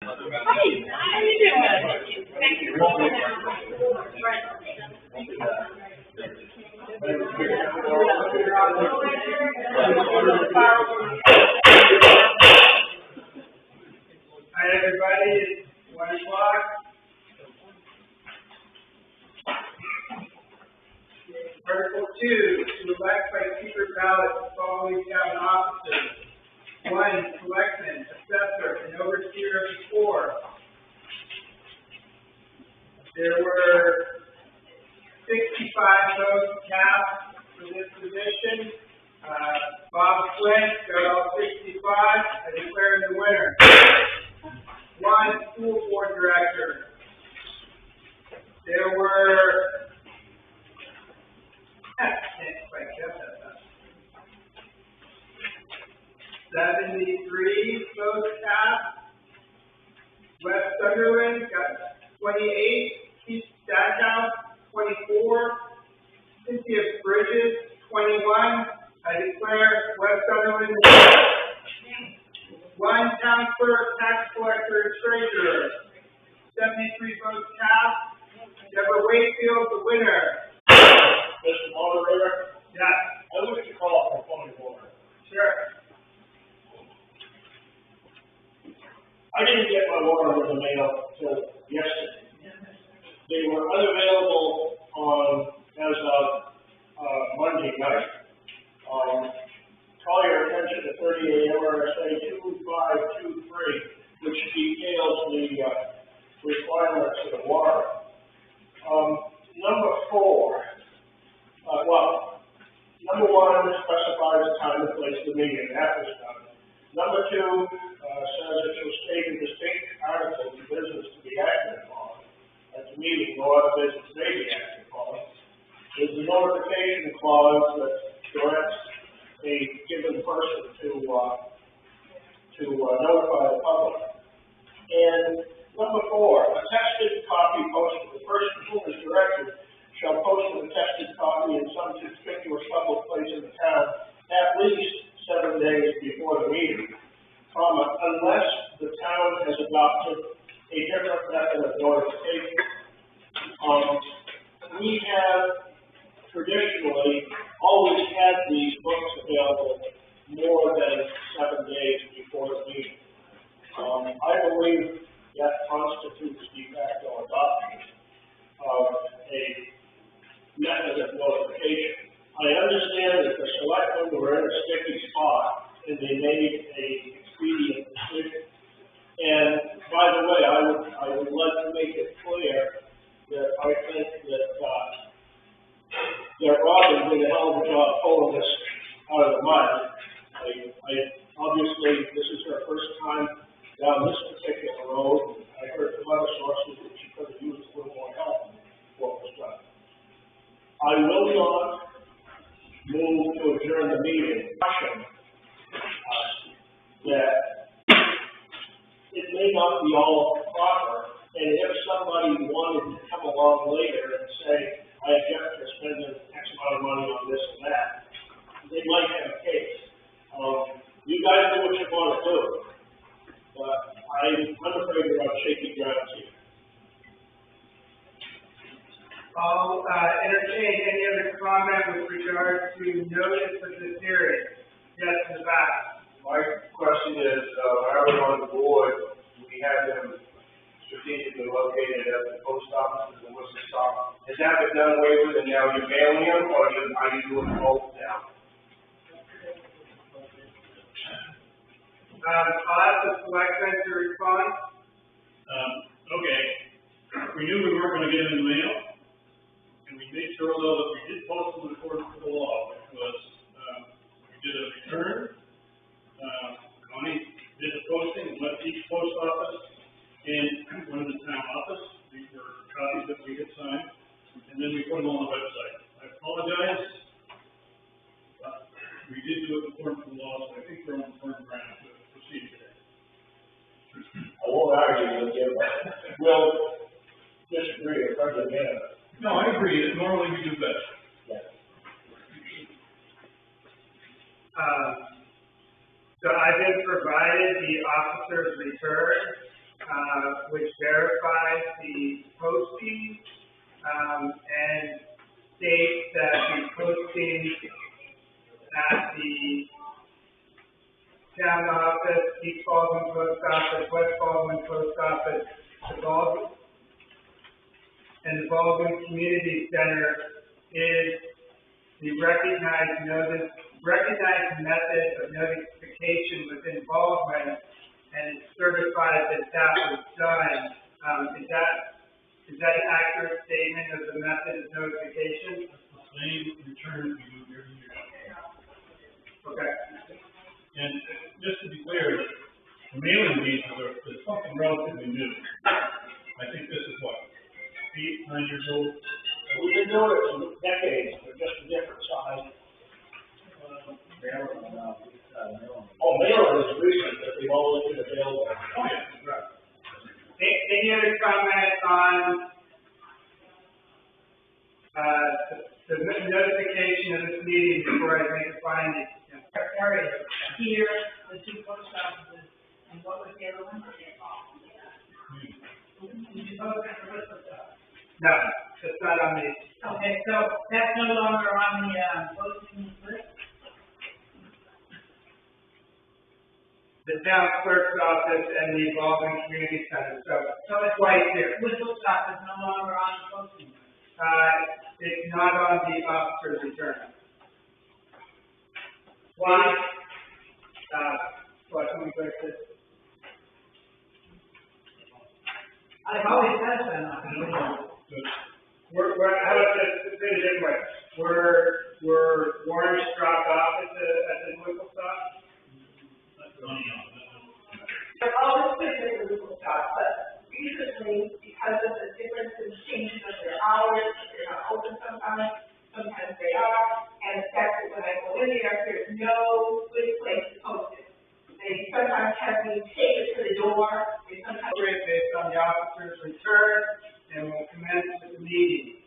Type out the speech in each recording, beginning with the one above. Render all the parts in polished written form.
Hey, how you doing? Thank you. Hi everybody, it's 1 o'clock. Article 2, to elect by secret ballot the following town officers. 1, selectman, assessor, and overseer of the poor. There were 65 votes cast for this position. Bob Flint got all 65. I declare him the winner. 1, school board director. There were, can't quite get that. 73 votes cast. Wes Sunderland got 28. Keith Stackhouse, 24. Cynthia Bridges, 21. I declare Wes Sunderland the winner. 1, town clerk, tax collector, and treasurer. 73 votes cast. Deborah Wakefield, the winner. Mr. Moderator? Yes. I wish to call for a point of order. Sure. I didn't get my water in the mail until yesterday. They were unavailable as of Monday night. Call your attention to 30 AMRSA 2523, which details the requirements of the water. Number 4, number 1 specifies the time and place of the meeting. That was done. Number 2 says it shall state in distinct articles the business to be acted upon at the meeting, no other business may be acted upon. There's a notification clause that directs a given person to notify the public. And number 4, attested copy posted. The person who is directed shall post an attested copy in some conspicuous public place in the town at least 7 days before the meeting, unless the town has adopted a different method of notification. We have traditionally always had these books available more than 7 days before the meeting. I believe that constitutes de facto adoption of a method of notification. I understand that the selectmen were in a sticky spot and they made a expedient decision. And by the way, I would like to make it clear that I think that Robin did a hell of a job pulling this out of the mud. Obviously, this is her first time down this particular road. I heard from other sources that she could have used a little more help in what was done. I will not move to adjourn the meeting, that it may not be all proper, and if somebody wanted to come along later and say, I object to spending X amount of money on this and that, they might have a case. You guys do what you want to do, but I'm afraid we're on shaky ground here. I'll entertain any other comment with regard to notice of this hearing. Yes, in the back. My question is, when I was on the board, we had them strategically located at the post offices and Worcester Stock. Has that been done away with and now you're mailing them, or are you doing both now? I'll ask the selectmen to respond. Okay. We knew we weren't going to get them in the mail, and we made sure, though, that we did post them in accordance with the law, which was, we did a return. Connie did the posting, left each post office and one in the town office. These were copies that we had signed, and then we put them on the website. I apologize, but we did do it according to the law, so I think we're on firm ground to proceed today. I won't argue with you, but we'll disagree if I get mad. No, I agree. Normally we do better. Yeah. So I've been provided the officer's return. Office, West Baldwin Post Office, the Baldwin Community Center is the recognized method of notification within Baldwin, and it's certified that was done. Is that an accurate statement of the method of notification? Same return we do every year. Okay. And just to be clear, the mailing these is something relatively new. I think this is what, 8, 9 years old? We've been doing it for decades, but just a different size. Mailer is recent, but they've always been available. Oh, yeah, right. Any other comment on the notification of this meeting before I make a finding? Area here, the two post offices, and what was the other one? Did you vote for the post office? No, it's not on me. Okay, so that's no longer on the, posting list? The town clerk's office and the Baldwin Community Center, so it's right there. Whistle stop is no longer on the posting list. It's not on the officer's return. Why? What, can we fix this? I've always had that on. How about this, to say it a different way? Were warrants dropped off at the whistle stop? They're always put in the legal stop, but recently, because of the difference in changes of their hours, they're not open sometimes they are, and the fact that when I go in there, there's no good place to post it. They sometimes have me take it to the door, they sometimes. Based on the officer's return, and we'll commence with the meeting.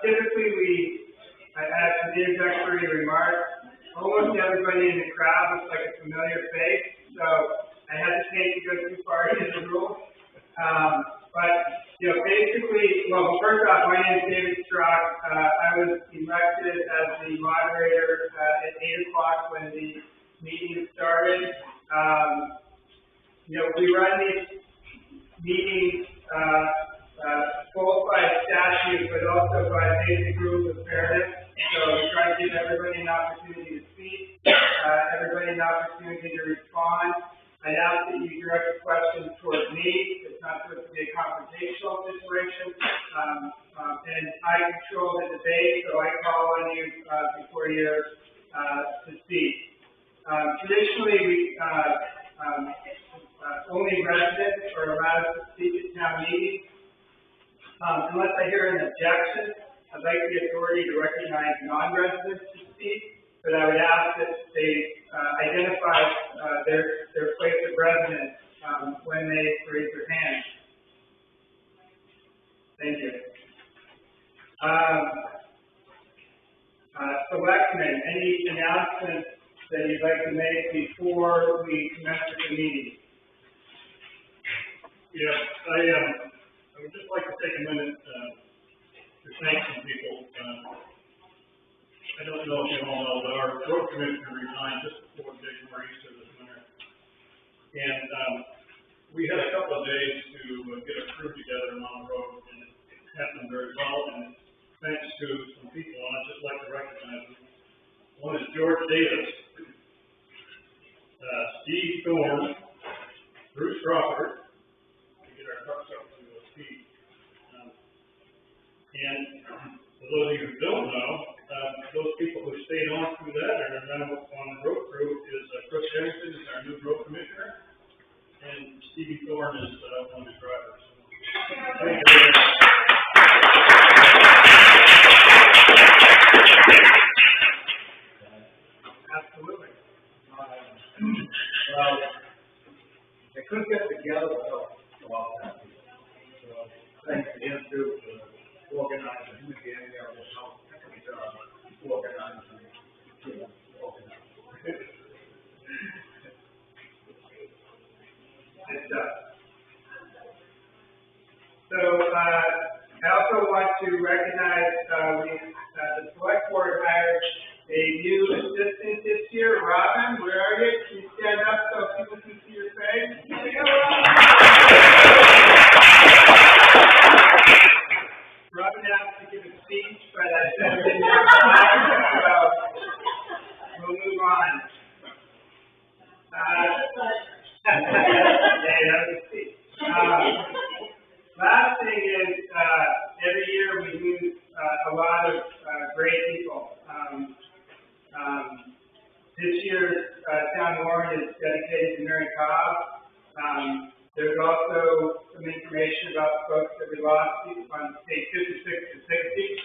Typically, I add some introductory remarks. Almost everybody in the crowd looks like a familiar face, so I hesitate to go too far into the rules. But, basically, well, first off, my name is David Strzok. I was elected as the moderator at 8 o'clock when the meeting started. We run these meetings both by statute, but also by basic rules of fairness. So we try to give everybody an opportunity to speak, everybody an opportunity to respond. I ask that you direct questions towards me. It's not supposed to be a confrontational situation. And I control the debate, so I call on you before you're to speak. Traditionally, only residents are allowed to speak at town meetings. Unless I hear an objection, I'd like the authority to recognize non-residents to speak, but I would ask that they identify their place of residence when they raise their hand. Thank you. Selectmen, any announcements that you'd like to make before we commence with the meeting? Yeah, I would just like to take a minute to thank some people. I don't know if you all know, but our road commissioner resigned just before the big Easter this winter. And we had a couple of days to get a crew together on the road, and it happened very well. And thanks to some people, and I'd just like to recognize them. One is George Davis, Steve Thorne, Bruce Crawford, to get our trucks up to speed. And for those of you who don't know, those people who stayed on through that and are now on the road crew is Chris Harrington is our new road commissioner, and Stevie Thorne is one of the drivers. Thank you very much. Absolutely. Well, they couldn't get together without a lot of that. So, thanks to him too for organizing, he was the end of the show, organizing, So, I also want to recognize, the select board hired a new assistant this year. Robin, where are you? Can you stand up so people can see your Robin asked to give a speech, but I said I didn't have time, so we'll move on. Last thing is, every year we lose a lot of great people. This year's town warrant is dedicated to Mary Cobb. There's also some information about folks that we lost on page 56 to 60.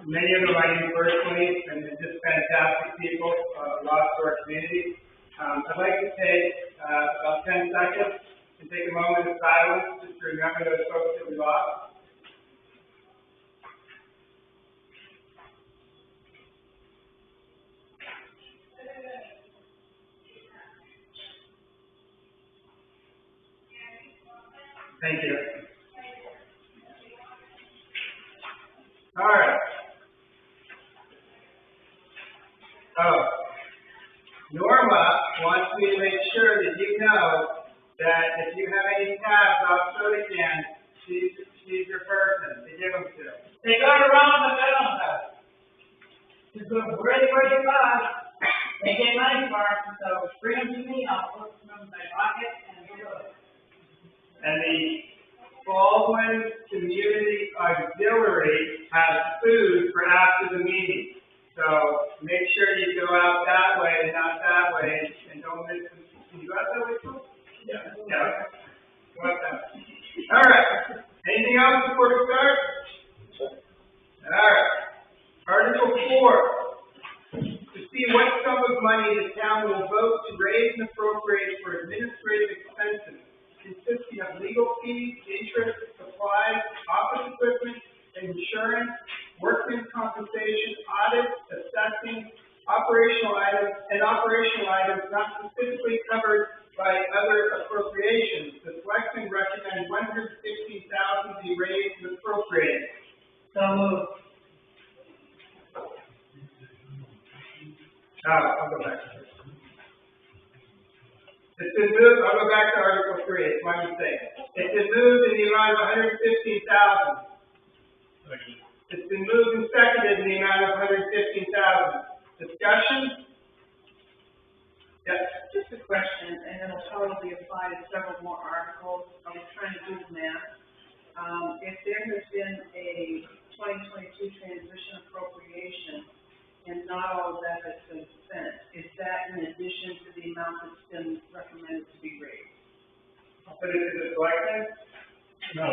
Many of them I knew personally, and they're just fantastic people, lost to our community. I'd like to take about 10 seconds and take a moment of silence just to remember those folks that we lost. Thank you. All right. Norma wants me to make sure that you know that if you have any tabs off soda cans, she's your person to give them to. They go around the middle. They go really, really fast. They get money for them, so bring them to me, I'll put them in my pocket and we'll do it. And the Baldwin Community Auxiliary has food for after the meeting. So make sure you go out that way, not that way, and don't miss them. Can you go out that way too? Yeah. Yeah. Go out that way. All right. Anything else before we start? All right. Article 4. To see what sum of money the town will vote to raise and appropriate for administrative expenses, consisting of legal fees, interest, supplies, office equipment, insurance, workman's compensation, audit, assessing, operational items not specifically covered by other appropriations. The selectmen recommend $115,000 be raised and appropriated. So moved. I'll go back to this. It's been moved, I'll go back to Article 3, it's my mistake. It's been moved in the amount of $115,000. It's been moved and seconded in the amount of $115,000. Discussion? Yes. Just a question, and it'll probably apply to several more articles. I was trying to do the math. If there has been a 2022 transition appropriation and not all of that has been spent, is that in addition to the amount that's been recommended to be raised? I'll put it to the selectmen. No,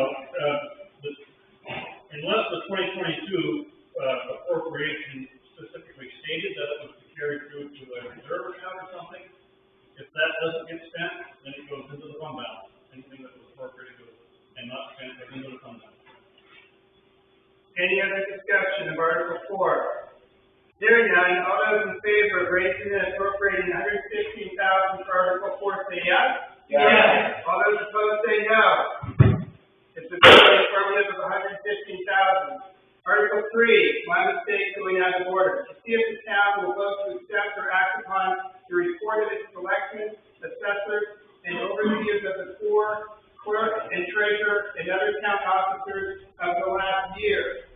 unless the 2022 appropriation specifically stated that it was to carry through to a reserve account or something, if that doesn't get spent, then it goes into the fund balance. Anything that was appropriated and not spent goes into the fund balance. Any other discussion of Article 4? Hearing none, all those in favor of raising and appropriating $115,000 for Article 4 say yes. Yes. All those opposed say no. It's a vote affirmative of $115,000. Article 3, my mistake going out of order. To see if the town will vote to accept or act upon the report of its selectmen, assessors, and overseers of the poor, clerk, and treasurer, and other town officers of the last year.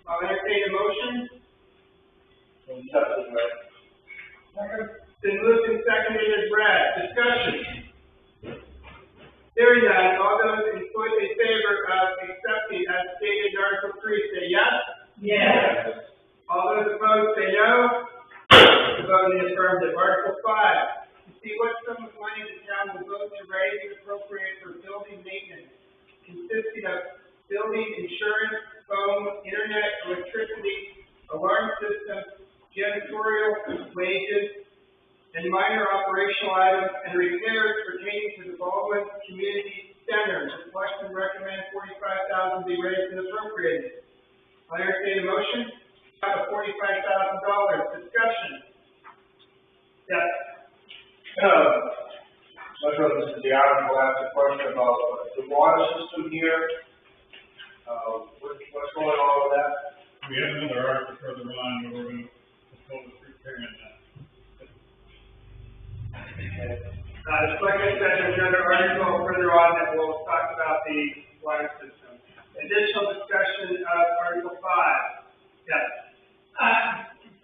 I'll entertain a motion. Been moved and seconded as read. Discussion. Hearing none, all those in favor of accepting as stated in Article 3 say yes. Yes. All those opposed say no. The vote is affirmative. Article 5. To see what sum of money the town will vote to raise and appropriate for building maintenance, consisting of building insurance, phone, internet, electricity, alarm systems, janitorial, wages, and minor operational items and repairs pertaining to the Baldwin Community Center. The selectmen recommend $45,000 be raised and appropriated. I entertain a motion. Of $45,000. Discussion. Yes. Not sure if this is the article, asked a question about the water system here. What's going on with that? We have another article further on where we're going to propose repairing that. The selectmen said there's another article further on that will talk about the water system. Additional discussion of Article 5. Yes.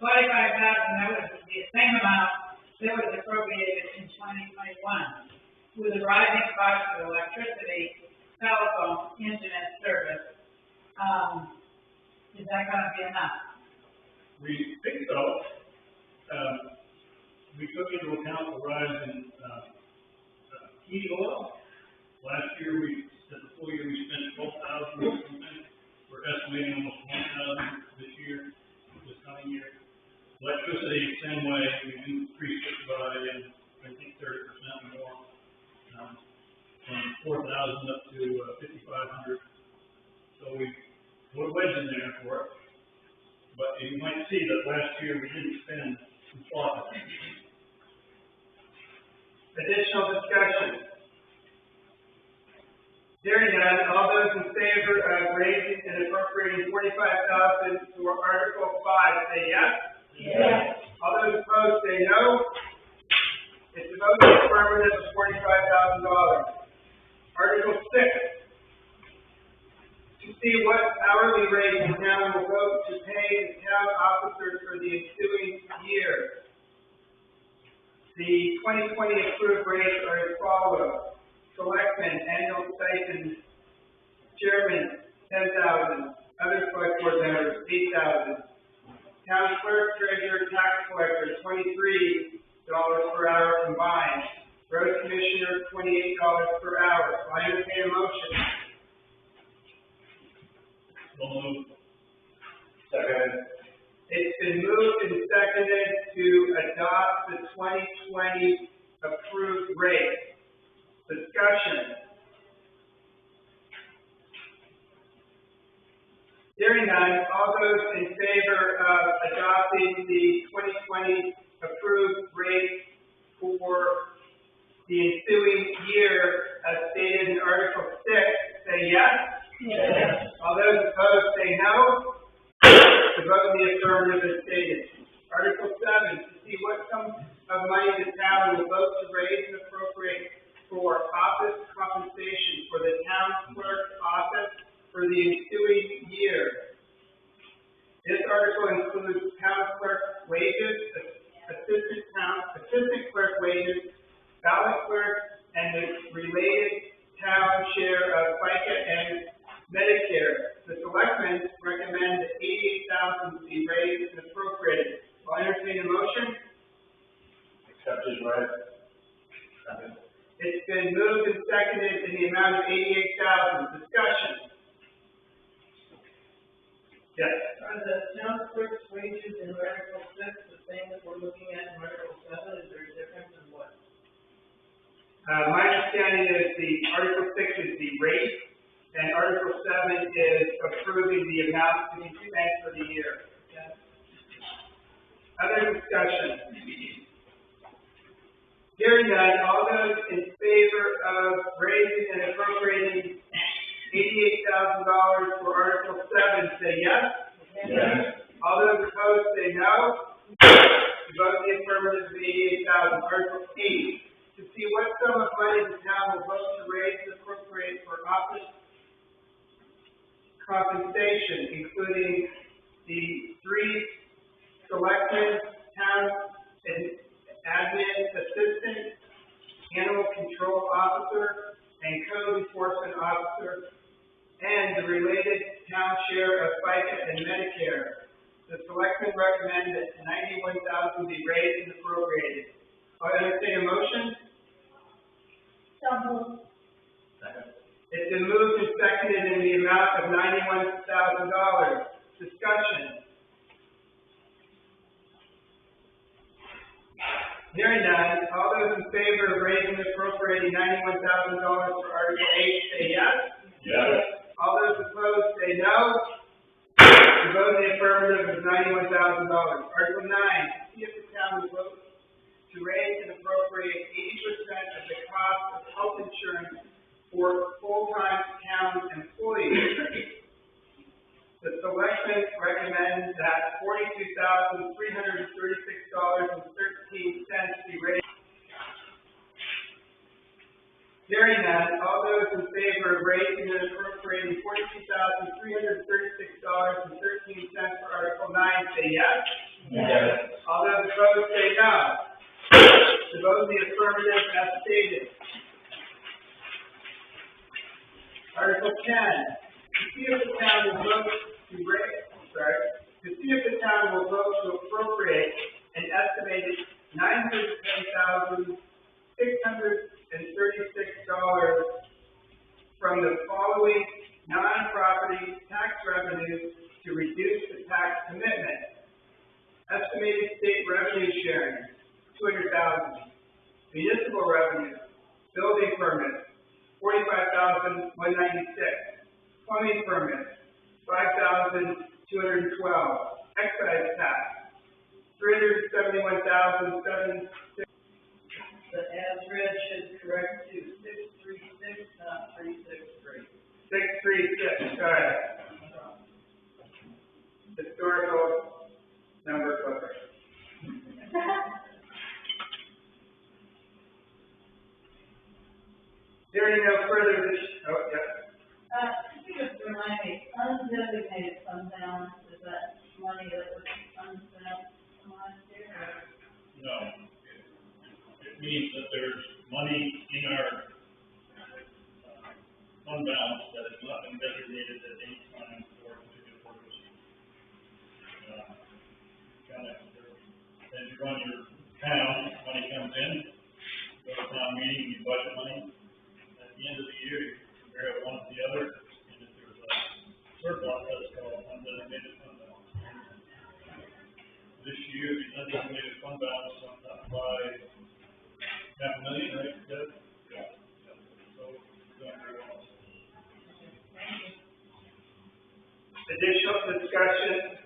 25,000, that was the same amount that was appropriated in 2021. With the rising cost of electricity, telephone, internet service, is that gonna be enough? We think so. We took into account the rise in, heating oil. Last year, the full year, we spent 12,000 or something. We're estimating almost 1,000 this year, this coming year. Electricity, same way, we've increased it by, I think, 30% more. From 4,000 up to 5,500. So we put a wedge in there for it. But you might see that last year we didn't spend some thought. Additional discussion. Hearing none, all those in favor of raising and appropriating 45,000 for Article 5, say yes. Yes. All those opposed, say no. It's a vote in the affirmative of $45,000. Article 6. To see what hourly rate the town will vote to pay the town officers for the ensuing year. The 2020 approved rates are as follows. Selectmen, annual stipend, chairman, 10,000, other select board members, 8,000. Town clerk, treasurer, tax collector, $23 per hour combined. Road commissioner, $28 per hour. So I entertain a motion. So moved. Second. It's been moved and seconded to adopt the 2020 approved rate. Discussion. Hearing none, all those in favor of adopting the 2020 approved rate for the ensuing year as stated in Article 6, say yes. Yes. All those opposed, say no. The vote in the affirmative is stated. Article 7, to see what sum of money the town will vote to raise and appropriate for office compensation for the town clerk's office for the ensuing year. This article includes town clerk wages, assistant clerk wages, ballot clerk, and the related town share of FICA and Medicare. The selectmen recommend that $88,000 be raised and appropriated. I'll entertain a motion. Accept as read. Second. It's been moved and seconded in the amount of $88,000. Discussion. Yes. Are the town clerk's wages in Article 6 the same that we're looking at in Article 7? Is there a difference in what? My understanding is the Article 6 is the rate, and Article 7 is approving the amount to be spent for the year. Yeah. Other discussion. Hearing none, all those in favor of raising and appropriating $88,000 for Article 7, say yes. Yes. All those opposed, say no. The vote in the affirmative is 88,000. Article 8, to see what sum of money the town will vote to raise and appropriate for office compensation, including the 3 selectmen, town admin assistant, animal control officer, and code enforcement officer, and the related town share of FICA and Medicare. The selectmen recommend that $91,000 be raised and appropriated. I'll entertain a motion. So moved. Second. It's been moved and seconded in the amount of $91,000. Discussion. Hearing none, all those in favor of raising and appropriating $91,000 for Article 8, say yes. Yes. All those opposed, say no. The vote in the affirmative is $91,000. Article 9, see if the town will vote to raise and appropriate 80% of the cost of health insurance for full-time town employees. The selectmen recommend that $42,336.13 be raised. for raising and appropriating $42,336.13 for Article 9, say yes. Yes. All those opposed say no. The vote in the affirmative as stated. Article 10, to see if the town will vote to appropriate an estimated $910,636 from the following non-property tax revenues to reduce the tax commitment. Estimated state revenue sharing, $200,000. Municipal revenue, building permits, $45,196. Plumbing permits, $5,212. Excise tax, $371,760. The as read should correct to 636, not 363. 636, sorry. Historical number clipper. There is no further, oh, yes. Could you just remind me, undesignated fund balance, is that money that was unspent last year? No. It means that there's money in our fund balance that has not been designated at any time for a particular purpose. As you run your town, money comes in, go to town meeting, you budget money. At the end of the year, you compare one to the other, and if there's a surplus, that's called undesignated fund balance. This year, the undesignated fund balance went up by $500,000, right, Deb? Yeah. So, doing very well. Additional discussion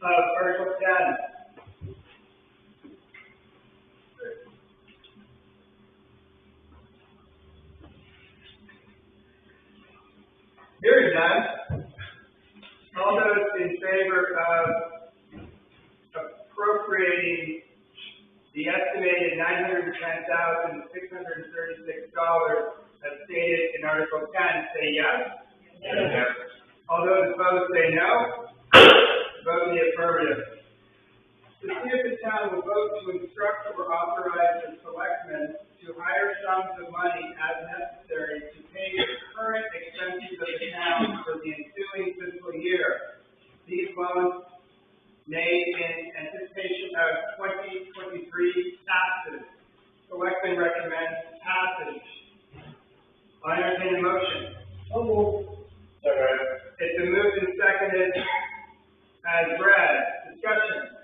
of Article 10. Hearing none, all those in favor of appropriating the estimated $910,636 as stated in Article 10 say yes. Yes. All those opposed say no. Vote in the affirmative. To see if the town will vote to instruct or authorize the selectmen to hire sums of money as necessary to pay the current expenses of the town for the ensuing fiscal year. These loans made in anticipation of 2023 taxes. Selectmen recommend passage. I entertain a motion. It's been moved and seconded as read. Discussion.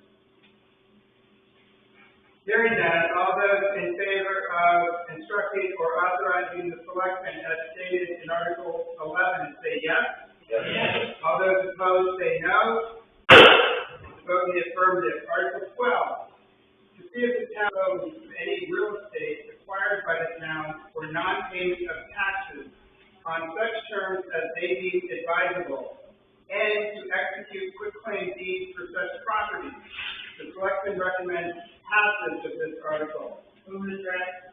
Hearing none, all those in favor of instructing or authorizing the selectmen as stated in Article 11 say yes. Yes. All those opposed say no. Vote in the affirmative. Article 12. To see if the town owes any real estate acquired by the town for non-payment of taxes on such terms as may be advisable, and to execute quitclaim deeds for such property. The selectmen recommend passage of this article. Move it read.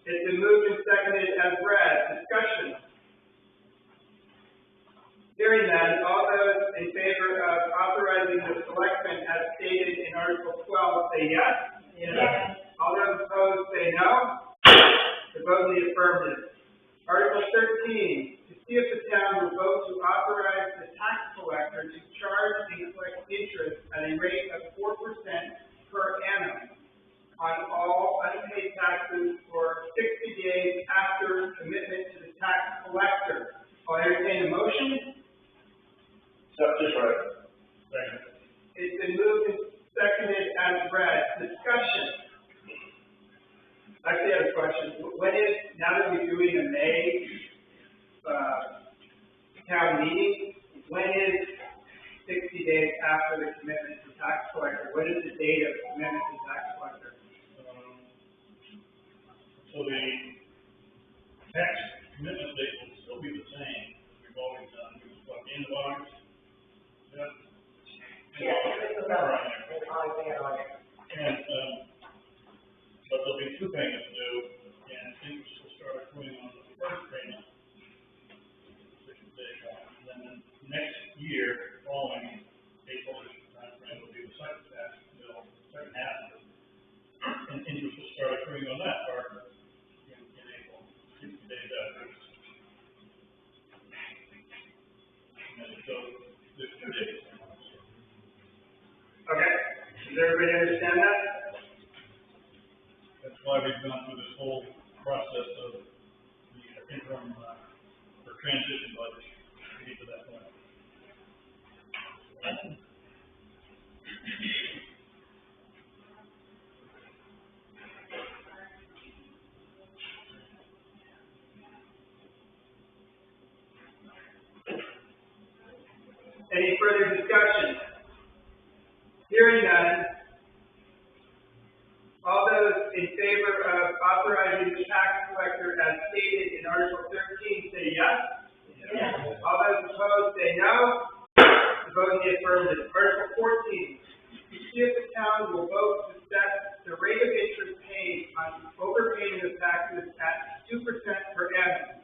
It's been moved and seconded as read. Discussion. Hearing none, all those in favor of authorizing the selectmen as stated in Article 12 say yes. Yes. All those opposed say no. The vote in the affirmative. Article 13, to see if the town will vote to authorize the tax collector to charge and collect interest at a rate of 4% per annum on all unpaid taxes for 60 days after commitment to the tax collector. I'll entertain a motion. Just right. Second. It's been moved and seconded as read. Discussion. I actually have a question. When is, now that we're doing a May town meeting, when is 60 days after the commitment to tax collector? What is the date of commitment to tax collector? So the tax commitment date will still be the same as we've always done, which is what, the end of August? Yep. It's about, And, but there'll be two payments due in interest will start accruing on that part in April, 60 days after. And so, 50 days. Okay, does everybody understand that? That's why we've gone through this whole process of the interim, or transition budget to get to that point. Any further discussion? Hearing none. All those in favor of authorizing the tax collector as stated in Article 13 say yes. Yes. All those opposed say no. The vote in the affirmative. Article 14. To see if the town will vote to set the rate of interest paid on overpayment of taxes at 2% per annum,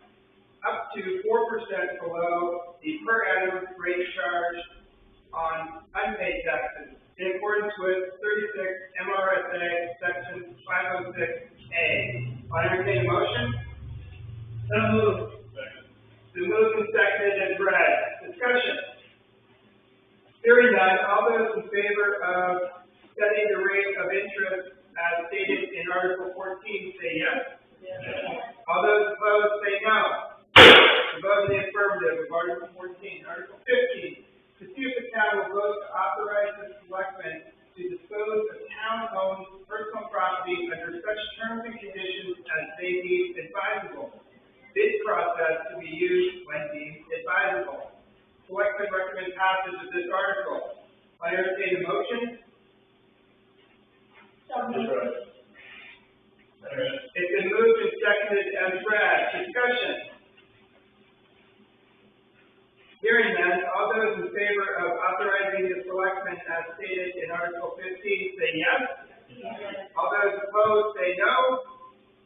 up to 4% below the per annum rate charged on unpaid taxes, in accordance with 36 MRSA Section 506A. I entertain a motion. So moved. The moved and seconded as read. Discussion. Hearing none, all those in favor of setting the rate of interest as stated in Article 14 say yes. Yes. All those opposed say no. The vote in the affirmative of Article 14. Article 15. To see if the town will vote to authorize the selectmen to dispose of town-owned personal property under such terms and conditions as they deem advisable. Bid process to be used when deemed advisable. Selectmen recommend passage of this article. I entertain a motion. It's been moved and seconded as read. Discussion. Hearing none, all those in favor of authorizing the selectmen as stated in Article 15 say yes. Yes. All those opposed say no.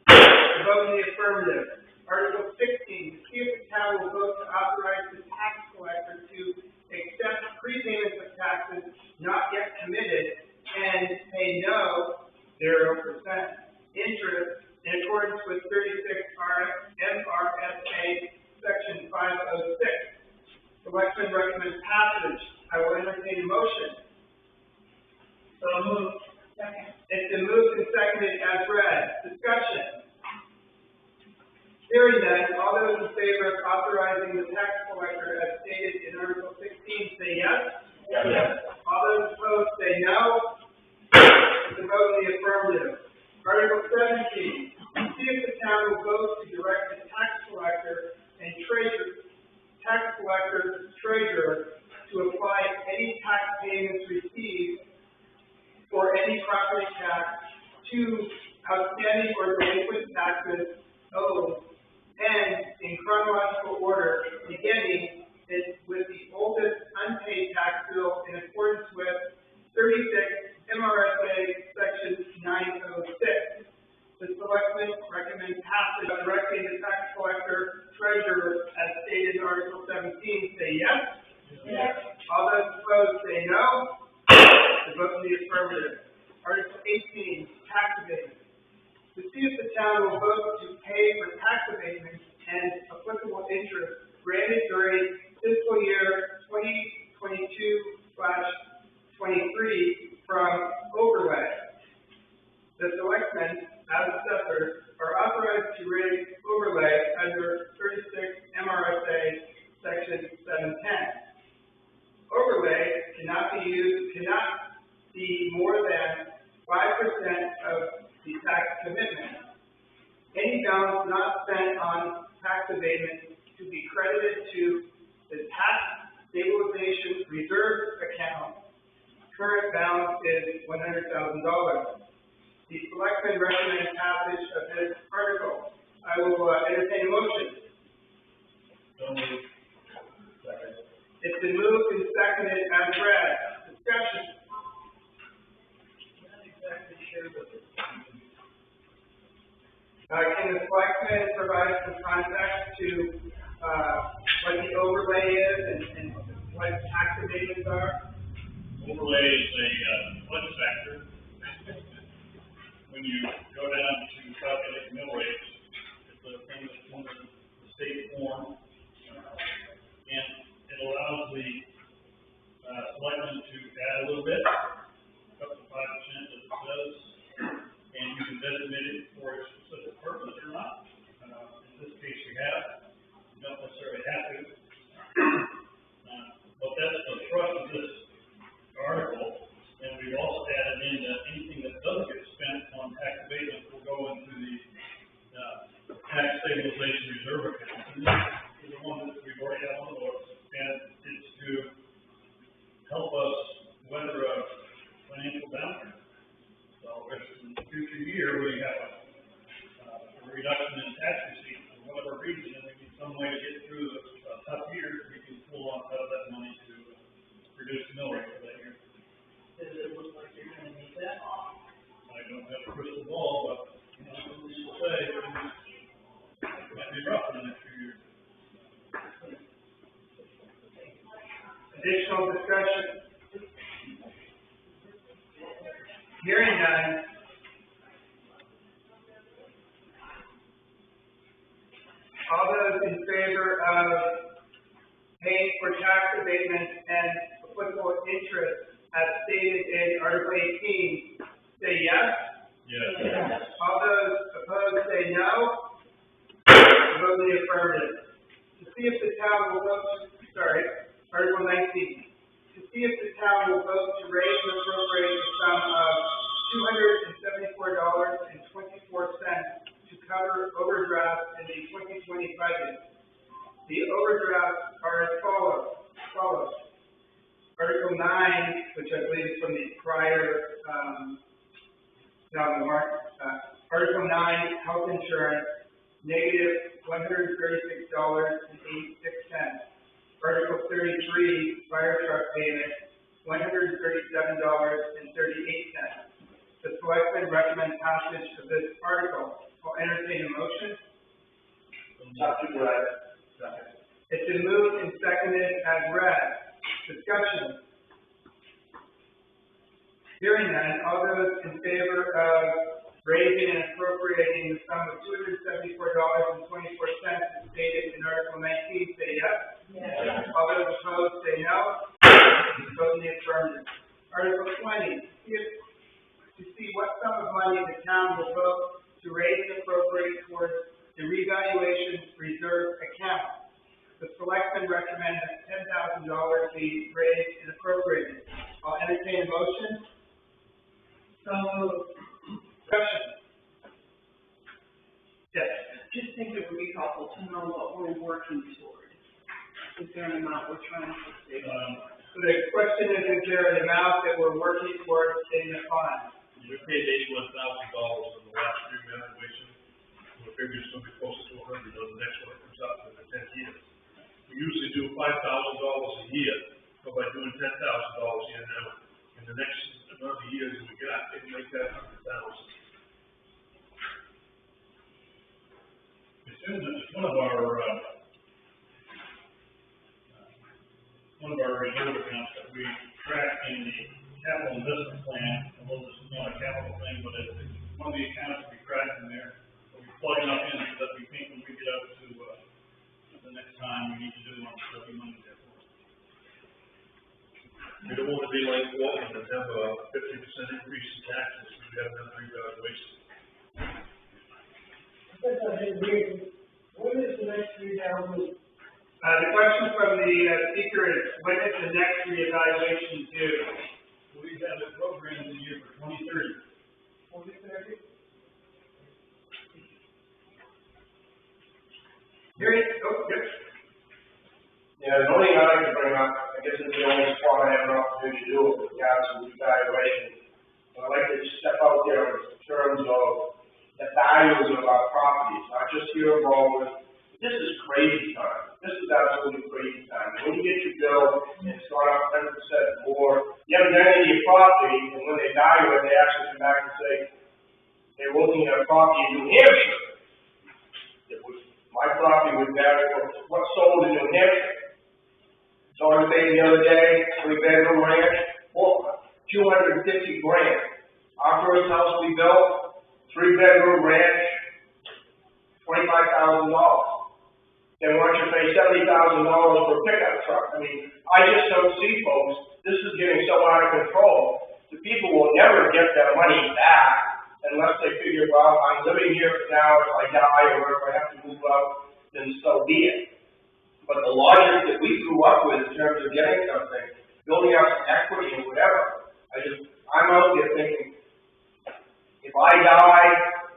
The vote in the affirmative. Article 16, to see if the town will vote to authorize the tax collector to accept prepayments of taxes not yet committed and pay no 0% interest in accordance with 36 MRSA Section 506. Selectmen recommend passage. I will entertain a motion. So moved. Second. It's been moved and seconded as read. Discussion. Hearing none, all those in favor of authorizing the tax collector as stated in Article 16 say yes. Yes. All those opposed say no. The vote in the affirmative. Article 17. To see if the town will vote to direct the tax collector and treasurer to apply any tax payments received for any property tax to outstanding or delinquent taxes owed, and in chronological order, beginning with the oldest unpaid tax bill in accordance with 36 MRSA Section 906. The selectmen recommend passage of directing the tax collector treasurer as stated in Article 17 say yes. Yes. All those opposed say no. The vote in the affirmative. Article 18, tax abatement. To see if the town will vote to pay for tax abatements and applicable interest granted during fiscal year 2022/23 from overlay. The selectmen, as assessors, are authorized to raise overlay under 36 MRSA Section 710. Overlay cannot be more than 5% of the tax commitment. Any balance not spent on tax abatement to be credited to the tax stabilization reserve account. Current balance is $100,000. The selectmen recommend passage of this article. I will entertain a motion. So moved. Second. It's been moved and seconded as read. Discussion. I'm not exactly sure what this is. Can the selectmen provide some context to what the overlay is and what tax abatements are? Overlay is a flood factor. We when you go down to calculate mill rates, it's a thing that's under the state form, and it allows the selectmen to add a little bit, up to 5%, as it says, and you can designate it for a specific purpose or not. In this case, you don't necessarily have to. But that's the thrust of this article, and we've also added in that anything that doesn't get spent on tax abatement will go into the tax stabilization reserve account. And this is the one that we've already had on the books, and it's to help us weather a financial downturn. So if in the future year we have a reduction in tax receipts for whatever reason, and we need some way to get through a tough year, we can pull on out of that money to reduce the mill rate for that year. Does it look like you're gonna need that? I don't have a crystal ball, but, you know, people say it might be rough in the next few years. Additional discussion? Hearing none. All those in favor of paying for tax abatement and applicable interest as stated in Article 18, say yes. Yes. All those opposed say no. Vote in the affirmative. To see if the town will vote, Article 19. To see if the town will vote to raise and appropriate the sum of $274.24 to cover overdrafts in the 2020 budget. The overdrafts are as follows. Article 9, which I believe is from the prior, Article 9, health insurance, negative $136.86. Article 33, fire truck payment, $137.38. The selectmen recommend passage of this article. I'll entertain a motion. It's been moved and seconded as read. Discussion. Hearing none, all those in favor of raising and appropriating the sum of $274.24 as stated in Article 19, say yes. Yes. All those opposed, say no. Vote in the affirmative. Article 20, to see what sum of money the town will vote to raise and appropriate towards the revaluation reserve account. The selectmen recommend that $10,000 be raised and appropriated. I'll entertain a motion. So moved. Discussion. Yes. Just think it would be helpful to know what we're working toward. Is there an amount we're trying to save? So the question is there an amount that we're working towards in the fund? We paid $81,000 in the last revaluation. We figure it's going to be closer to $100 on the next one that comes out in the 10 years. We usually do $5,000 a year, but by doing $10,000 in the next amount of years we got, it make that $100,000. It's one of our reserve accounts that we track in the capital investment plan. Although this is not a capital thing, but it's one of the accounts we track in there. We plug enough in so that we think when we get up to the next time we need to do one, so we money there for it. We don't want to be like Baldwin and have a 50% increase in taxes if we haven't done a revaluation. When is the next revaluation? The question from the speaker is, when is the next reevaluation due? We have it programmed in the year for 2030. 2030? Here, yes. Yeah, the only thing I'd like to bring up, I guess it's the only spot I have an opportunity to do it with regards to revaluation. I'd like to step out there in terms of the values of our properties, not just here in Baldwin. This is crazy time. This is absolutely crazy time. When you get your bill and it's gone up 10% more, you haven't done any of your property, and when they value it, they actually come back and say, they're looking at a property in New Hampshire. It was, my property was valued for what sold in New Hampshire. So I was saying the other day, 3-bedroom ranch, well, $250,000. Our first house we built, 3-bedroom ranch, $25,000. They want you to pay $70,000 for a pickup truck. I mean, I just don't see, folks, this is getting so out of control. The people will never get their money back unless they figure, well, I'm living here for now, if I die or if I have to move out, then so be it. But the logic that we grew up with in terms of getting something, building up some equity or whatever, I'm out there thinking, if I die,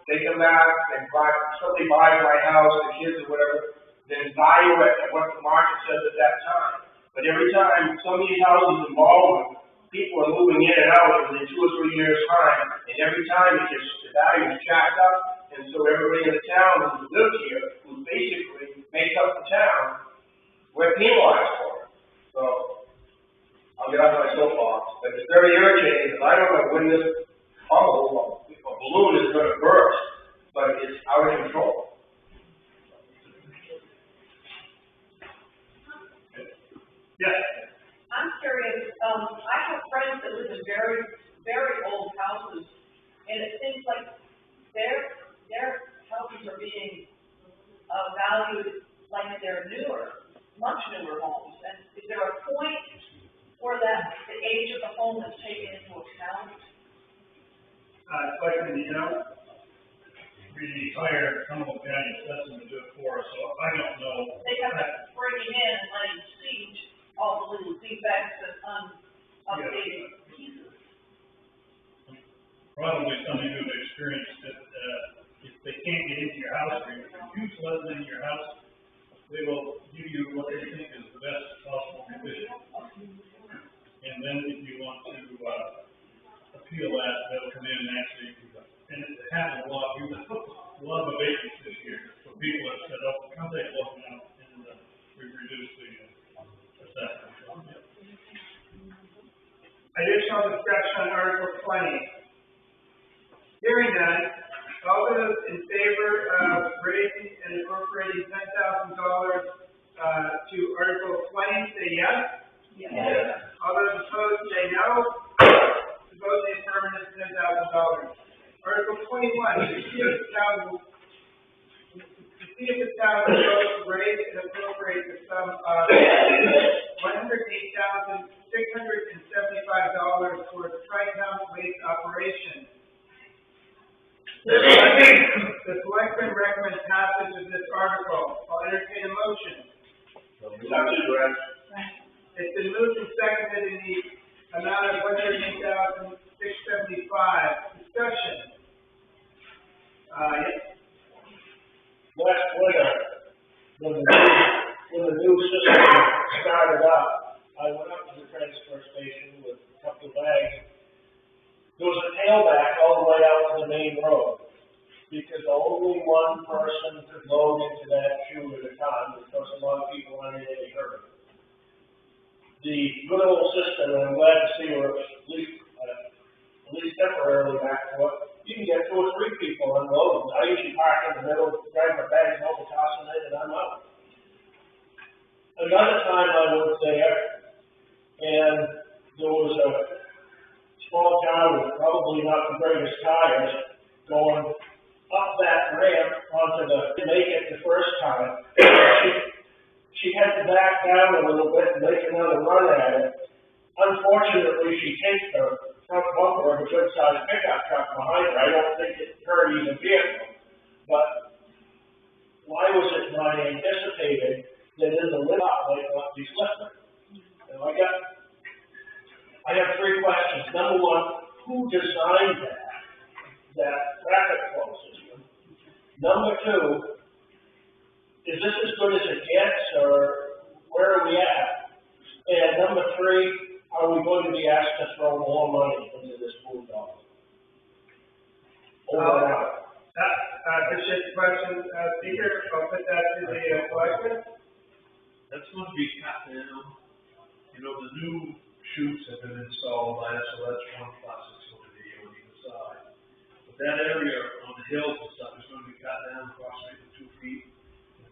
they come back and somebody buys my house, the kids or whatever, then value it at what the market says at that time. But every time some of these houses in Baldwin, people are moving in and out within 2 or 3 years' time, and every time the value is jacked up, and so everybody in the town who lives here, who basically makes up the town, we're penalized for it. So, I'll get off my soapbox, but it's very irritating, because I don't know when this bubble, a balloon is going to burst, but it's out of control. Yes. I'm curious, I have friends that live in very, very old houses, and it seems like their houses are being, valued like they're newer, much newer homes. And is there a point where the age of the home is taken into account? Like, we hired Cumberland County Assessment to do it for us, so I don't know. They have to bring him in and let him see all the little defects and updated pieces. Probably something who've experienced that, if they can't get into your house, or you refuse to let them into your house, they will give you what they think is the best possible condition. And then if you want to, appeal that, they'll come in and actually, and it happened a lot, we had a lot of abatements this year, so people have said, oh, come take a look now, and, we've reduced the, assessment. Additional discussion on Article 20. Hearing none, all those in favor of raising and appropriating $10,000 to Article 20, say yes. Yes. All those opposed, say no. The vote is affirmative, $10,000. Article 21, to see if the town will vote to raise and appropriate the sum of $108,675 for the Tri-Town waste operation. The selectmen recommend passage of this article. I'll entertain a motion. It's been moved and seconded in the amount of $108,675. Discussion. Yes. Last winter, when the new system started up, I went up to the transfer station with a couple of bags. There was a tailback all the way out to the main road, because only one person could load into that chute at a time, because a lot of people aren't in any hurry. The good old system, and I'm glad to see we're at least temporarily back to it. You can get 2 or 3 people unloading. I usually park in the middle, grab my bags over, toss them in, and I'm out. Another time I was there, and there was a small town with probably not the greatest tires going up that ramp onto to make it the first time. She had to back down a little bit and make another run at it. Unfortunately, she takes the front bumper of a good-sized pickup truck behind her. I don't think it hurt either vehicle. But why was it not anticipated that in the lift up they got these lifters? And I have 3 questions. Number 1, who designed that traffic flow system? Number 2, is this as good as it gets, or where are we at? And number 3, are we going to be asked to throw more money into this pool dollar? Over and out. Appreciate the question, Speaker. I'll put that to the collector. That's going to be cut down. You know, the new chutes have been installed last, so that's one process going to be on either side. But that area on the hills and stuff is going to be cut down approximately 2 feet.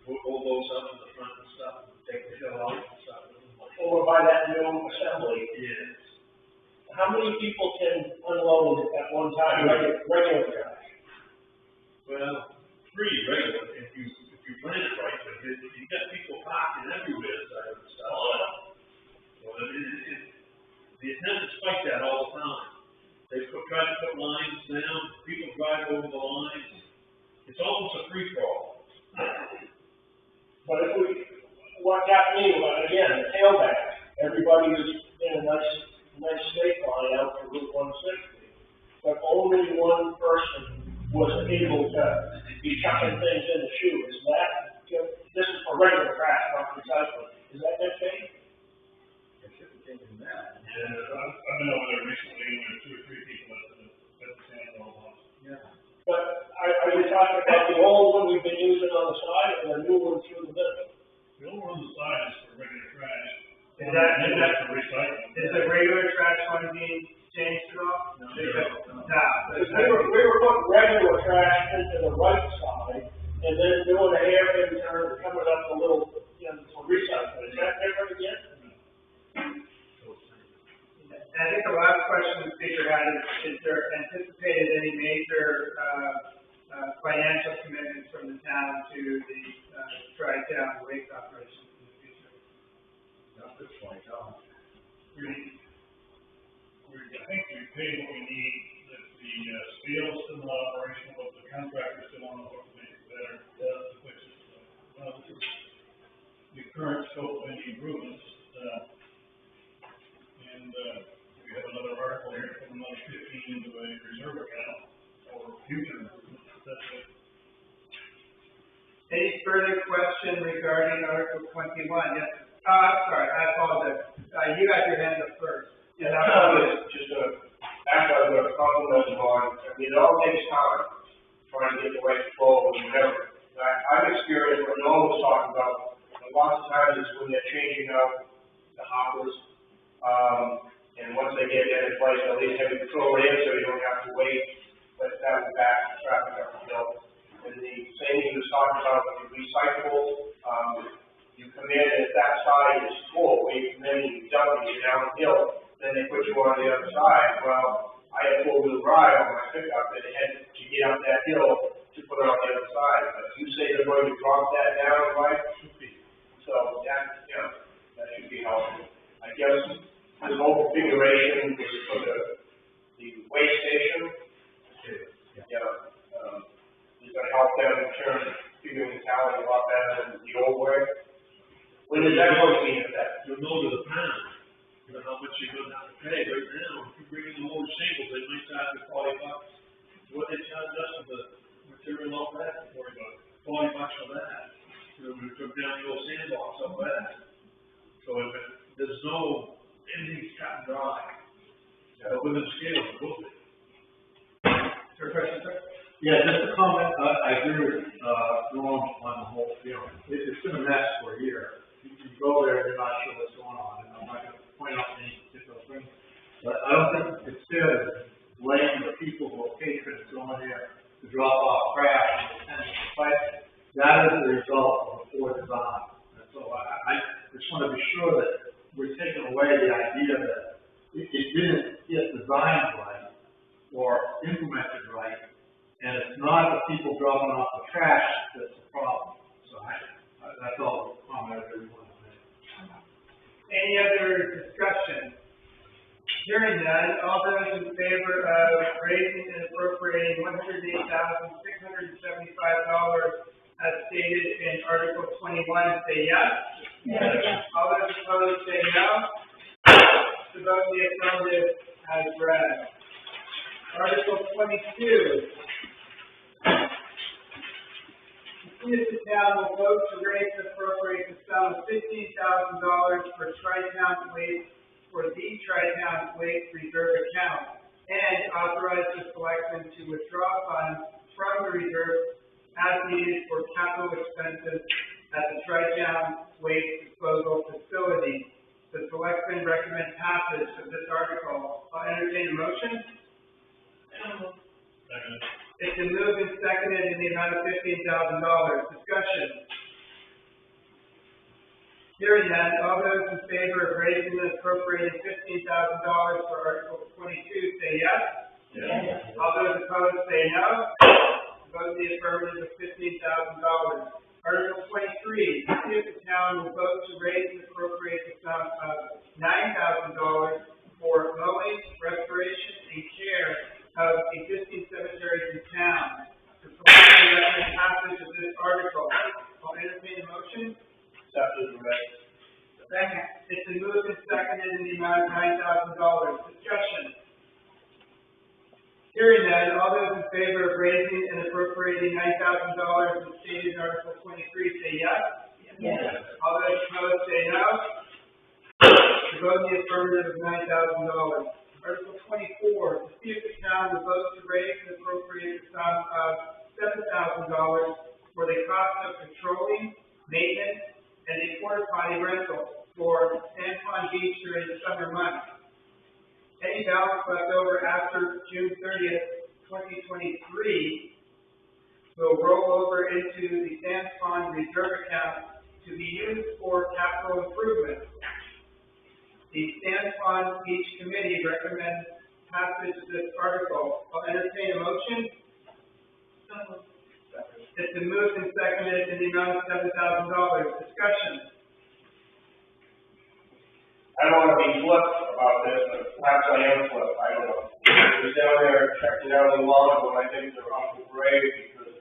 Put all those up in the front and stuff, and take the hill out and stuff. Over by that new assembly. Yes. How many people can unload at one time? Regular guys. Well, free, regular, if you plan it right, but you got people parking everywhere, side of the stuff. So the attempt is fight that all the time. They try to put lines down, people drive over the lines. It's almost a free for all. But if what got me, again, the tailback, everybody was in a nice state line out to Route 160. But only one person was able to be chucking things in the shoe. Is that, this is for regular trash, not recycling. Is that good thing? It should be taken that. Yeah, I've been over there recently, and there's 2 or 3 people at the stand all once. Yeah. But are you talking about the old one we've been using on the side or the new one through the middle? The old one on the side is for regular trash. Is that for recycling? Is the regular trash one being changed at all? No. Because we were putting regular trash into the right side and then doing a hairpin turn, coming up a little, for recycling. Is that different again? And I think the last question the speaker had is there anticipated any major, financial commitments from the town to the, tri-town waste operations in the future? Not this point, no. I think we paid what we need, that the scale's still not operational, but the contractor's still on the hook to make it better, to fix it. This is the current scope of any improvements, and we have another article here, put another 15 into a reserve account for future improvements. That's it. Any further question regarding Article 21? Yes. I'm sorry, I apologize. You got your hand up first. Yeah, just after I was going to compliment them on, I mean, it all takes time, trying to get the right control and whatever. I've experienced what Noel was talking about, lots of times it's when they're changing out the hoppers, and once they get that in place, at least have it throw it in so you don't have to wait, but that would back traffic up the hill. And the same thing he was talking about with the recyclables, you come in and if that side is full, when you come in and you dump it, you're downhill, then they put you on the other side. Well, I had 4-wheel drive on my pickup and it had to get up that hill to put it on the other side. But if you say they're going to drop that down, right? So that, that should be helpful. I guess the whole configuration was for the waste station. It's going to help them turn figuring the talent a lot better than the old way. When is that going to be in effect? You'll know to the pound, how much you're going to have to pay right now. If you bring in the old shingles, they might charge you $40. What they charge us for the material off that, $40 for that. We took down the old sandbox up that. So if there's no, anything's cut and dry. Within scale, it will be. Your question, sir? Yeah, just a comment, I agree with, Norm on the whole, it's been a mess for a year. You go there, you're not sure what's going on, and I'm not gonna point out any particular things. But I don't think it's fair to blame the people who are patrons going there to drop off trash and attend the fight. That is the result of a poor design. And so I just wanna be sure that we're taking away the idea that it didn't get designed right or implemented right. And it's not the people dropping off the trash that's the problem. So that's all the comment I really want to make. Any other discussion? Hearing none, all those in favor of raising and appropriating $108,675 as stated in Article 21, say yes. Yes. All those opposed say no. The vote in the affirmative as read. Article 22. The town will vote to raise and appropriate the sum of $15,000 for Tri-Town Waste, for the Tri-Town Waste Reserve account, and authorize the selectmen to withdraw funds from the reserve as needed for capital expenses at the Tri-Town Waste Disposal Facility. The selectmen recommend passage of this article. I'll entertain a motion. It's been moved and seconded in the amount of $15,000. Discussion. Hearing none, all those in favor of raising and appropriating $15,000 for Article 22 say yes. Yes. All those opposed say no. vote in the affirmative of $15,000. Article 23, to see if the town will vote to raise and appropriate the sum of $9,000 for mowing, restoration, and care of existing cemeteries in town. The proposal recommends passage of this article. I'll entertain a motion. Accepted, Ray. Second. It's been moved and seconded in the amount of $9,000. Discussion. Hearing none, all those in favor of raising and appropriating $9,000 as stated in Article 23 say yes. Yes. All those opposed say no. The vote in the affirmative of $9,000. Article 24, to see if the town will vote to raise and appropriate the sum of $7,000 for the cost of patrolling, maintenance, and a porta potty rental for San Juan Beach during the summer months. Any balance left over after June 30th, 2023 will roll over into the San Juan Reserve account to be used for capital improvements. The San Juan Beach Committee recommends passage of this article. I'll entertain a motion. It's been moved and seconded in the amount of $7,000. Discussion. I don't want to be flip about this, but perhaps I am flip, I don't know. I was down there checking out the lawn, when I think they're awful brave, because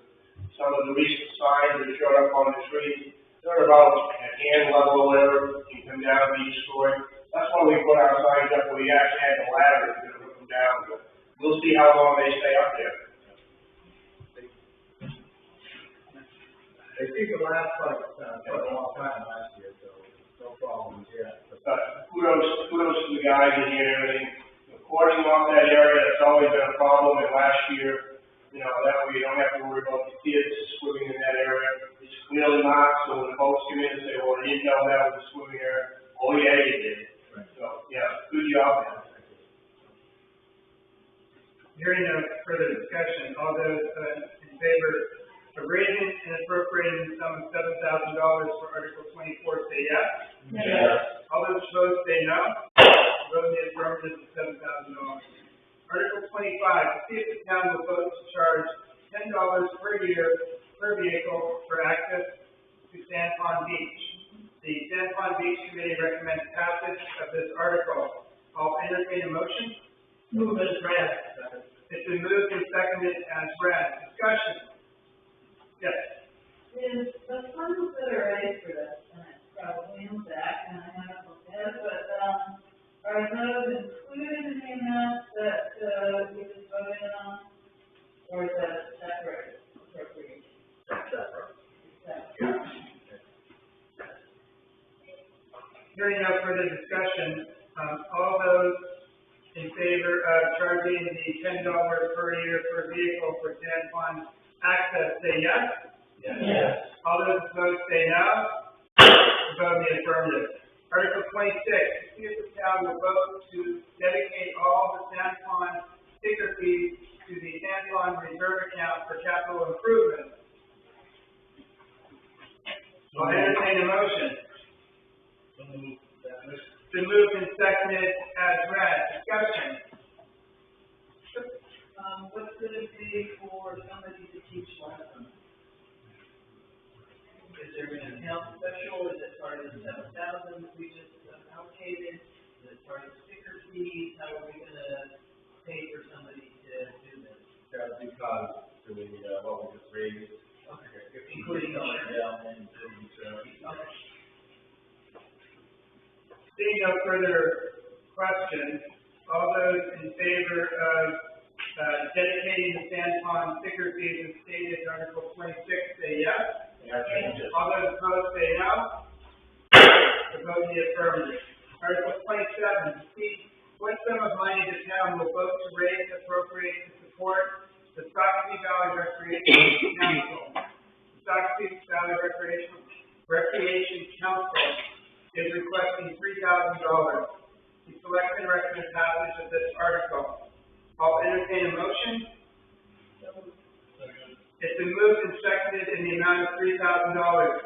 some of the recent signs that showed up on the trees, they're about at hand level or whatever, you come down, be destroyed. That's why we put our signs up, where we actually had the ladder to put them down, but we'll see how long they stay up there. They seem to last like, for a long time last year, so no problems yet. Kudos to the guys in here and everything. The cording off that area, that's always been a problem, and last year, you know, that way you don't have to worry about the kids swimming in that area. It's clearly marked, so when the boats come in and say, well, you didn't know that was a swimming area. Oh, yeah, you did. Right. So, yeah, good job, man. Hearing no further discussion, all those in favor of raising and appropriating the sum of $7,000 for Article 24 say yes. Yes. All those opposed say no. Vote in the affirmative of $7,000. Article 25, to see if the town will vote to charge $10 per year per vehicle for access to San Juan Beach. The San Juan Beach Committee recommends passage of this article. I'll entertain a motion. Move as read. It's been moved and seconded as read. Discussion. Yes. Is the funds that are raised for this, and it's probably in the back, and I haven't looked at it, but, are those included in the amount that, we just voted on? Or is that a separate appropriation? Separate. Separate. Hearing no further discussion, all those in favor of charging the $10 per year per vehicle for San Juan access say yes. Yes. All those opposed say no. Vote in the affirmative. Article 26, to see if the town will vote to dedicate all the San Juan sticker fees to the San Juan Reserve account for capital improvements. I'll entertain a motion. It's been moved and seconded as read. Discussion. What's it gonna be for somebody to teach lessons? Is there an account special, is it part of the $7,000 we just allocated, is it part of the sticker fees, how are we gonna pay for somebody to do this? That would be cost to the, what we just raised. Okay. Including insurance. Yeah, and insurance. Okay. Seeing no further questions, all those in favor of dedicating the San Juan sticker fees as stated in Article 26 say yes. Yeah, All those opposed say no. The vote in the affirmative. Article 27, to see what sum of money the town will vote to raise and appropriate to support the Stockton Valley Recreation Council. The Stockton Valley Recreation Council is requesting $3,000. The selection recommends passage of this article. I'll entertain a motion. It's been moved and seconded in the amount of $3,000.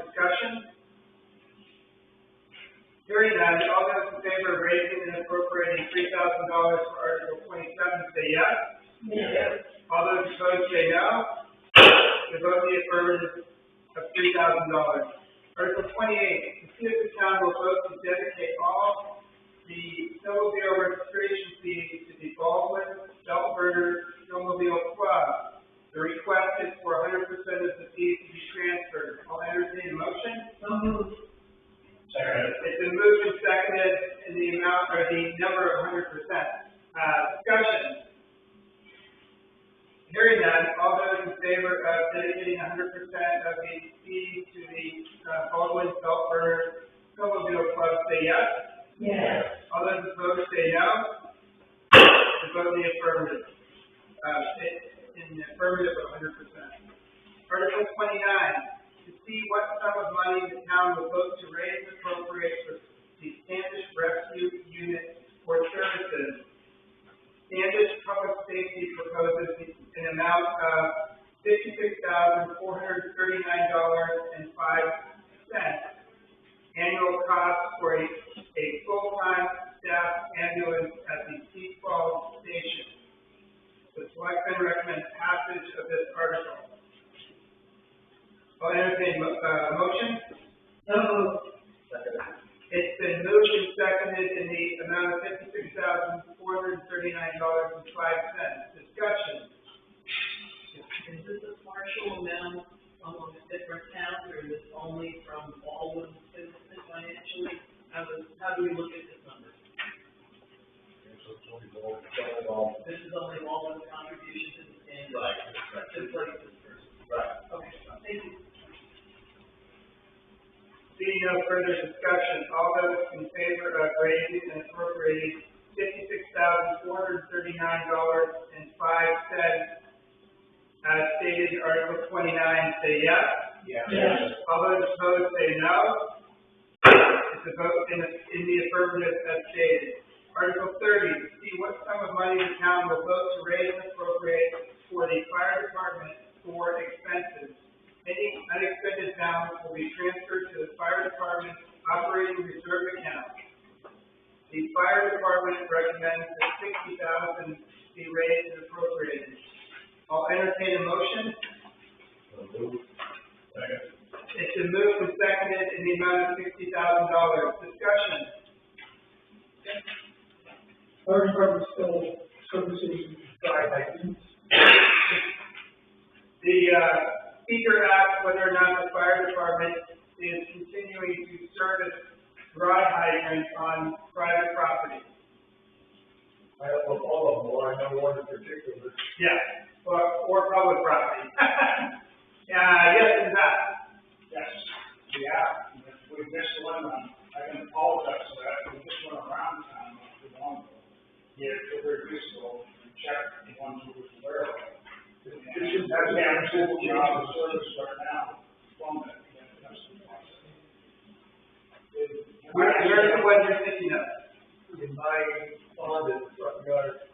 Discussion. Hearing none, all those in favor of raising and appropriating $3,000 for Article 27 say yes. Yes. All those opposed say no. to vote the affirmative of $3,000. Article 28, to see if the town will vote to dedicate all the snowmobile registration fees to the Baldwin Snowmobile Club. The request is for 100% of the fees to be transferred. I'll entertain a motion. So moved. Second. It's been moved and seconded in the amount, or the number of 100%. Discussion. Hearing none, all those in favor of dedicating 100% of the fees to the Baldwin Snowmobile Club say yes. Yes. All those opposed say no. To vote in the affirmative. In the affirmative of 100%. Article 29, to see what sum of money the town will vote to raise and appropriate for the Standish Rescue Unit for services. Standish Public Safety proposes an amount of $56,439.05 annual cost for a full-time staff ambulance at the Peace Falls Station. The selectmen recommend passage of this article. I'll entertain a motion. So moved. It's been moved and seconded in the amount of $56,439.05. Discussion. Is this a partial amount among different towns, or is this only from Baldwin businesses financially? How do we look at this number? This is only Baldwin's contribution to the standard. Right. To place this person. Right. Okay, thank you. Seeing no further discussion, all those in favor of raising and appropriating $56,439.05 as stated in Article 29 say yes. Yes. All those opposed say no. It's a vote in the affirmative as stated. Article 30, to see what sum of money the town will vote to raise and appropriate for the fire department for expenses. Any unexpended balance will be transferred to the fire department's operating reserve account. The fire department recommends that $60,000 be raised and appropriated. I'll entertain a motion. It's been moved and seconded in the amount of $60,000. Discussion. Fire department still servicing dry hydrants. The speaker asked whether or not the fire department is continuing to service dry hydrants on private property. I don't know all of them, or I know one in particular. Yeah, or public property. Yes, in fact. Yes, we have. We missed one, I can apologize for that, we just went around town not too long ago. Yeah, it's very useful, and check the ones who was aware of it. That's the actual job of service right now, from it, that's the process. Where's the one you're thinking of? In my pond in the front yard.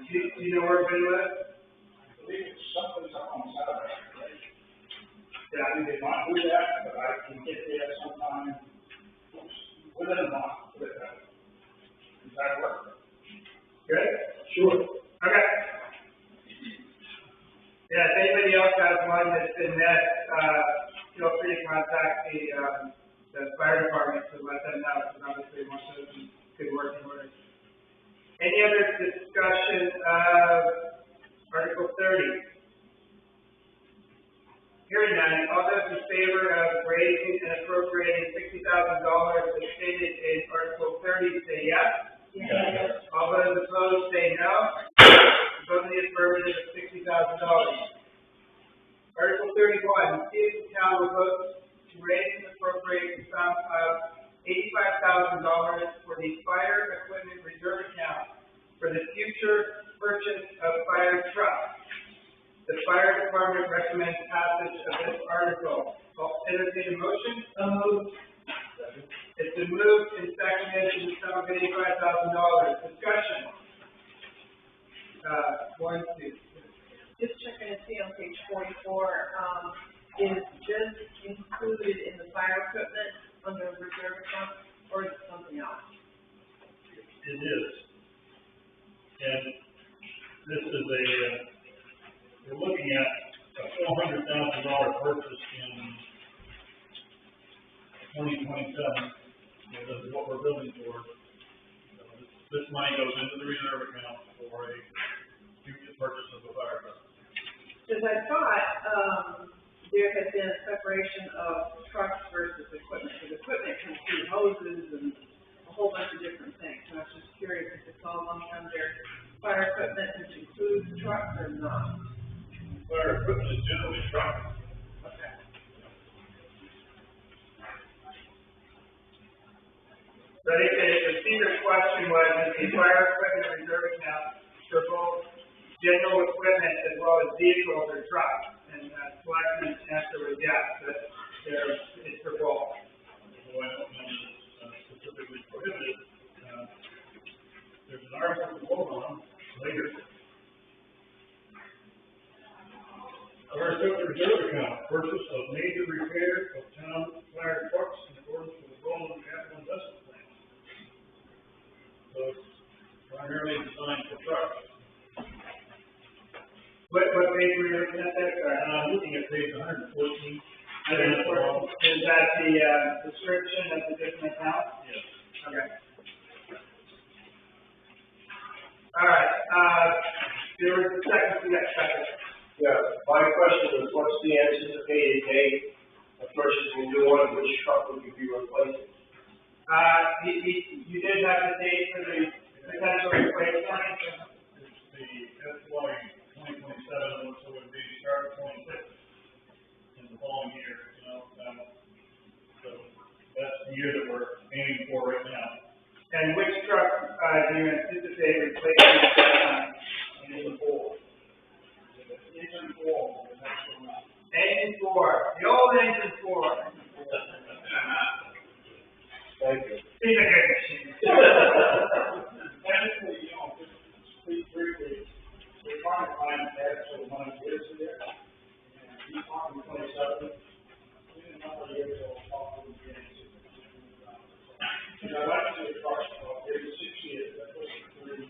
Do you know where everybody lives? I believe it's someplace up on Saturday, right? Yeah, I did not do that, but I can get there sometime within a month, put it that way. Does that work? Good? Sure. Okay. Yeah, if anybody else has one that's been met, feel free to contact the fire department to let them know, because obviously most of them could work in order. Any other discussion of Article 30? Hearing none, all those in favor of raising and appropriating $60,000 as stated in Article 30 say yes. Yes. All those opposed say no. Vote in the affirmative of $60,000. Article 31, see if the town will vote to raise and appropriate the sum of $85,000 for the fire equipment reserve account for the future purchase of fire trucks. The fire department recommends passage of this article. I'll entertain a motion. So moved. It's been moved and seconded in the sum of $85,000. Discussion. One, two. Just checking to see on page 44, is this included in the fire equipment under reserve account, or is it something else? It is. And this is we're looking at a $400,000 purchase in 2027, this is what we're building towards. This money goes into the reserve account for a future purchase of the fire truck. Because I thought, there had been a separation of trucks versus equipment, because equipment can include hoses and a whole bunch of different things. And I was just curious if it's all lumped under fire equipment, which includes trucks or not. Fire equipment is generally trucks. Okay. So I think the secret question was, is the fire equipment reserve account for both general equipment as well as vehicles or trucks? And Selectman's answer was yes, but it's for both. Although I don't know that it's specifically prohibited, there's an article to vote on later. Fire equipment reserve account, purchase of major repair of town fire trucks in accordance with the Baldwin capital investment plan. So it's primarily designed for trucks. What page were you looking at there? I'm looking at page 114. Is that the description of the different accounts? Yes. Okay. All right, there was a second, second. Yeah, my question was, what's the anticipated date of purchasing a new one, which truck would you be replacing? You did have the date for the potential replacement. It's the FY 2027, so it would be start 26 in the following year, so that's the year that we're aiming for right now. And which truck, do you anticipate replacing? Engine 4. Engine 4, the next one. Engine 4, the old engine 4. Thank you. He's a good machine. Actually, just speak briefly, we're trying to find an actual money is there, and he's talking 27. We didn't know the years old, talking to him. And I'd like to see the truck, every 6 years, that was through,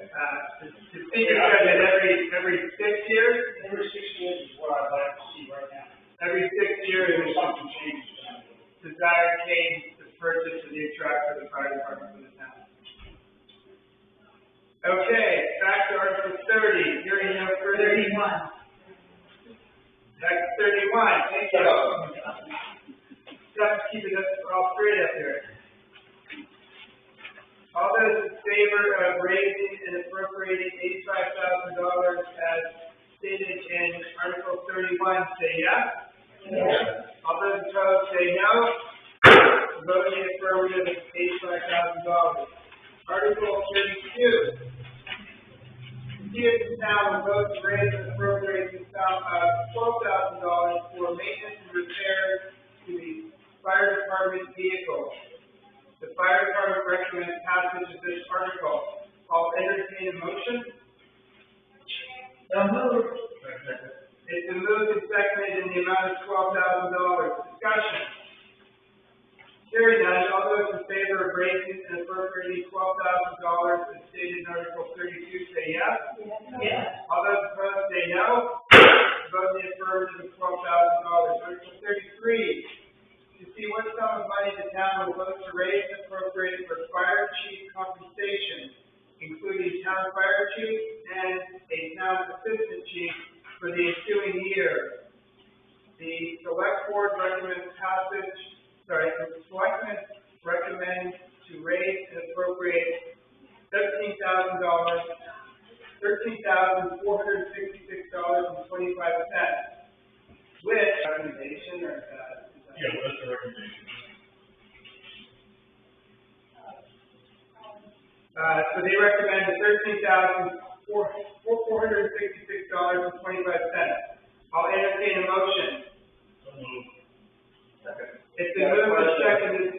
To think about it every 6 years? every 6 years is what I'd like to see right now. Every 6 years, There's something changes. desired change to purchase a new truck for the fire department for the town. Okay, back to Article 30, hearing no further. 31. Back to 31, thank you. Just keeping us all straight up here. All those in favor of raising and appropriating $85,000 as stated in Article 31, say yes. Yes. All those opposed say no. Vote in the affirmative is $85,000. Article 32. See if the town will vote to raise and appropriate the sum of $12,000 for maintenance and repairs to the fire department vehicles. The fire department recommends passage of this article. I'll entertain a motion. So moved. It's been moved and seconded in the amount of $12,000. Discussion. Hearing none, all those in favor of raising and appropriating $12,000 as stated in Article 32 say yes. Yes. All those opposed say no. Vote in the affirmative of $12,000. Article 33. To see what sum of money the town will vote to raise and appropriate for fire chief compensation, including town fire chief and a town assistant chief for the ensuing year. The select board recommends the selectmen recommend to raise and appropriate $13,466.25, with recommendation or, Yeah, that's the recommendation. So they recommend the $13,466.25. I'll entertain a motion. So moved. It's been moved and seconded.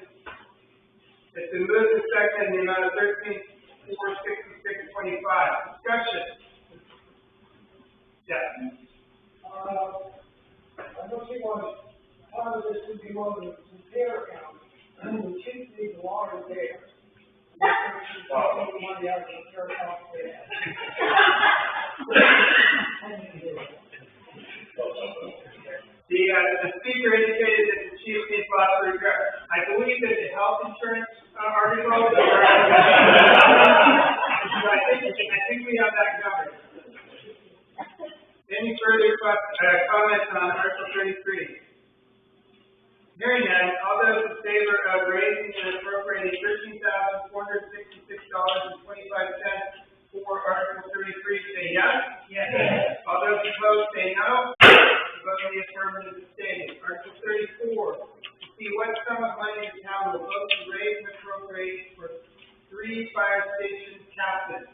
It's been moved and seconded in the amount of $13,466.25. Discussion. Yeah. I don't see why part of this would be one of the repair accounts, and the chief needs a lot of repairs. Money out of the repair account there. Any further comments on Article 33? Hearing none, all those in favor of raising and appropriating $13,466.25 for Article 33, say yes. Yes. All those opposed, say no. The vote in the affirmative is stated. Article 34, to see what sum of money the town will vote to raise and appropriate for 3 fire station captains.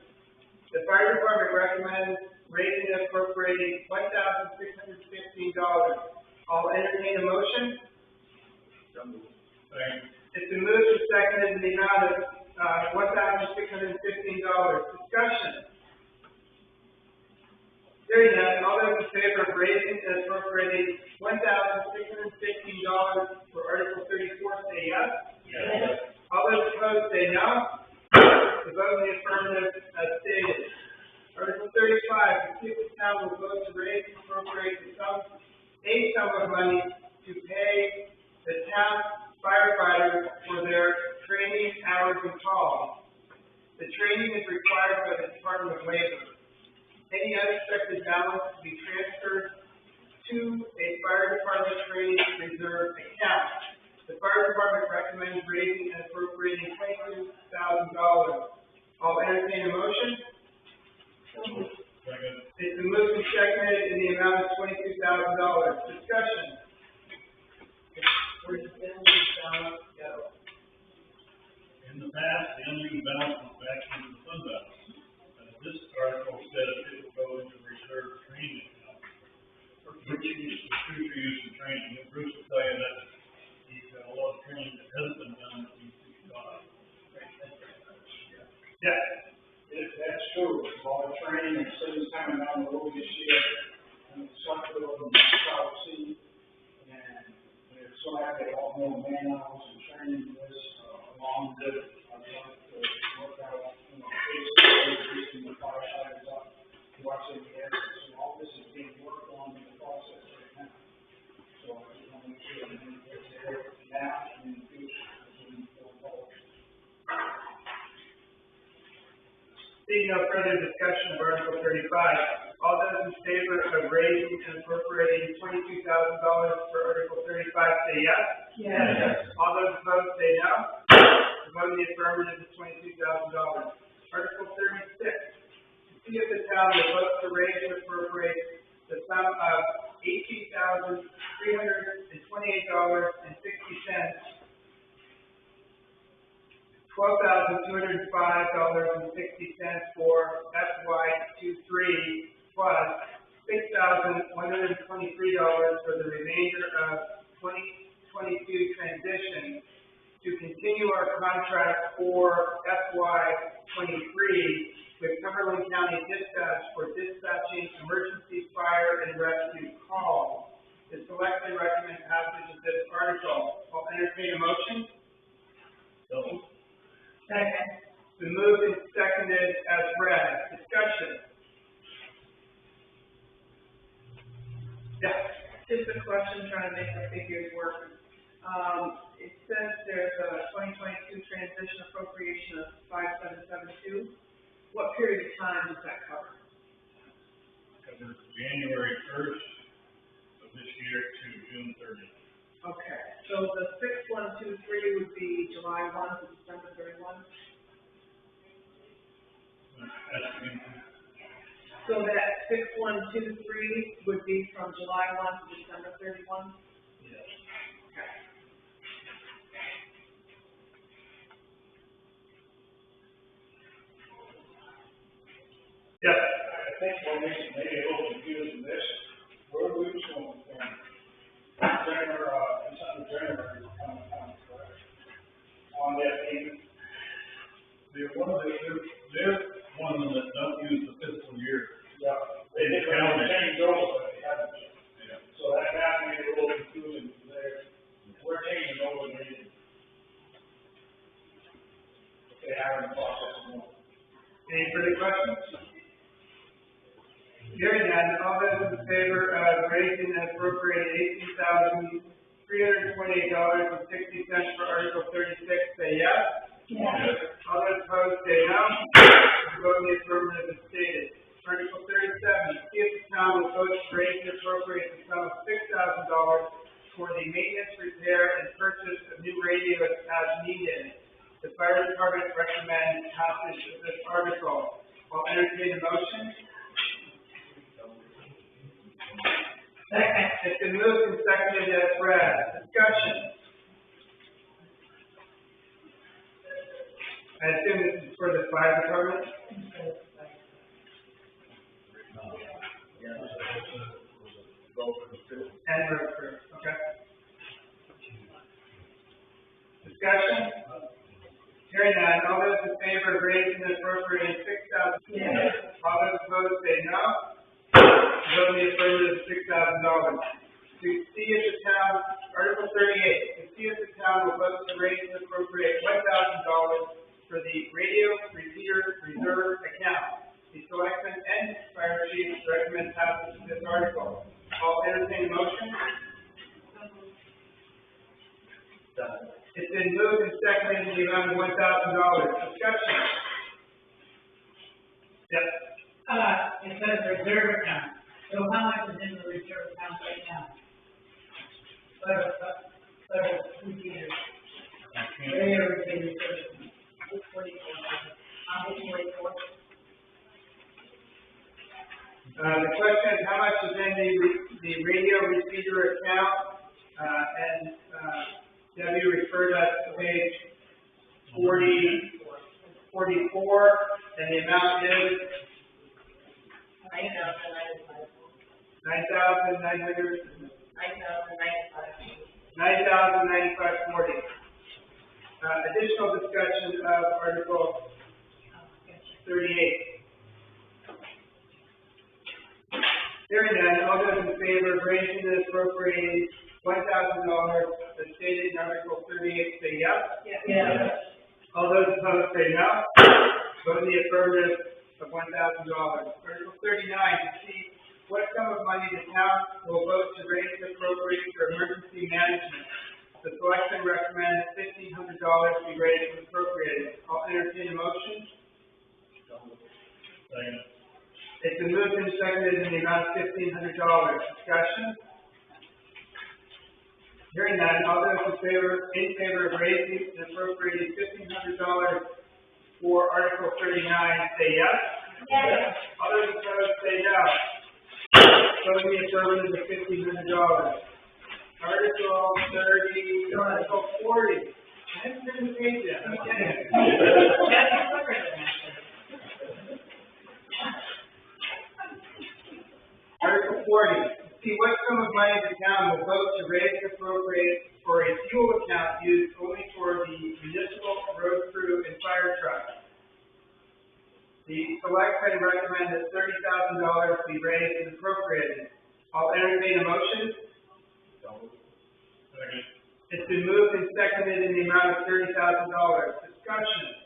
The fire department recommends raising and appropriating $1,615. I'll entertain a motion. It's been moved and seconded in the amount of $1,615. Discussion. Hearing none, all those in favor of raising and appropriating $1,615 for Article 34 say yes. Yes. All those opposed say no. The vote in the affirmative as stated. Article 35, to see if the town will vote to raise and appropriate a sum of money to pay the town firefighters for their training hours and calls. The training is required by the Department of Labor. Any unexpected balance to be transferred to a fire department training reserve account. The fire department recommends raising and appropriating $22,000. I'll entertain a motion. It's been moved and seconded in the amount of $22,000. Discussion. Where does the unused balance go? In the past, the unused balance went back into the fund balance. This article says it will go into reserve training account. For future use in training. And Bruce will tell you that he's got a lot of training that hasn't been done that needs to be done. Yeah. That's true. There's a lot of training and cities coming down the road this year. And it's like the South Sea. And we're so happy to have more man hours and training this along with I'd like to work out, increasing the firefighters up, watching the areas. So all this is being worked on in the process right now. So I just want to make sure that we get there now and in the future as we move forward. Seeing no further discussion of Article 35, all those in favor of raising and appropriating $22,000 for Article 35 say yes. Yes. All those opposed say no. The vote in the affirmative is $22,000. Article 36, to see if the town will vote to raise and appropriate the sum of $18,328.60. $12,205.60 for FY23 plus $6,123 for the remainder of 2022 transition to continue our contract for FY23 with Cumberland County Dispatch for dispatching emergency fire and rescue calls. The selectmen recommend passage of this article. I'll entertain a motion. Second. Been moved and seconded as read. Discussion. Yes. Just a question, trying to make the figures work. It says there's a 2022 transition appropriation of 5772. What period of time does that cover? Covers January 1st of this year to June 30th. Okay, so the 6123 would be July 1 to December 31? So that 6123 would be from July 1 to December 31? Yes. Okay. Yes. I think what makes it maybe a little confusing this, where are we going from? January, correct? On that payment? They're one that don't use the fiscal year. Yeah. They did count it. change over, but they haven't. Yeah. So that made it a little confusing there. We're changing over maybe. If they are in the process of more. Any further questions? Hearing none, all those in favor of raising and appropriating $18,328.60 for Article 36 say yes. Yes. All those opposed say no. The vote in the affirmative is stated. Article 37, see if the town will vote to raise and appropriate the sum of $6,000 for the maintenance, repair, and purchase of new radios as needed. The fire department recommends passage of this article. I'll entertain a motion. Second. It's been moved and seconded as read. Discussion. I assume this is for the fire department? And road crew, okay. Discussion? Hearing none, all those in favor of raising and appropriating $6,000? Yes. All those opposed say no. Vote in the affirmative, $6,000. To see if the town, Article 38, to see if the town will vote to raise and appropriate $1,000 for the radio repeater reserve account. The selectmen and fire chief recommend passage of this article. I'll entertain a motion. It's been moved and seconded in the amount of $1,000. Discussion. Yes. It says reserve account. So how much is in the reserve account right now? Repeaters. Radio repeaters. The question is how much is in the radio repeater account, and Debbie referred us to page 44, and the amount is $9,095.40. Additional discussion of Article 38. Hearing none, all those in favor of raising and appropriating $1,000 as stated in Article 38 say yes. Yes. All those opposed say no. Vote in the affirmative of $1,000. Article 39, to see what sum of money the town will vote to raise and appropriate for emergency management. The selectmen recommend $1,500 be raised and appropriated. I'll entertain a motion. Second. It's been moved and seconded in the amount of $1,500. Discussion? Hearing none, all those in favor of raising and appropriating $1,500 for Article 39 say yes. Yes. All those opposed say no. Vote in the affirmative of $1,500. Article 30, Article 40. I haven't turned the page yet. Okay. Article 40, see what sum of money the town will vote to raise and appropriate for a fuel account used only for the municipal road crew and fire trucks. The selectmen recommend that $30,000 be raised and appropriated. I'll entertain a motion. Second. It's been moved and seconded in the amount of $30,000. Discussion.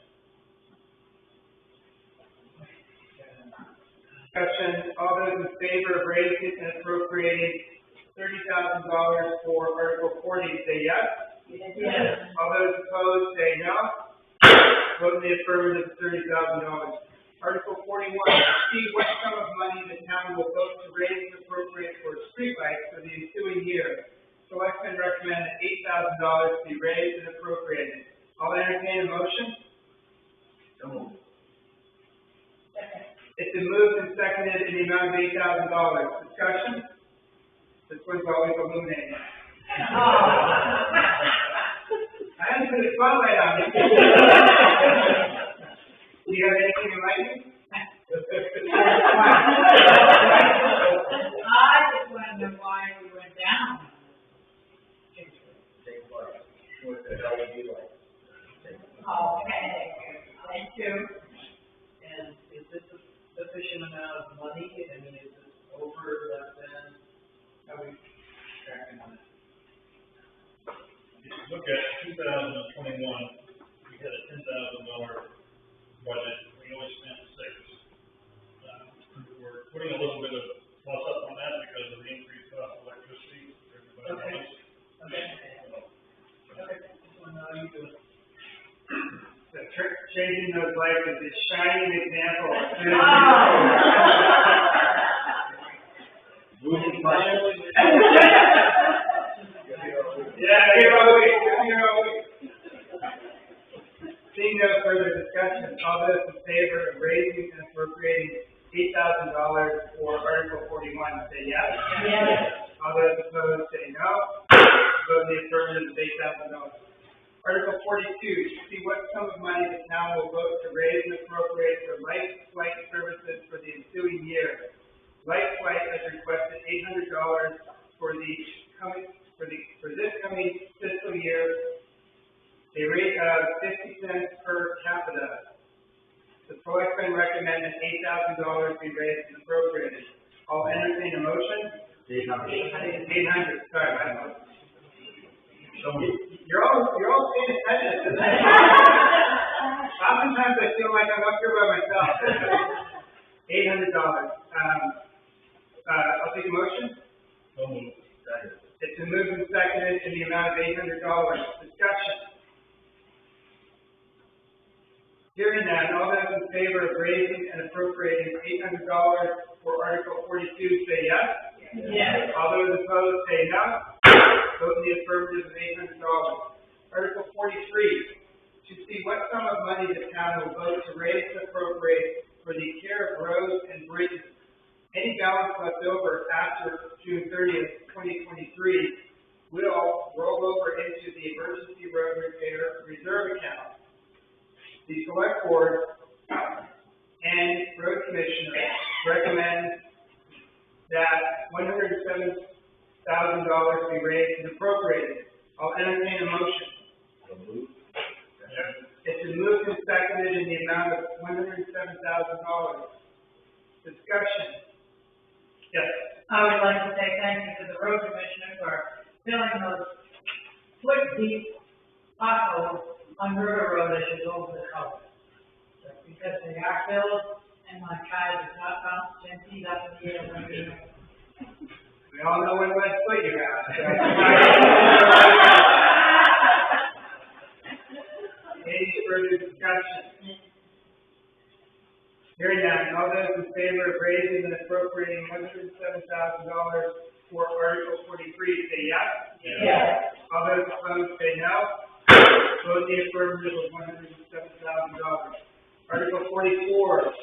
All those in favor of raising and appropriating $30,000 for Article 40 say yes. Yes. All those opposed say no. Vote in the affirmative of $30,000. Article 41, see what sum of money the town will vote to raise and appropriate for streetlights for the ensuing year. Selectmen recommend that $8,000 be raised and appropriated. I'll entertain a motion. It's been moved and seconded in the amount of $8,000. Discussion? This one's always illuminating. I have to put a spotlight on it. Do you have anything in writing? I just want to know why we went down. Okay, thank you. And is this a sufficient amount of money? I mean, is this over, less than, how are we tracking on it? If you look at 2021, we had a $10,000 budget, we only spent $6,000. We're putting a little bit of plus up on that because of the increased cost of electricity for everybody else. Okay. Just want to know how you do it. Changing those lights is a shining example. appropriating $8,000 for Article 41, say yes. Yes. All those opposed, say no. Vote in the affirmative is $8,000. Article 42, to see what sum of money the town will vote to raise and appropriate for life flight services for the ensuing year. Life flight has requested $800 for this coming fiscal year, a rate of 50 cents per capita. The selectmen recommend that $8,000 be raised and appropriated. I'll entertain a motion. 800, sorry, my fault. You're all paying attention to that. Oftentimes I feel like I'm up here by myself. $800. I'll take a motion. It's been moved and seconded in the amount of $800. Discussion. Hearing that, all those in favor of raising and appropriating $800 for Article 42 say yes. Yes. All those opposed say no. Vote in the affirmative of $800. Article 43, to see what sum of money the town will vote to raise and appropriate for the care of roads and bridges. Any balance left over after June 30th, 2023 will roll over into the Emergency Road Repair Reserve Account. The Select Board and Road Commissioner recommend that $107,000 be raised and appropriated. I'll entertain a motion. It's been moved and seconded in the amount of $107,000. Discussion. Yes. I would like to say thank you to the road commissioner for filling those foot deep potholes on River Road as you go over the culvert. Because they are filled and my car does not bounce 10 feet up in the air when you're We all know what lead foot you have. So. Any further discussion? Hearing none, all those in favor of raising and appropriating $107,000 for Article 43 say yes. Yes. All those opposed say no. Vote in the affirmative of $107,000. Article 44,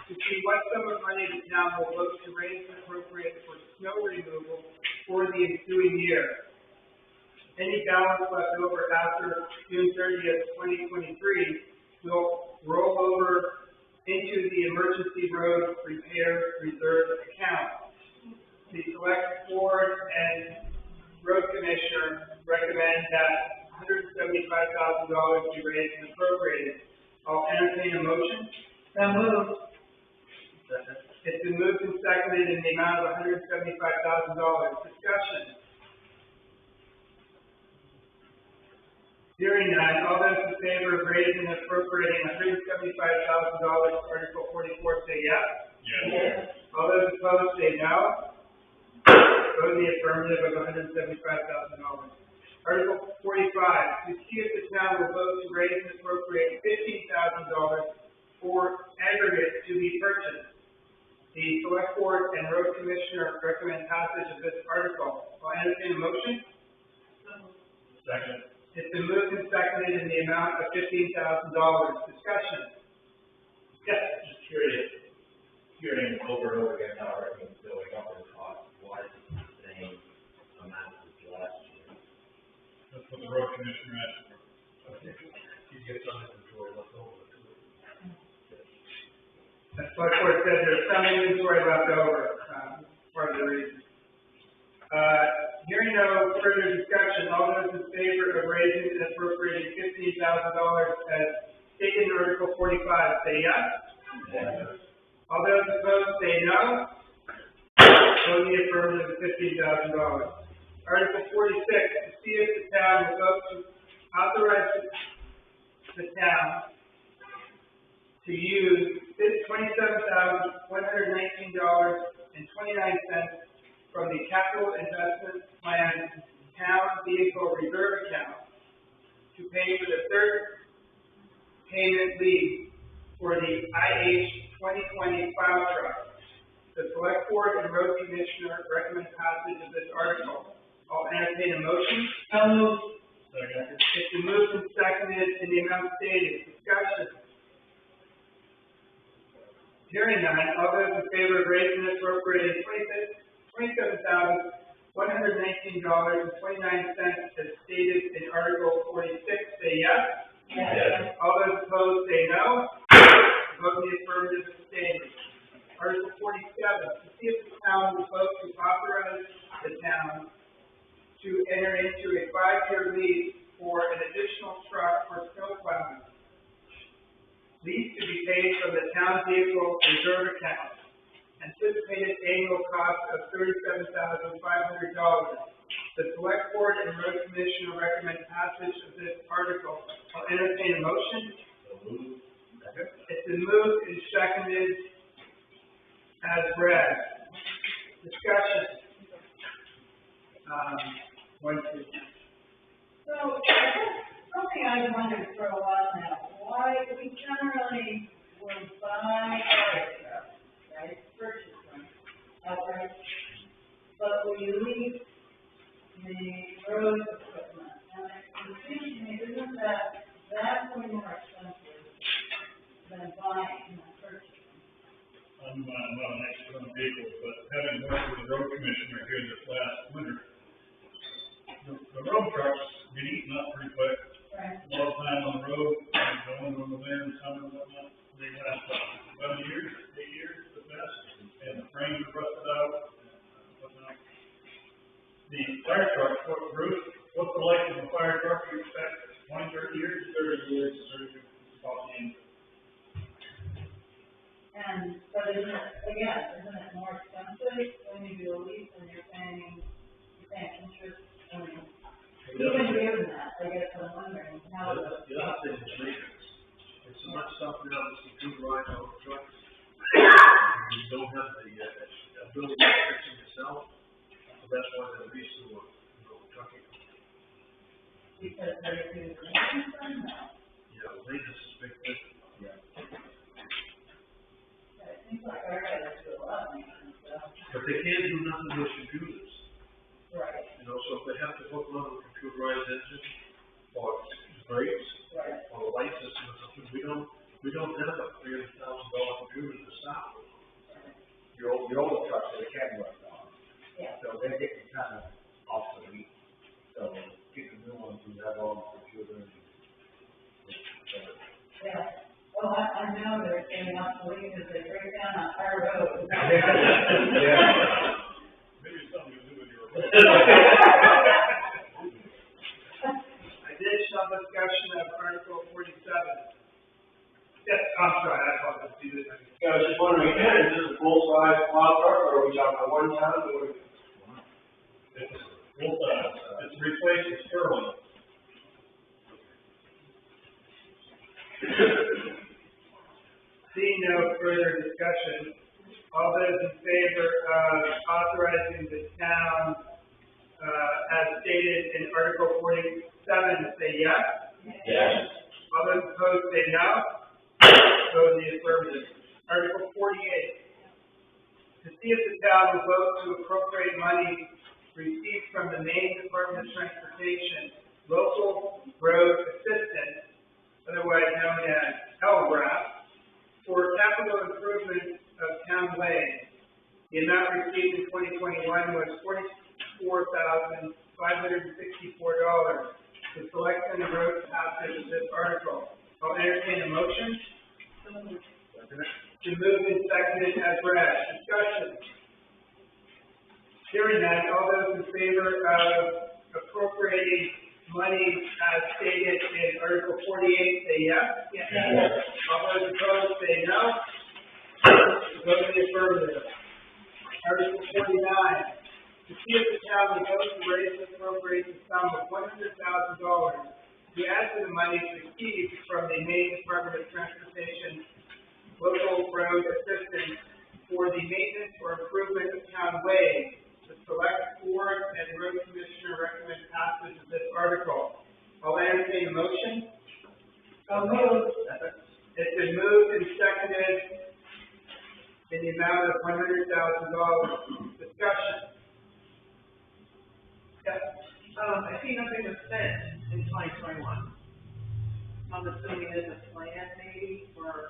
to see what sum of money the town will vote to raise and appropriate for snow removal for the ensuing year. Any balance left over after June 30th, 2023 will roll over into the Emergency Road Repair Reserve Account. The Select Board and Road Commissioner recommend that $175,000 be raised and appropriated. I'll entertain a motion. So moved. It's been moved and seconded in the amount of $175,000. Discussion. Hearing none, all those in favor of raising and appropriating $175,000 for Article 44 say yes. Yes. All those opposed say no. Vote in the affirmative of $175,000. Article 45, to see if the town will vote to raise and appropriate $15,000 for aggregate to be purchased. The Select Board and Road Commissioner recommend passage of this article. I'll entertain a motion. Second. It's been moved and seconded in the amount of $15,000. Discussion. Yes. Just curious, hearing over and over again how everything's going up in cost, why is it the same amount as last year? That's what the road commissioner asked for. Okay. He gets some inventory left over too. The Select Board said there's some inventory left over, part of the reason. Hearing no further discussion, all those in favor of raising and appropriating $15,000 as stated in Article 45 say yes. Yes. All those opposed say no. Vote in the affirmative of $15,000. Article 46, to see if the town will vote to authorize the town to use $27,119.29 from the Capital Investment Plan Town Vehicle Reserve Account to pay for the third payment lead for the IH 2020 plow truck. The Select Board and Road Commissioner recommend passage of this article. I'll entertain a motion. So moved. Second. It's been moved and seconded in the amount stated. Discussion. Hearing none, all those in favor of raising and appropriating $27,119.29 as stated in Article 46, say yes. Yes. All those opposed, say no. Vote in the affirmative, abstaining. Article 47, to see if the town will vote to authorize the town to enter into a 5-year lease for an additional truck for snow plowing. Lease to be paid from the town vehicle reserve account. Anticipated annual cost of $37,500. The select board and road commissioner recommend passage of this article. I'll entertain a motion. It's been moved and seconded as read. Discussion. So, something I wondered for a while now, why we generally will buy trucks, right, purchase them outright, but we lease the road equipment. And it seems to me, isn't that way more expensive than buying and purchasing? I'm not an expert on vehicles, but having worked with the road commissioner here this last winter, the road trucks get eaten up pretty quick. Right. A lot of time on the road, going on the van, summer and whatnot, they last about 8 years at the best, and the frames are rusted out and whatnot. The fire truck, Bruce, what's the life of a fire truck you expect? 20, 30 years? 30 years, 30 years, about the end. But isn't it more expensive when you do a lease and you're paying interest? I mean, even given that, I guess I'm wondering how. The other thing is maintenance. It's so much stuff now that's computerized on the trucks. You don't have the ability to fix it yourself. So that's why they're leased to trucking. Because they're doing maintenance now. Yeah, maintenance is a big thing. Yeah. It seems like our guys do a lot of maintenance stuff. But they can't do nothing with computers. Right. So if they have to hook on a computerized engine, or brakes, Right. or a light system or something, we don't have a $300,000 computer to stop with. Your older trucks, they can't work on. Yeah. So they're getting kind of obsolete. So get the new ones who have all the computer and. Yeah. Well, I know they're getting obsolete because they break down on our road. Yeah. Maybe it's something to do with your. Additional discussion of Article 47. Yes, I'm sorry, I apologize. Do this. Yeah, I was just wondering, is this a full-size plow truck, or are we talking about one ton, or? It's full size. It's replacing Sterling. Seeing no further discussion, all those in favor of authorizing the town, as stated in Article 47, say yes. Yes. All those opposed, say no. Vote in the affirmative. Article 48, to see if the town will vote to appropriate money received from the Maine Department of Transportation, local road assistance, otherwise known as LRAP, for capital improvement of town ways. The amount received in 2021 was $44,564. To select and road passage of this article. I'll entertain a motion. To move and seconded as read. Discussion. Hearing none, all those in favor of appropriating money as stated in Article 48, say yes. Yes. All those opposed, say no. Vote in the affirmative. Article 49, to see if the town will vote to raise and appropriate the sum of $100,000 to add to the money received from the Maine Department of Transportation local road assistance for the maintenance or improvement of town ways. The select board and road commissioner recommend passage of this article. I'll entertain a motion. It's been moved and seconded in the amount of $100,000. Discussion. Yes. I see nothing was spent in 2021. I'm assuming there's a plan maybe for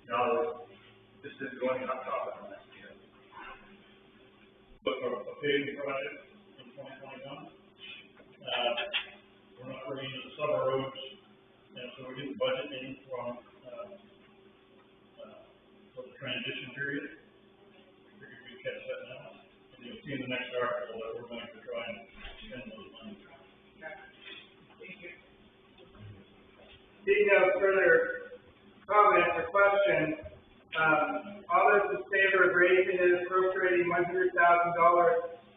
Now, this is going on top of that. But for a paving project in 2021, we're not bringing in the summer roads, and so we're getting budget in from, for the transition period. Figured we'd catch that now, and you'll see in the next article that we're going to try and spend those money. Seeing no further comments or questions, all those in favor of raising and appropriating $100,000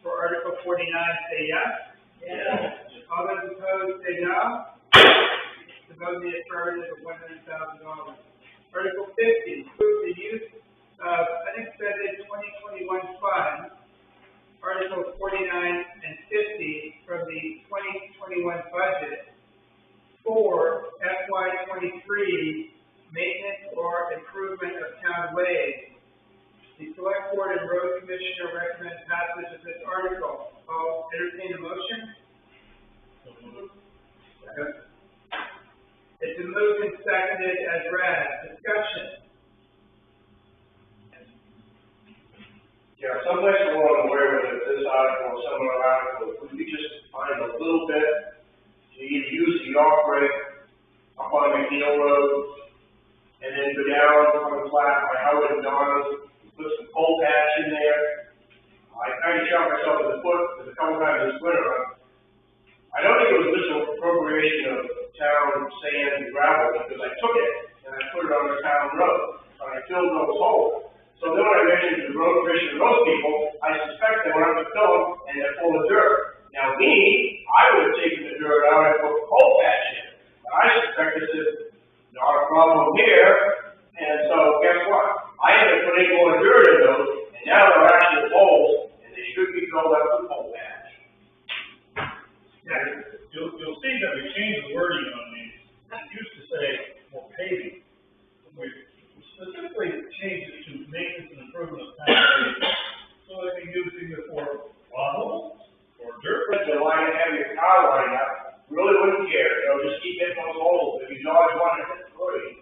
for Article 49, say yes. Yes. All those opposed, say no. The vote in the affirmative of $100,000. Article 50, approve the use of unexpended 2021 funds, Articles 49 and 50 from the 2021 budget for FY23 maintenance or improvement of town ways. The Select Board and Road Commissioner recommend passage of this article. I'll entertain a motion. Second. It's been moved and seconded as read. Discussion. Yeah, someplace along the way with this article or some other article, if we could just find a little bit to either use the York break up on McNeil Road, and then go down on the flat by Howard and Donna's, put some coal patch in there. I kind of shot myself in the foot because a couple times this winter, I don't think it was misappropriation of town sand and gravel because I took it and I put it on the town road and I filled those holes. So then when I mentioned to the road commissioner and those people, I suspect they went up to fill them and they're full of dirt. Now me, I would have taken the dirt out and put coal patch in. But I suspect this is not a problem here. And so guess what? I ended up putting more dirt in those and now they're actually holes and they should be filled up with coal patch. You'll see that we changed the wording on these. It used to say for paving. We specifically changed it to maintenance and improvement of town paving. So they can use either for potholes or dirt. The line and have your car line up, really wouldn't care, just keep hitting those holes. If you always want to hit the footing,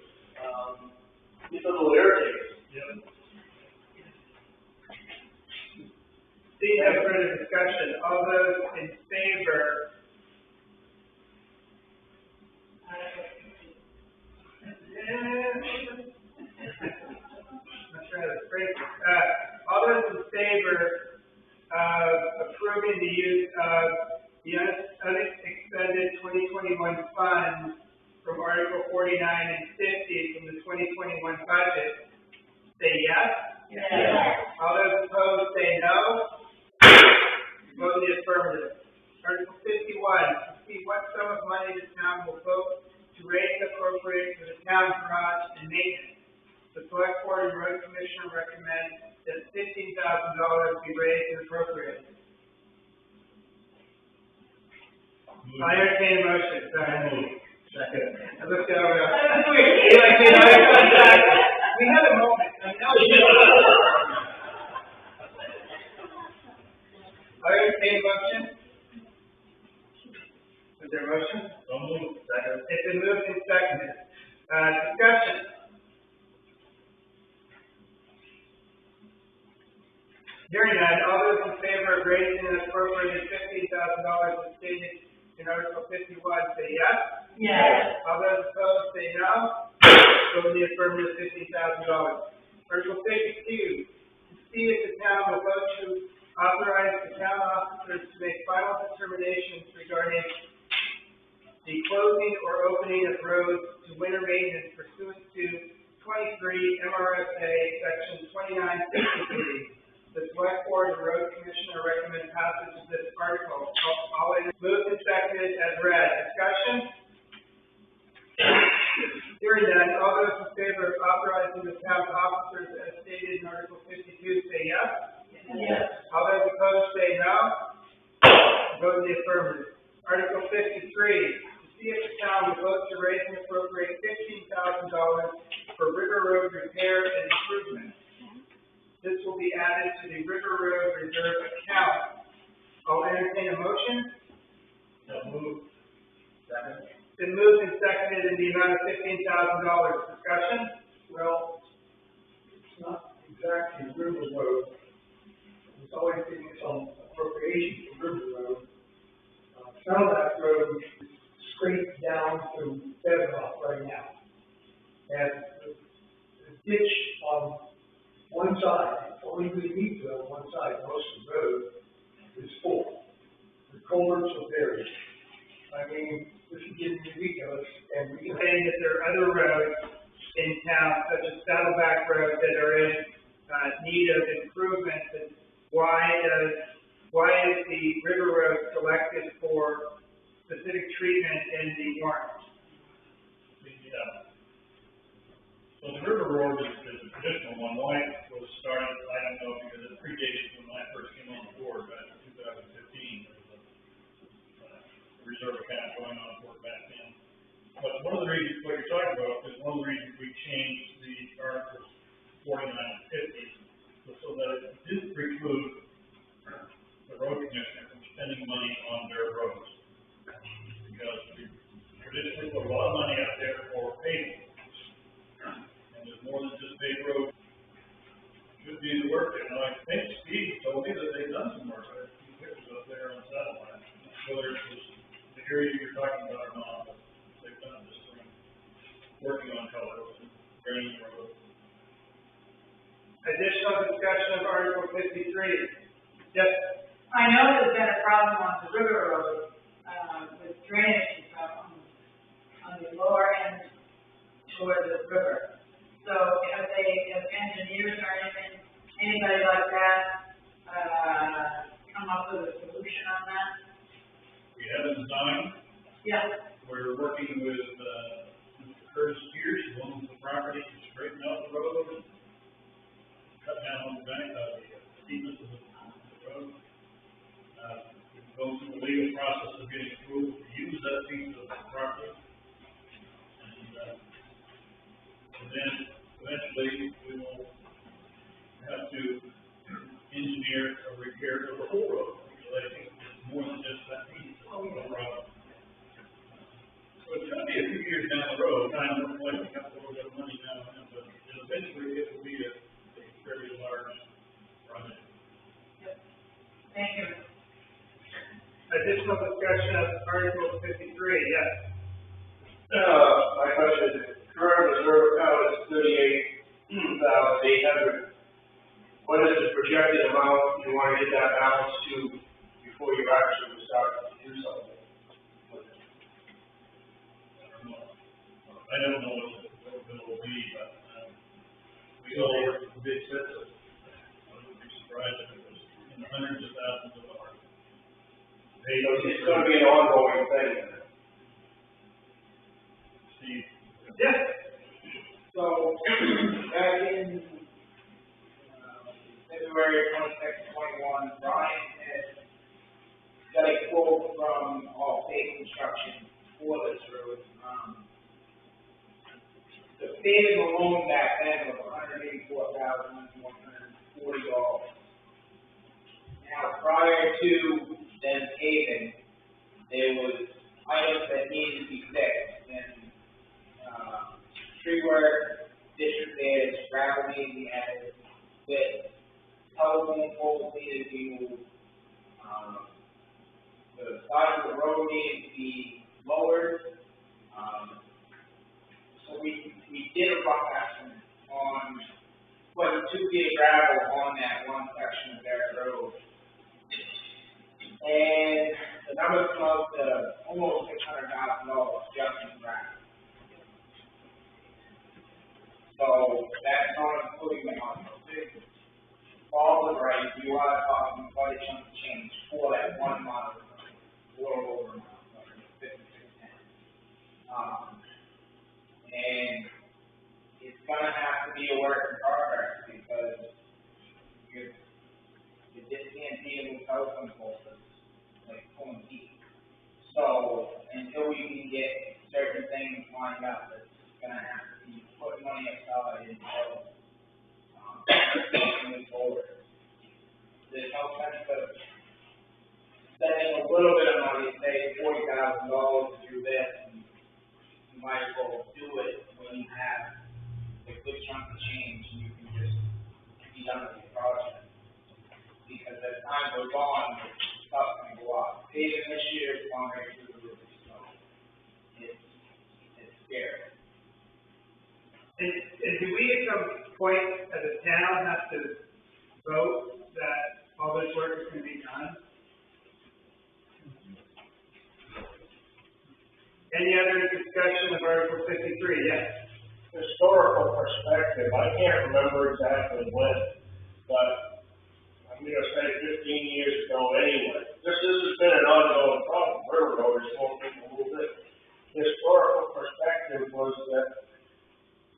it's a little irritating. Yep. Seeing no further discussion, all those in favor? Not sure how to phrase it. All those in favor of approving the use of the unexpended 2021 funds from Article 49 and 50 from the 2021 budget, say yes. Yes. All those opposed, say no. Vote in the affirmative. Article 51, to see what sum of money the town will vote to raise and appropriate for the town garage and maintenance. The Select Board and Road Commissioner recommend that $15,000 be raised and appropriated. I entertain a motion. Second. I looked over. We had a moment. I entertain a motion. Is there a motion? Don't move. Second. It's been moved and seconded. Discussion. Hearing none, all those in favor of raising and appropriating $15,000 as stated in Article 51 say yes. Yes. All those opposed say no. Vote in the affirmative, $15,000. Article 52, to see if the town will vote to authorize the town officers to make final determinations regarding the closing or opening of roads to winter maintenance pursuant to 23 MRSA Section 2963. The Select Board and Road Commissioner recommend passage of this article. All moved and seconded as read. Discussion? Hearing none, all those in favor of authorizing the town officers as stated in Article 52 say yes. Yes. All those opposed say no. Vote in the affirmative. Article 53, to see if the town will vote to raise and appropriate $15,000 for River Road repair and improvement. This will be added to the River Road Reserve account. I'll entertain a motion. So move. Second. Been moved and seconded in the amount of $15,000. Discussion? Well, not exactly River Road. There's always been some appropriation for River Road. Saddleback Road is straight down to Bedrock right now. And the ditch on one side, it's only really neat on one side, most of the road is full. The culverts are buried. I mean, this is getting ridiculous, and we can saying that there are other roads in town, such as Saddleback Road, that are in, need of improvement, and why is the River Road selected for specific treatment in the warrant? Yeah. So the River Road is a traditional one. Why it was started, I don't know, because it predates when I first came on the board back in 2015. There was a reserve account going on for it back then. But one of the reasons, what you're talking about, is one of the reasons we changed the Articles 49 and 50, was so that it didn't preclude the road commissioner from spending money on their roads. Because we traditionally put a lot of money out there for paving. And there's more than just paved roads. Should be the work, and I think Steve told me that they've done some work. There's some pictures up there on satellite. Whether it was the area you're talking about or not, but they've done this thing. Working on colors and draining the road. Additional discussion of Article 53. Yes. I know there's been a problem on the River Road, with drainage and stuff on the lower end toward the river. So have engineers or anything, anybody like that, come up with a solution on that? We have a design. Yeah. We're working with, Mr. Curtis Pierce, who owns the property, to straighten out the road and cut down on the bank, the steepness of the road. We've gone through the legal process of getting approved to use that piece of the property. And then eventually we will have to engineer a repair of the whole road, because I think it's more than just that piece of the road. So it's going to be a few years down the road, kind of like we have a little bit of money now, but eventually it will be a very large project. Yep. Thank you. Additional discussion of Article 53. Yes. My question is, current reserve account is 38,800. What is the projected amount you want to get that balance to before you actually start to do something? I don't know what it will be, but we all work with the big system. I wouldn't be surprised if it was in the hundreds of thousands of dollars. So it's going to be an ongoing thing. Steve? Yes. So, back in February 26, 21, Brian had got a quote from Allstate Construction for this road. The paving alone back then was $184,140. Now, prior to them paving, there was items that needed to be fixed, and tree work, ditch repairs, gravel needed to be added, with telephone poles needed to be moved. The size of the road needed to be lowered. So we did a rough estimate on what 2 feet of gravel on that one section of that road. And the numbers come out to almost $600,000 just in gravel. So that's not including the money. All the right, you are talking quite a chunk of change for that one model, a little over a month, like 5610. And it's gonna have to be a work in progress because you just can't be able to telephone poles like pulling teeth. So until we can get certain things lined up, it's gonna have to be putting money aside until move forward. There's no sense of spending a little bit of money, say $40,000 to do this, and you might as well do it when you have a good chunk of change and you can just under the project. Because as time goes on, stuff's gonna go up. Paving this year is going right through the roof, so it's scary. And do we at some point as a town have to vote that all this work is gonna be done? Any other discussion of Article 53? Yes. Historical perspective, I can't remember exactly when, but I'm gonna say 15 years ago anyway. This has been an ongoing problem. River Road is more people move it. Historical perspective was that,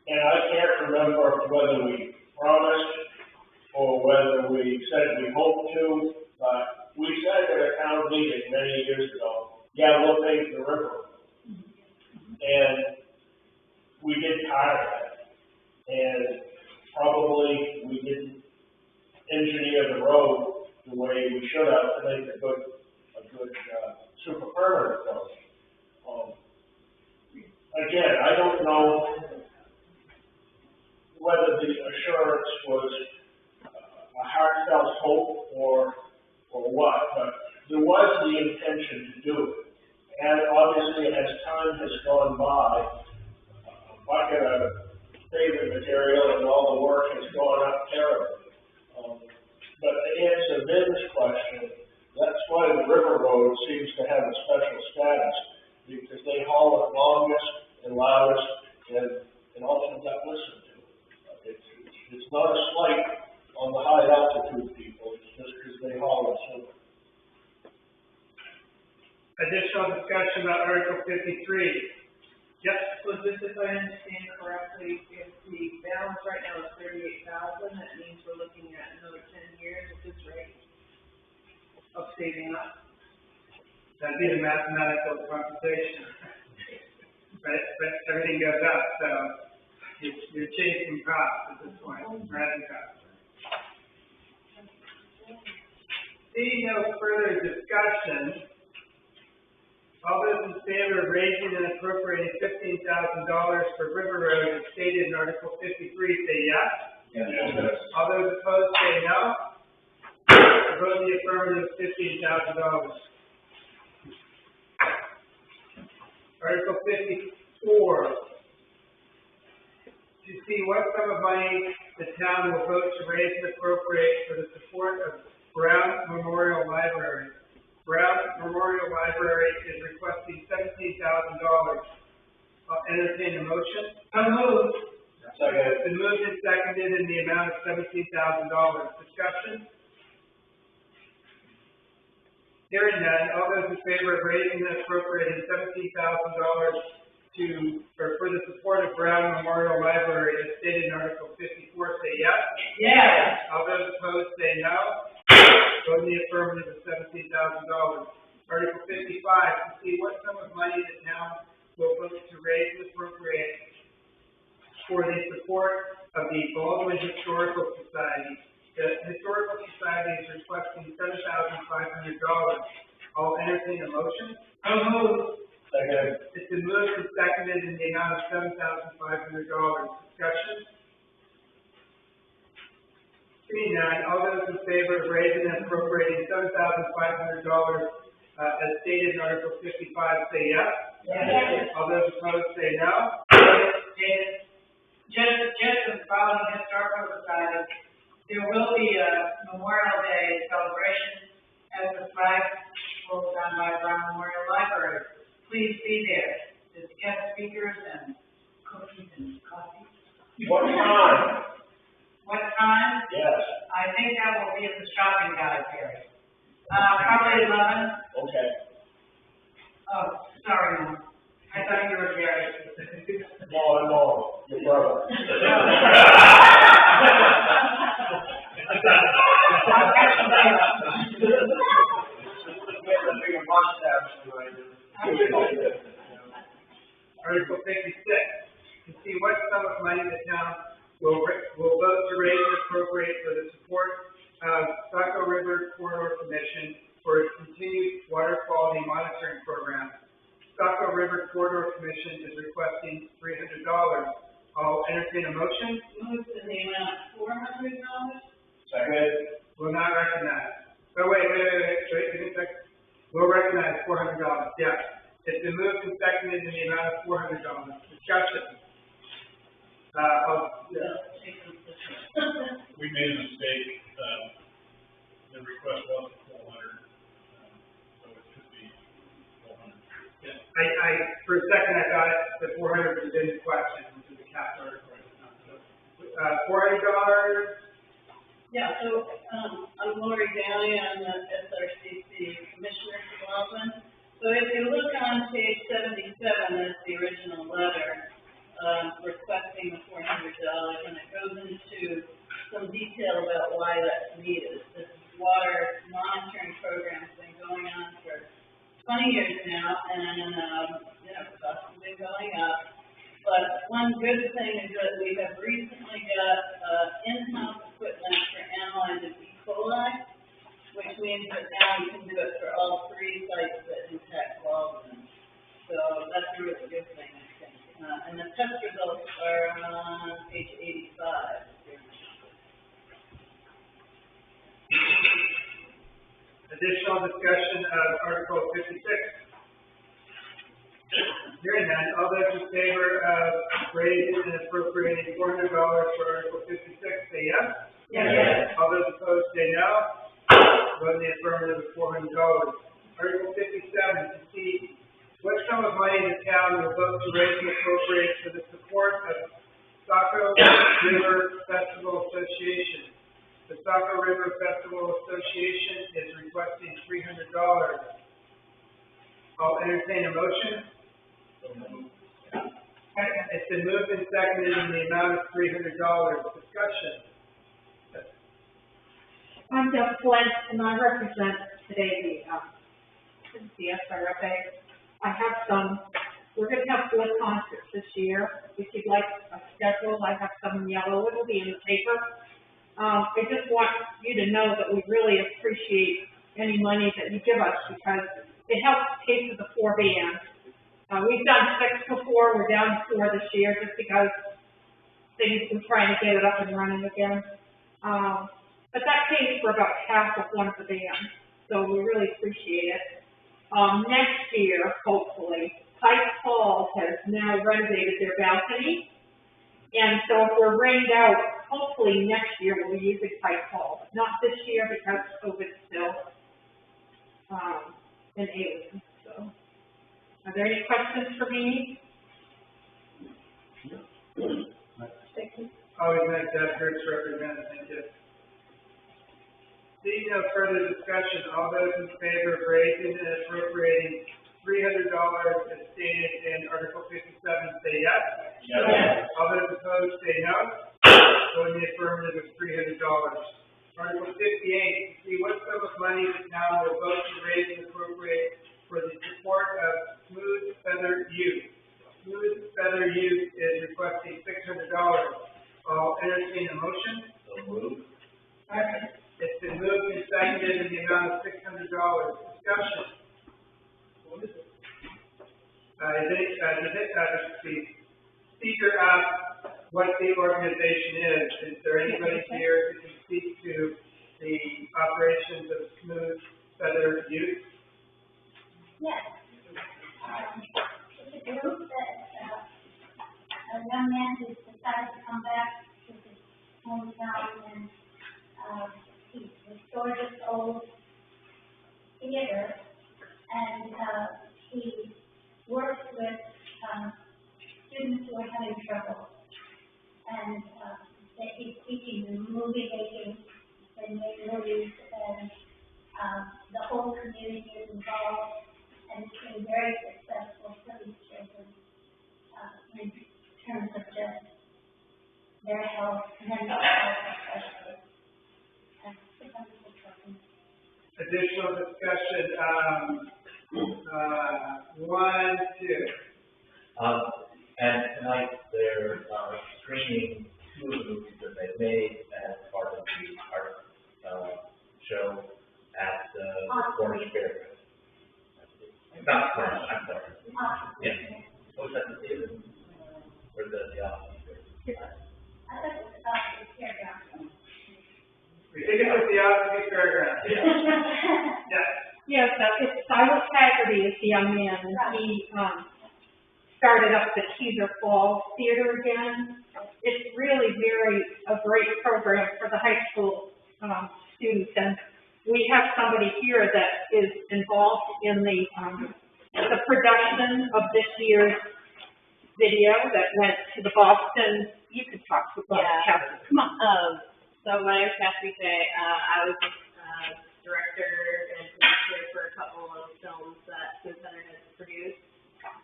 and I can't remember whether we promised or whether we said we hoped to, but we said at a town meeting many years ago, yeah, we'll pave the river. And we did part of that. And probably we didn't engineer the road the way we should have to make a good super permanent road. Again, I don't know whether the assurance was a heartfelt hope or what, but there was the intention to do it. And obviously, as time has gone by, a bucket of paving material and all the work has gone up terribly. But to answer Vin's question, that's why the River Road seems to have a special status, because they haul it longest and loudest and often got listened to. It's not a slight on the high altitude people, it's just because they haul it so. Additional discussion about Article 53. Yep. So just if I understand correctly, if the balance right now is 38,000, that means we're looking at another 10 years at this rate of saving up. That'd be the mathematical computation. But everything goes up, so you're chasing costs at this point, rising costs. Seeing no further discussion, all those in favor of raising and appropriating $15,000 for River Road as stated in Article 53 say yes. Yes. All those opposed say no. Vote in the affirmative, $15,000. Article 54. To see what sum of money the town will vote to raise and appropriate for the support of Brown Memorial Library. Brown Memorial Library is requesting $17,000. I'll entertain a motion. So moved. Second. It's been moved and seconded in the amount of $17,000. Discussion? Hearing none, all those in favor of raising and appropriating $17,000 for the support of Brown Memorial Library as stated in Article 54 say yes. Yes. All those opposed say no. Vote in the affirmative of $17,000. Article 55, to see what sum of money the town will vote to raise and appropriate for the support of the Baldwin Historical Society. The Historical Society is requesting $7,500. I'll entertain a motion. So moved. Second. It's been moved and seconded in the amount of $7,500. Discussion? Seeing none, all those in favor of raising and appropriating $7,500 as stated in Article 55 say yes. Yes. All those opposed say no. Just as Baldwin Historical Society, there will be a Memorial Day celebration as the flag rolls down by Brown Memorial Library. Please be there. There's guest speakers and cookies and coffee. What time? What time? Yes. I think that will be at the shopping guide area. Probably 11. Okay. Oh, sorry, Mom. I thought you were Gary. No, I'm on. Your brother. I'll catch you later. Article 56, to see what sum of money the town will vote to raise and appropriate for the support of Saco River Corridor Commission for its continued water quality monitoring program. Saco River Corridor Commission is requesting $300. I'll entertain a motion. Moved in the amount of $400. Second. Will not recognize. Oh, wait a second. Will recognize $400, yes. It's been moved and seconded in the amount of $400. Discussion. We made a mistake, the request wasn't 400, so it should be 400. Yeah. For a second, I thought the 400 was in the question, which is the cap article. $400. Yeah, so, I'm Lori Downey, I'm the SRCC Commissioner for Baldwin. So if you look on page 77, that's the original letter, requesting the $400, and it goes into some detail about why that's needed. This water monitoring program's been going on for 20 years now, and, costs have been going up. But one good thing is that we have recently got, in-house equipment for analyzing E. coli, which means that now we can do it for all 3 sites that impact Baldwin. So that's a really good thing, I think. And the test results are on page 85. Additional discussion of Article 56. Hearing none, all those in favor of raising and appropriating $400 for Article 56, say yes. Yes. All those opposed, say no. Vote in the affirmative of $400. Article 57, to see what sum of money the town will vote to raise and appropriate for the support of Saco River Festival Association. The Saco River Festival Association is requesting $300. I'll entertain a motion. It's been moved and seconded in the amount of $300. Discussion. I'm Deb Flint, and I represent today the SRFA. I have we're going to have 4 concerts this year. If you'd like a schedule, I have some in yellow. It'll be in the paper. I just want you to know that we really appreciate any money that you give us because it helps pay for the 4 bands. We've done 6 before. We're down to 4 this year just because they've been trying to get it up and running again. But that pays for about half of one of the bands, so we really appreciate it. Next year, hopefully, Pike Hall has now renovated their balcony, and so if we're rained out, hopefully next year we'll be using Pike Hall. Not this year because COVID's still an alien. So, are there any questions for me? Always nice to have groups represented. Thank you. Seeing no further discussion, all those in favor of raising and appropriating $300 as stated in Article 57 say yes. Yes. All those opposed say no. So in the affirmative is $300. Article 58, to see what sum of money the town will vote to raise and appropriate for the support of Smooth Feather Youth. Smooth Feather Youth is requesting $600. I'll entertain a motion. So moved. It's been moved and seconded in the amount of $600. Discussion. What is it? The speaker asked what the organization is. Is there anybody here who can speak to the operations of Smooth Feather Youth? Yes. It's a group that, a young man who's decided to come back to his hometown and, he restored his old theater, and, he works with, students who are having trouble. And, that he's teaching them movie making, and made movies, and, the whole community is involved, and it's been very successful for these children, in terms of just their health, mental health especially. Additional discussion, 1, 2. And tonight they're screening 2 of the movies that they made as part of the art show at the Cornish Fair. Not Cornish, I'm sorry. Yeah. What was that, the theater? Or the office? I thought it was about the fairground. We the Ossipee Fairgrounds. Yes. Yes, Silas Haggerty is the young man, and he, started up the Teeter Falls Theater again. It's really a great program for the high school, students, and we have somebody here that is involved in the production of this year's video that went to the Boston. You could talk to Kathy. Come on. So my name is Kathy Fay. I was director and producer for a couple of films that Food Center has produced.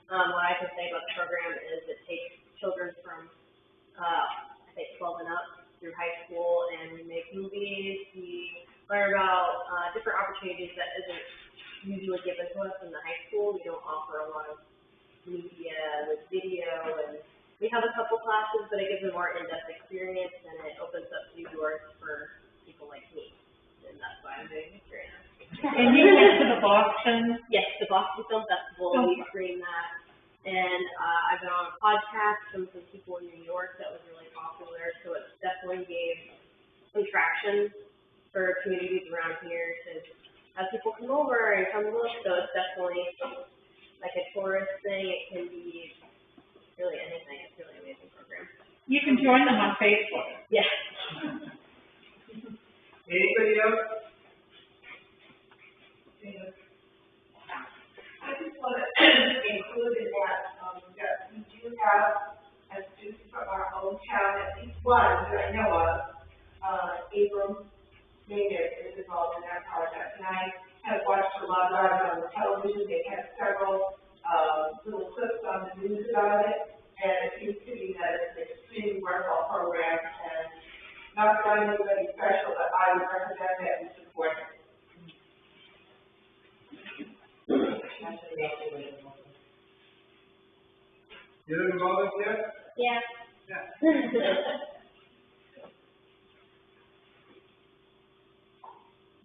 What I can say about the program is it takes children from, I think 12 and up through high school, and we make movies. We learn about different opportunities that isn't usually given to us in the high school. We don't offer a lot of media with video, and we have a couple classes, but it gives a more in-depth experience, and it opens up new doors for people like me. And that's why I'm doing history now. And you went to the Boston? Yes, the Boston Film Festival. We screened that. And I've been on a podcast from some people in New York that was really popular, so it definitely gave some traction for communities around here to have people come over and come look. So it's definitely like a tourist thing. It can be really anything. It's really an amazing program. You can join them on Facebook. Yes. Anybody else? I just want to include in that, that we do have a student from our own town, at least one that I know of, Abram Maynard is involved in that project. And I have watched a lot of it on the television. They have several little clips on the news about it. And it seems to me that it's an extremely worthwhile program. And not that I'm anybody special, but I would recommend that we support it. You live in Baldwin yet? Yeah.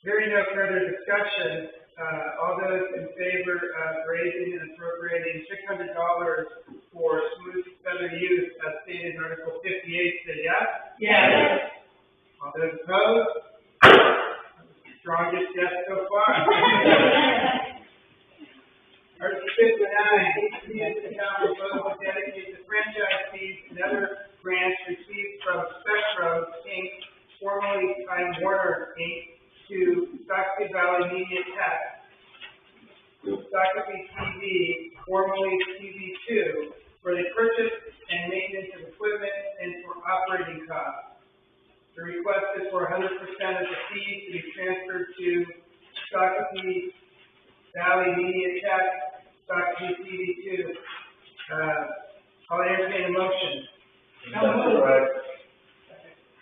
Hearing no further discussion, all those in favor of raising and appropriating $600 for smooth feather use as stated in Article 58, say yes. Yes. All those opposed? Strongest yes so far. Article 59, the town proposal to dedicate the franchise fees and other grants received from Spectrum Inc., formerly Time Warner Inc., to Stockton Valley Media Tech, Stockton TV, formerly TV2, for the purchase and maintenance of equipment and for operating costs. The request is for 100% of the fees to be transferred to Stockton Valley Media Tech, Stockton TV2. I'll entertain a motion.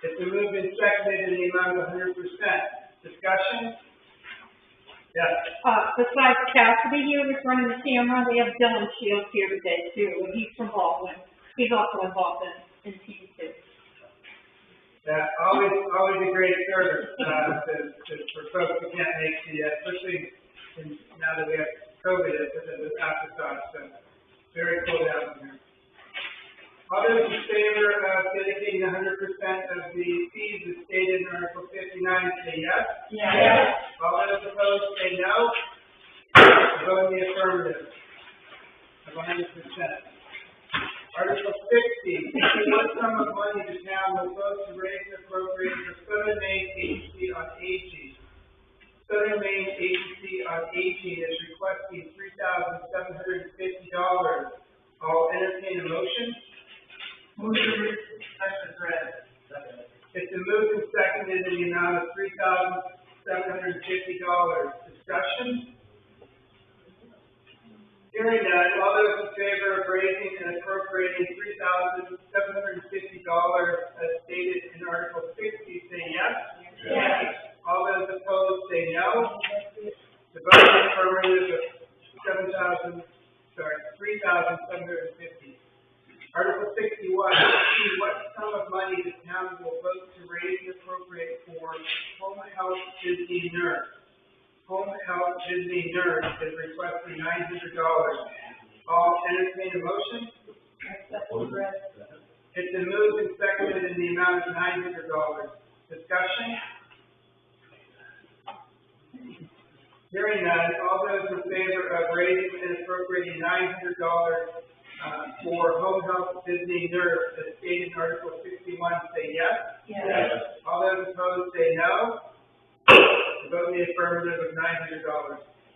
It's been moved and seconded in the amount of 100%. Discussion? Yes. Besides Cassidy here that's running the camera, we have Dylan Shields here today too, and he's from Baldwin. He's also involved in TV too. Always a great service for folks who can't make the, especially now that we have COVID as an afterthought. So very cool down here. All those in favor of dedicating 100% of the fees as stated in Article 59 say yes. Yes. All those opposed say no. Vote in the affirmative of 100%. Article 60, what sum of money the town will vote to raise and appropriate for Southern Maine Agency on Aging. Southern Maine Agency on Aging is requesting $3,750. I'll entertain a motion. Move to read section read. It's been moved and seconded in the amount of $3,750. Discussion? Hearing none, all those in favor of raising and appropriating $3,750 as stated in Article 60 say yes. Yes. All those opposed say no. The vote is affirmative of $3,750. Article 61, what sum of money the town will vote to raise and appropriate for home health visiting nurse. Home health visiting nurse is requesting $900. I'll entertain a motion. It's been moved and seconded in the amount of $900. Discussion? Hearing none, all those in favor of raising and appropriating $900 for home health visiting nurse as stated in Article 61, say yes. Yes. All those opposed say no. The vote in the affirmative of $900.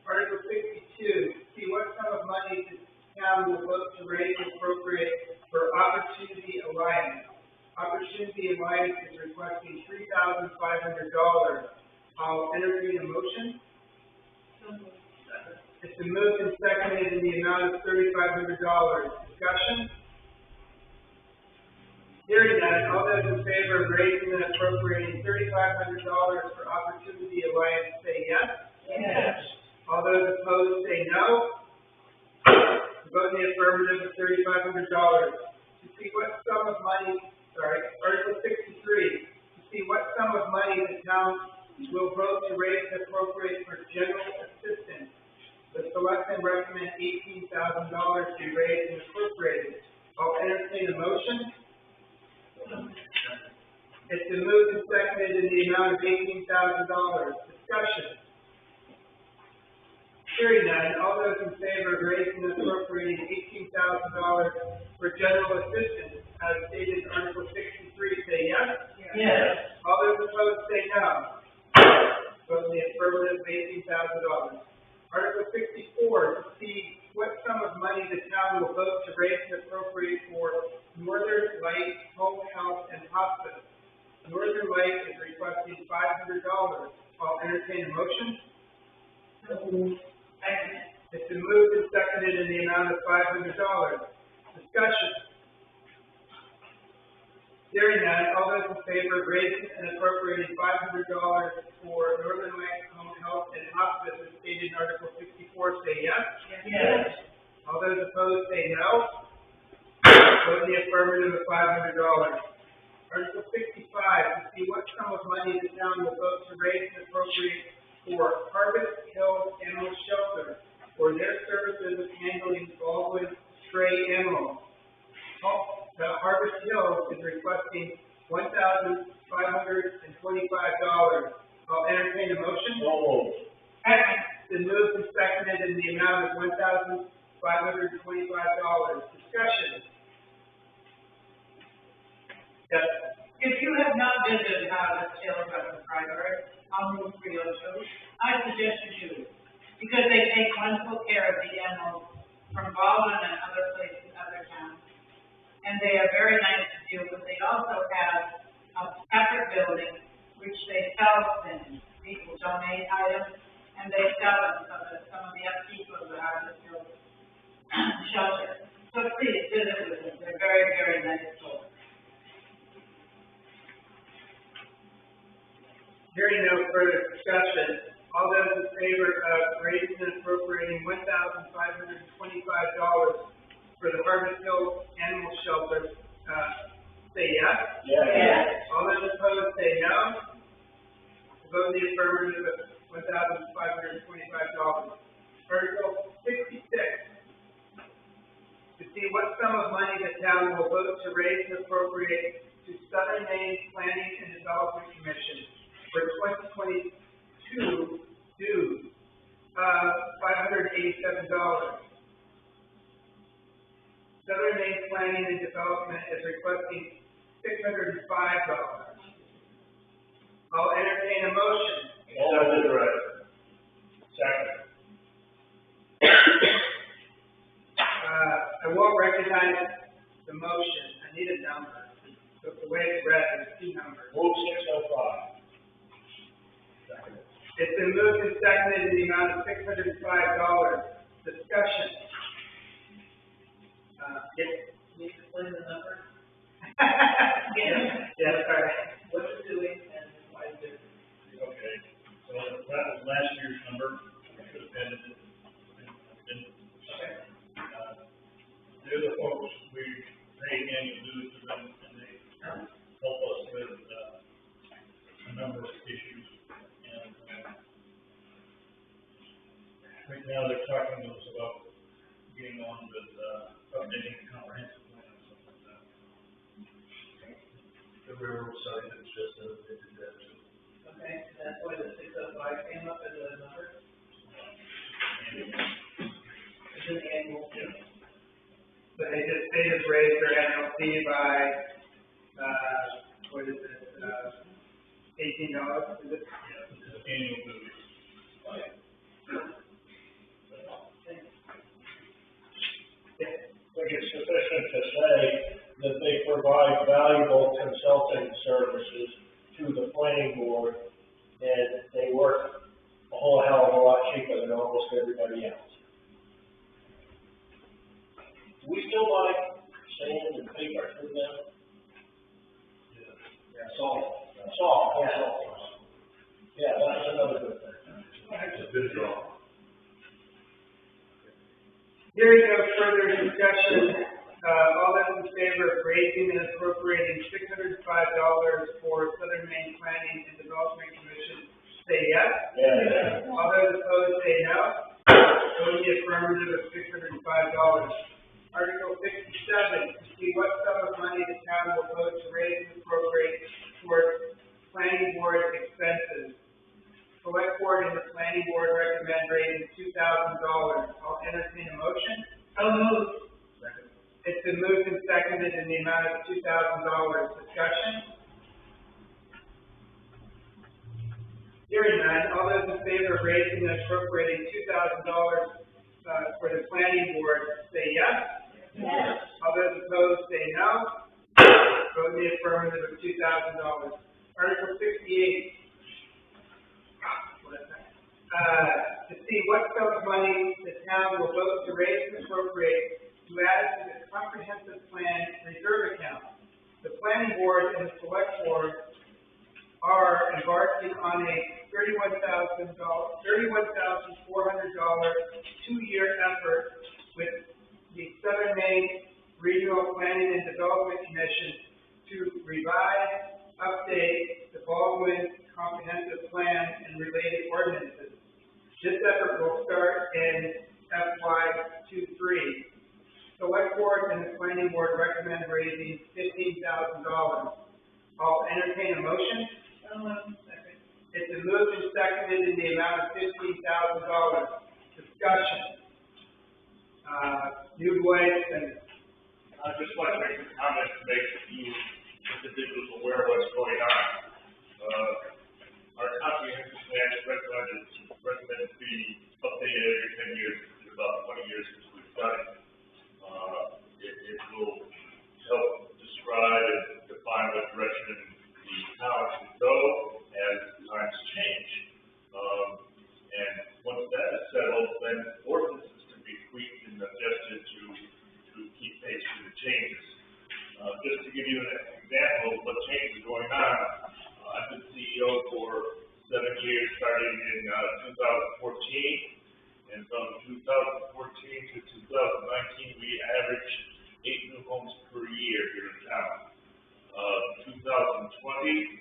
Article 62, see what sum of money the town will vote to raise and appropriate for Opportunity Alliance. Opportunity Alliance is requesting $3,500. I'll entertain a motion. It's been moved and seconded in the amount of $3,500. Discussion? Hearing none, all those in favor of raising and appropriating $3,500 for Opportunity Alliance say yes. Yes. All those opposed say no. The vote in the affirmative is $3,500. To see what sum of money, Article 63, to see what sum of money the town will vote to raise and appropriate for general assistance. The selectmen recommend $18,000 be raised and appropriated. I'll entertain a motion. It's been moved and seconded in the amount of $18,000. Discussion. Hearing none, all those in favor of raising and appropriating $18,000 for general assistance as stated in Article 63 say yes. Yes. All those opposed say no. Vote in the affirmative of $18,000. Article 64, to see what sum of money the town will vote to raise and appropriate for Northern Light Home Health and Hospice. Northern Light is requesting $500. I'll entertain a motion. It's been moved and seconded in the amount of $500. Discussion. Hearing none, all those in favor of raising and appropriating $500 for Northern Light Home Health and Hospice as stated in Article 64 say yes. Yes. All those opposed say no. Vote in the affirmative of $500. Article 65, to see what sum of money the town will vote to raise and appropriate for Harvest Hill Animal Shelter for their services of handling Baldwin stray animals. The Harvest Hill is requesting $1,525. I'll entertain a motion. It's been moved and seconded in the amount of $1,525. Discussion. Yes. If you have not visited Harvest Hill Government Primary on Route 302, I suggest you do, because they take wonderful care of the animals from Baldwin and other places, other towns. And they are very nice to deal with. They also have a separate building which they sell things. People donate items and they sell them so that some of the upkeep of the Harvest Hill shelter. So please visit with them. They're very, very nice folks. Hearing no further discussion, all those in favor of raising and appropriating $1,525 for the Harvest Hill Animal Shelter, say yes. Yes. All those opposed say no. Vote in the affirmative of $1,525. Article 66, to see what sum of money the town will vote to raise and appropriate to Southern Maine Planning and Development Commission for 2022 dues of $587. Southern Maine Planning and Development is requesting $605. I'll entertain a motion. Second. I won't recognize the motion. I need a number. So the way it's read, there's two numbers. Move 605. Second. It's been moved and seconded in the amount of $605. Discussion. Yes. Can you explain the number? Yes, all right. What's it doing and why is it? Okay, so that was last year's number, I should have added it, I didn't. They're the folks, we pay annual dues to them, and they help us with, a number of issues, and, right now they're talking to us about getting on with, updating the comprehensive plan and stuff like that. The railroad side, it's just, they did that too. Okay, that's why the 605 came up as a number? state has raised their annual fee by, $18, is it? Annual dues. I think it's sufficient to say that they provide valuable consulting services to the planning board, and they work a whole hell of a lot cheaper than almost everybody else. Do we still buy sand and paper from them? Yeah, salt. Salt, yeah. Yeah, that's another good thing. It's a good draw. Hearing no further discussion, all those in favor of raising and appropriating $605 for Southern Maine Planning and Development Commission, say yes. Yeah. All those opposed, say no. Vote the affirmative of $605. Article 67, to see what sum of money the town will vote to raise and appropriate towards planning board expenses. Select board and the planning board recommend raising $2,000. I'll entertain a motion. So moved. Second. It's been moved and seconded in the amount of $2,000. Discussion? Hearing none, all those in favor of raising and appropriating $2,000 for the planning board, say yes. Yes. All those opposed, say no. Vote in the affirmative of $2,000. Article 68. To see what sum of money the town will vote to raise and appropriate to add to the comprehensive plan reserve account. The planning board and the select board are embarking on a $31,400 two-year effort with the Southern Maine Regional Planning and Development Commission to revise, update the Baldwin Comprehensive Plan and related ordinances. This effort will start in FY23. Select board and the planning board recommend raising $15,000. I'll entertain a motion. It's been moved and seconded in the amount of $15,000. Discussion. New Boyd and I'd just like to make some comments to make you individuals aware of what's going on. Our comprehensive plan is recommended to be updated every 10 years. It's about 20 years since we've done it. It will help describe and define what direction the town should go as times change. And once that is settled, then ordinances can be tweaked and adjusted to keep pace with the changes. Just to give you an example of what changes are going on, I've been CEO for 7 years, starting in 2014, and from 2014 to 2019, we averaged 8 new homes per year here in town. 2020,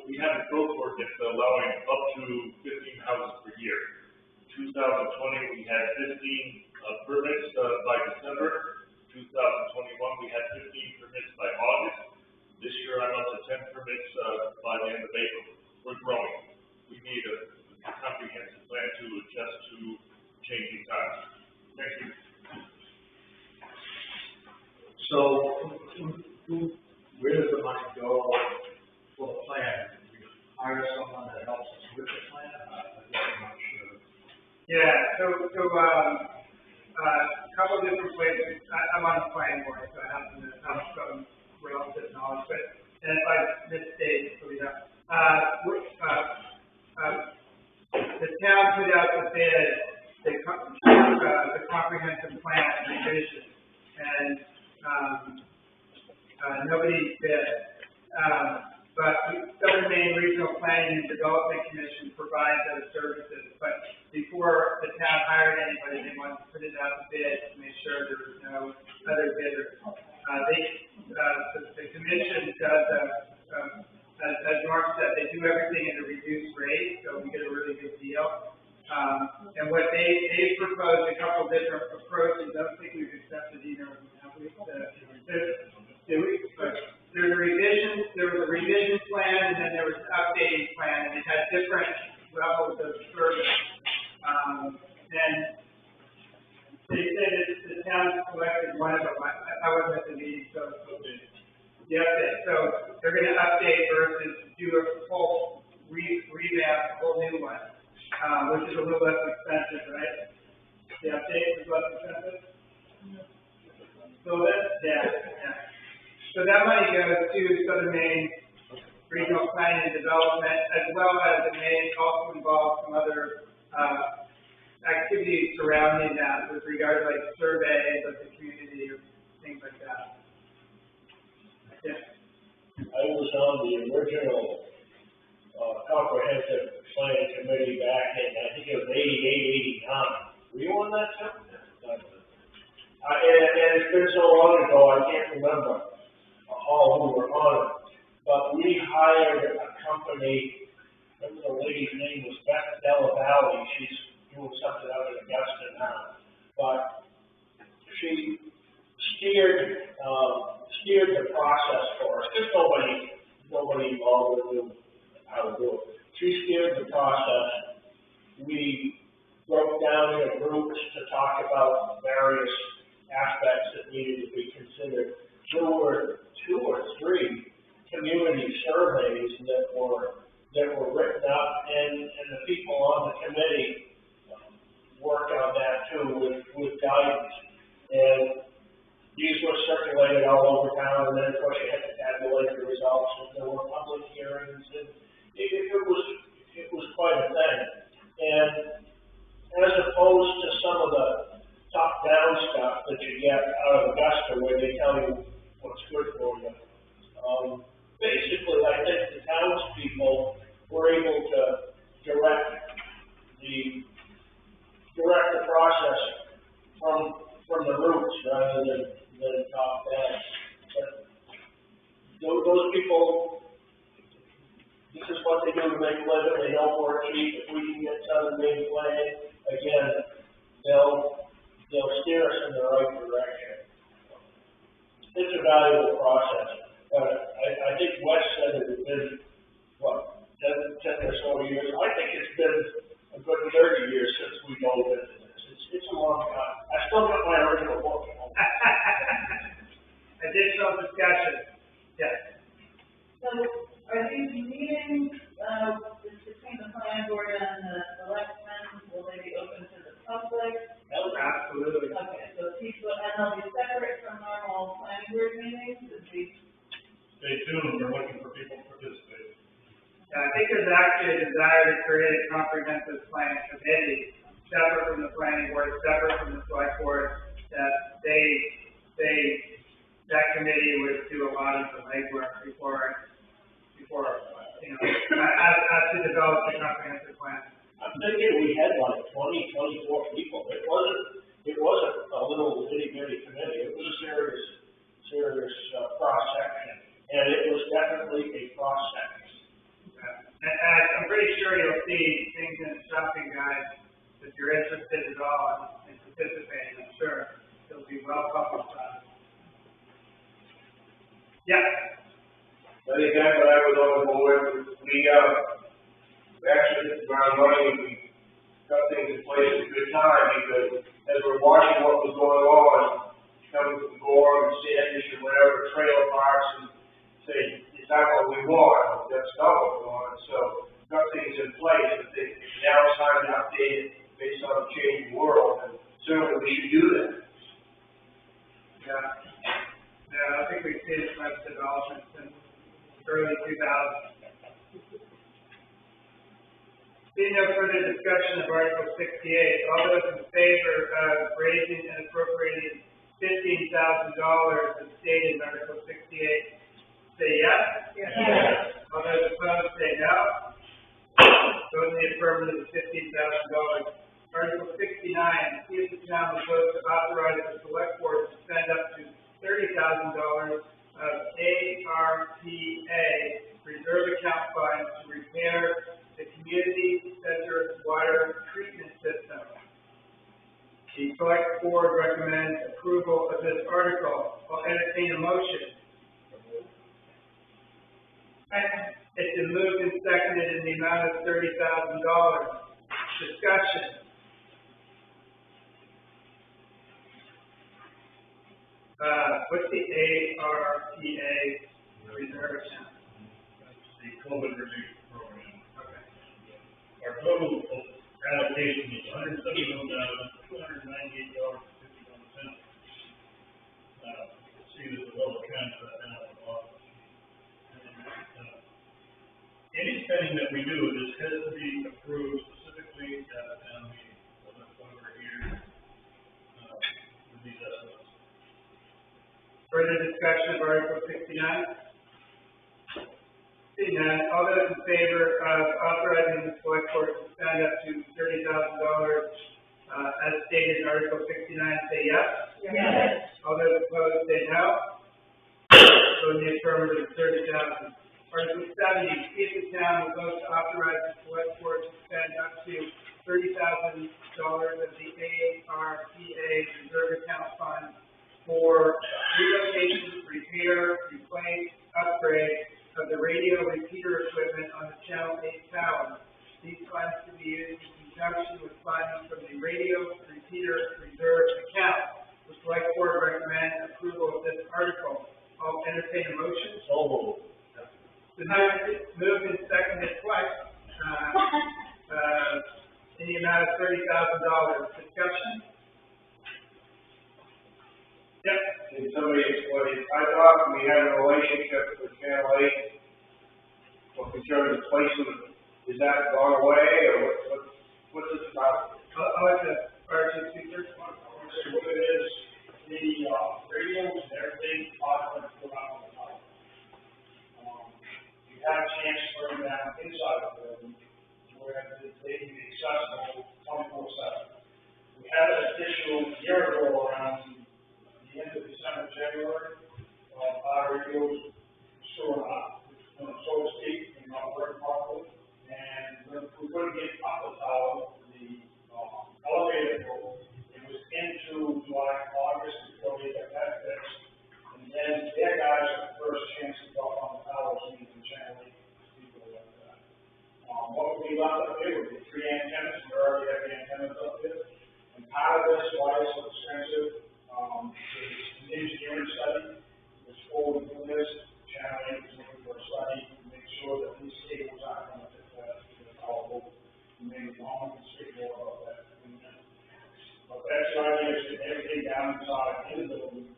we have a growth ordinance allowing up to 15 houses per year. 2020, we had 15 permits by December. 2021, we had 15 permits by August. This year, I'm up to 10 permits by the end of April. We're growing. We need a comprehensive plan to adjust to changing times. Thank you. So, where does the money go for the plan? Do we hire someone that helps us with the plan? I'm not sure. yeah, so a couple of different places. I'm on the planning board, so I have some relative knowledge, but and if I misstate, so we know. The town put out the bid, the comprehensive plan revision, and nobody bid. But Southern Maine Regional Planning and Development Commission provides those services. But before the town hired anybody, they wanted to put it out to bid to make sure there was no other bidders. The commission does, as Mark said, they do everything at a reduced rate, so we get a really good deal. And what they proposed a couple different approaches. I don't think we've accepted either of them, have we? There was a revision plan, and then there was an updating plan, and it had different levels of service. And they said the town selected one of them, I wasn't at the meeting, so. The update, so they're gonna update versus do a full revamp, a whole new one, which is a little less expensive, right? The update is less expensive? So So that money goes to Southern Maine Regional Planning and Development, as well as it may also involve some other, activities surrounding that with regard to like surveys of the community or things like that. Yeah. I was on the original, comprehensive plan committee back in, I think it was 88, 89. Were you on that too? And it's been so long ago, I can't remember all who were on it. But we hired a company, I remember the lady's name was Beth Della Valley, she's doing something out in Augusta now. But she steered the process for us, because nobody involved knew how to do it. She steered the process. We broke down into groups to talk about various aspects that needed to be considered. There were 2 or 3 community surveys that were written up, and the people on the committee worked on that too with guidance. And these were circulated all over town, and then of course you had to tabulate the results, and there were public hearings, and it was quite a thing. And as opposed to some of the top-down stuff that you get out of Augusta, where they tell you what's good for you, basically, I think the townspeople were able to direct the process from the roots rather than top down. But those people, this is what they do to make a living. They don't work cheap. If we can get Southern Maine planning, again, they'll steer us in the right direction. It's a valuable process. But I think Wes said it has been, 10 or so years. I think it's been a good 30 years since we dove into this. It's a long time. I still got my original book at home. Additional discussion. Yes. So are these meetings, between the planning board and the selectmen, will they be open to the public? Absolutely. Okay, so people, and they'll be separate from normal planning board meetings, Stay tuned, we're looking for people to participate. I think there's actually a desire to create a comprehensive planning committee, separate from the planning board, separate from the select board, that that committee would do a lot of the legwork before, as to develop the comprehensive plan. I'm thinking we had like 20, 24 people. It wasn't a little itty-bitty committee. It was a serious cross-section. And it was definitely a cross-section. And I'm pretty sure you'll see things in the shopping guide, if you're interested at all in participating, I'm sure it'll be well publicized. Yeah. I think that when I was on the board, we actually hit the ground running, we got things in place at a good time, because as we're watching what was going on, coming from Gore and Standish and whatever, trailer parks, and say, it's not what we want, that's not what we want, so got things in place, but now it's time to update it based on the changing world, and certainly we should do that. Yeah, I don't think we've seen as much development since early 2000s. Seeing no further discussion of Article 68, all those in favor of raising and appropriating $15,000 as stated in Article 68, say yes. Yes. All those opposed say no. Vote in the affirmative of $15,000. Article 69, see if the town will vote to authorize the select board to spend up to $30,000 of ARPA reserve account funds to repair the community center water treatment system. The select board recommends approval of this article. I'll entertain a motion. It's been moved and seconded in the amount of $30,000. Discussion. What's the ARPA reserve account? That's the COVID relief program. Okay. Our total allocation is $171,298.51. See there's a little account for that down at the bottom. Any spending that we do, this has to be approved specifically at a town meeting, so that's why we're here, with these estimates. Further discussion of Article 69? Seeing none, all those in favor of authorizing the select board to spend up to $30,000 as stated in Article 69, say yes. Yes. All those opposed, say no. So in the affirmative, 30,000. Article 70, see if the town will vote to authorize the select board to spend up to $30,000 of the ARPA reserve account fund for relocation, repair, replace, upgrade of the radio repeater equipment on the Channel 8 tower. These funds to be used in conjunction with funding from the radio repeater reserve account. The select board recommends approval of this article. I'll entertain a motion. The moved and seconded twice, in the amount of $30,000. Discussion? Yep. Can somebody explain? I thought we had a relationship with Channel 8 for concerning the placement. Is that gone away, or what's this about? I'll let the fire chief speak first. What it is, the radios and everything are put out on the pipe. You have a chance to bring them down inside the building where they can be accessible 24/7. We had an additional year ago around the end of December, January, our radios stored up, so to speak, and not working properly. And we're going to get up the tower, the elevator bill. It was into July, August before they got that fixed. And then their guys got the first chance to go up on the towers, meaning the Channel 8 people like that. What would be left up there would be 3 antennas. We already have the antennas up there. And part of this, why it's so expensive, is an engineering study. It's forward doing this. Channel 8 is looking for a study to make sure that these cables aren't going to fit that powerful. And maybe Long can speak more about that in a minute. But that's the idea, is to get everything down inside in the building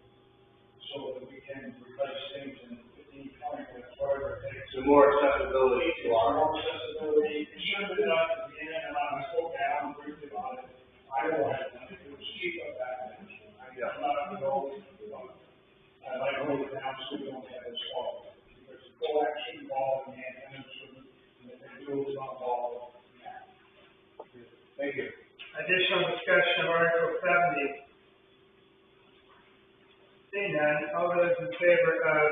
so that we can replace things in 15, 20 minutes, whatever it takes. So more accessibility to our. More accessibility. It should have been done at the beginning, and I spoke down briefly about it. I don't want it done. It was cheap up back then. I'm not going to go over it. I'd like to move it down so we don't have this fall. Because the full action ball and the antennas shouldn't, and if they do, it's not ball. Thank you. Additional discussion of Article 70. Seeing none, all those in favor of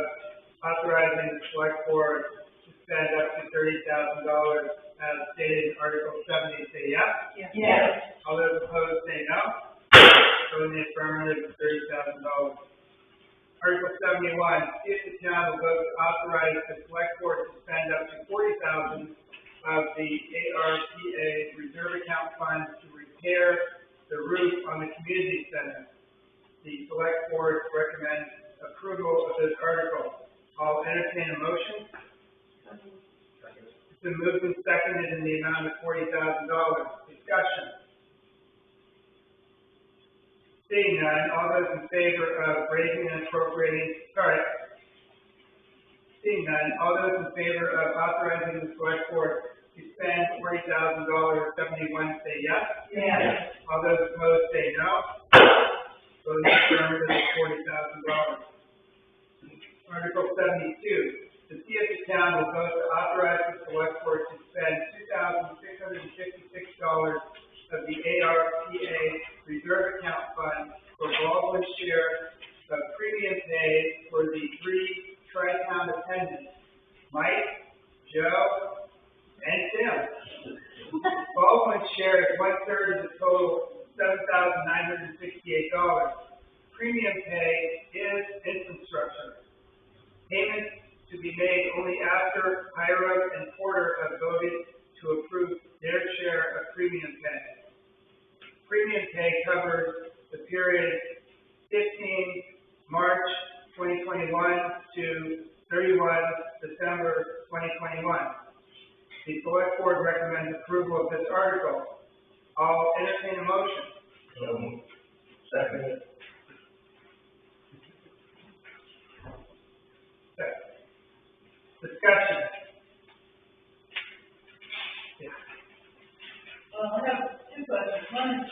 authorizing the select board to spend up to $30,000 as stated in Article 70, say yes. Yes. All those opposed, say no. So in the affirmative, $30,000. Article 71, see if the town will vote to authorize the select board to spend up to $40,000 of the ARPA reserve account funds to repair the roof on the community center. The select board recommends approval of this article. I'll entertain a motion. It's been moved and seconded in the amount of $40,000. Discussion. Seeing none, all those in favor of raising and appropriating, seeing none, all those in favor of authorizing the select board to spend $40,000 say yes. Yes. All those opposed say no. So the affirmative is $40,000. Article 72, to see if the town will vote to authorize the select board to spend $2,656 of the ARPA reserve account fund for Baldwin's share of premium pay for the 3 tri-town attendants, Mike, Joe, and Tim. Baldwin's share is 1/3 of the total, $7,968. Premium pay is infrastructure. Payment to be made only after Hyro and Porter have voted to approve their share of premium pay. Premium pay covers the period 15 March The select board recommends approval of this article. I'll entertain a motion. Second. Discussion. Well, I have two questions. One is,